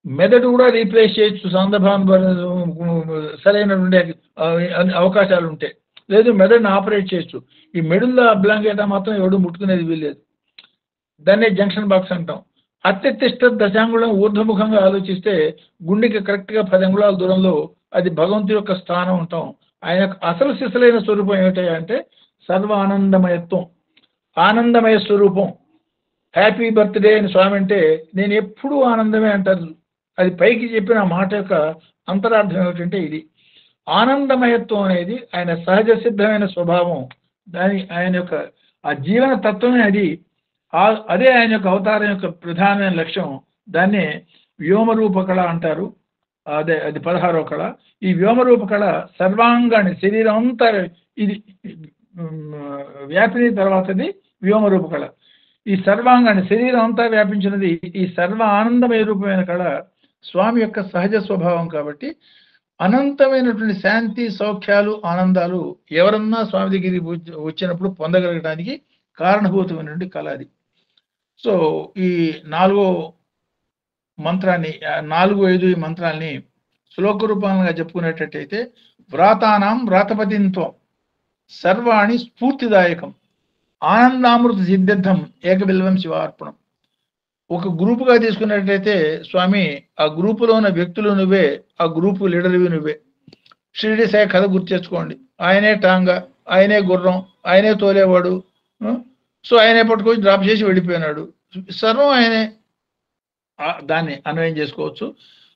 మెదడు కూడా రీప్లేస్ చేయొచ్చు సందర్భాన్ని సరైనటువంటి అవకాశాలు ఉంటే, లేదు మెదడుని ఆపరేట్ చేయొచ్చు. ఈ మిడిల్ అబ్లాంగేట మాత్రం ఎవడు ముట్టుకునేది వీల్లేదు. దాన్నే జంక్షన్ బాక్స్ అంటాం. అత్యతిష్ట దశాంగుళం ఊర్ధ్వముఖంగా ఆలోచిస్తే గుండెకి కరెక్ట్గా 10 అంగుళాల దూరంలో అది భగవంతుడి యొక్క స్థానం ఉంటాం. ఆయన అసలు సిసలైన స్వరూపం ఏమిటంటే సర్వ ఆనందమయత్వం, ఆనందమయ స్వరూపం. హ్యాపీ బర్త్డే అని స్వామి అంటే నేను ఎప్పుడూ ఆనందమే అంటారు. అది పైకి చెప్పిన మాట యొక్క అంతరార్థం ఏమిటంటే ఇది ఆనందమయత్వం అనేది ఆయన సహజ సిద్ధమైన స్వభావం, ఆయన యొక్క ఆ జీవన తత్వమే అది, అదే ఆయన యొక్క అవతారం యొక్క ప్రధానమైన లక్ష్యం. దాన్నే వ్యోమరూప కళ అంటారు. అది 16వ కళ. ఈ వ్యోమరూప కళ సర్వాంగాన్ని, శరీరం అంతా ఇది వ్యాపిన తర్వాతది వ్యోమరూప కళ. ఈ సర్వాంగాన్ని, శరీరం అంతా వ్యాపించినది ఈ సర్వ ఆనందమయ రూపమైన కళ స్వామి యొక్క సహజ స్వభావం. కాబట్టి అనంతమైనటువంటి శాంతి, సౌఖ్యాలు, ఆనందాలు ఎవరన్నా స్వామి దగ్గరికి వచ్చినప్పుడు పొందగలగడానికి కారణభూతమైనటువంటి కళ అది. సో ఈ 4వ మంత్రాన్ని, 4, 5 ఈ మంత్రాల్ని శ్లోక రూపంగా చెప్పుకునేటట్టయితే వ్రాతానాం వ్రాతపతిత్వం సర్వాణి స్ఫూర్తిదాయకం ఆనందామృత సిద్ధార్థం ఏకబిల్వం శివార్పణం. ఒక గ్రూపుగా తీసుకున్నట్టయితే స్వామి ఆ గ్రూపులో ఉన్న వ్యక్తులు నువ్వే, ఆ గ్రూపు లీడర్వి నువ్వే. షిరిడి సాయి కథ గుర్తు తెచ్చుకోండి. ఆయనే టాంగా, ఆయనే గుర్రం, ఆయనే తోలేవాడు. సో ఆయనే పట్టుకొని డ్రాప్ చేసి వెళ్ళిపోయినాడు. సర్వం ఆయనే. దాన్ని అన్వయం చేసుకోవచ్చు.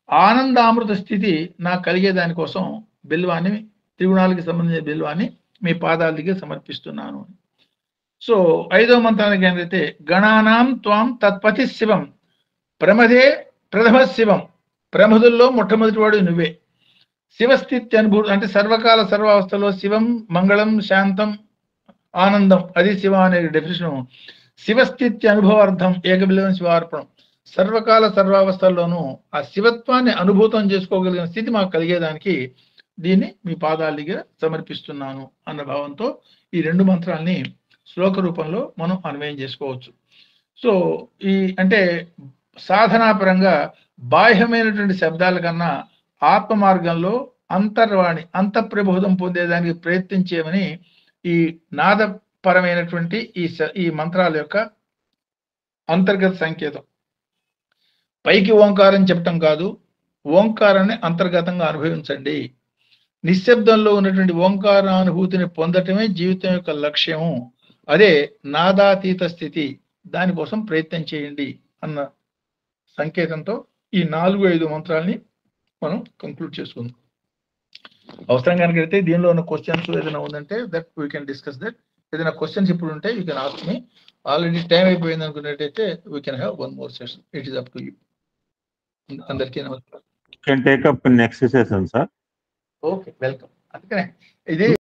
ఆనందామృత స్థితి నాకు కలిగే దానికోసం బిల్వాన్ని, త్రిగుణాలకి సంబంధించిన బిల్వాన్ని మీ పాదాల దగ్గర సమర్పిస్తున్నాను. సో 5వ మంత్రానికి ఏంటంటే గణానాం త్వాం తత్పతి శివం ప్రమదే ప్రథమ శివం, ప్రమదుల్లో మొట్టమొదటి వాడు నువ్వే. శివస్థితి అనుభూతి అంటే సర్వకాల సర్వావస్థలో శివం, మంగళం, శాంతం, ఆనందం, అది శివ అనే డెఫినేషన్. శివస్థితి అనుభవార్థం ఏకబిల్వం శివార్పణం. సర్వకాల సర్వావస్థల్లోనూ ఆ శివత్వాన్ని అనుభూతం చేసుకోగలిగిన స్థితి మాకు కలిగేదానికి దీన్ని మీ పాదాల దగ్గర సమర్పిస్తున్నాను అన్న భావంతో ఈ 2 మంత్రాల్ని శ్లోక రూపంలో మనం అన్వయం చేసుకోవచ్చు. సో ఈ అంటే సాధనాపరంగా బాహ్యమైనటువంటి శబ్దాల కన్నా ఆత్మ మార్గంలో అంతర్వాణి, అంతఃప్రబోధం పొందేదానికి ప్రయత్నించేమని ఈ నాదపరమైనటువంటి ఈ మంత్రాల యొక్క అంతర్గత సంకేతం. పైకి ఓంకారం చెప్పటం కాదు, ఓంకారాన్ని అంతర్గతంగా అనుభవించండి. నిశ్శబ్దంలో ఉన్నటువంటి ఓంకారానుభూతిని పొందటమే జీవితం యొక్క లక్ష్యము. అదే నాదాతీత స్థితి. దానికోసం ప్రయత్నం చేయండి అన్న సంకేతంతో ఈ 4, 5 మంత్రాల్ని మనం కంక్లూడ్ చేసుకుందాం. అవసరం కనుకైతే దీనిలో ఉన్న క్వశ్చన్స్ ఏదైనా ఉందంటే that we can discuss that. ఏదైనా క్వశ్చన్స్ ఇప్పుడు ఉంటే you can ask me. Already time అయిపోయింది అనుకున్నట్టయితే we can have 1 more session. It is up to you. అందరికీ నమస్కారం. Can take up next session sir. Okay, welcome. అందుకనే ఇది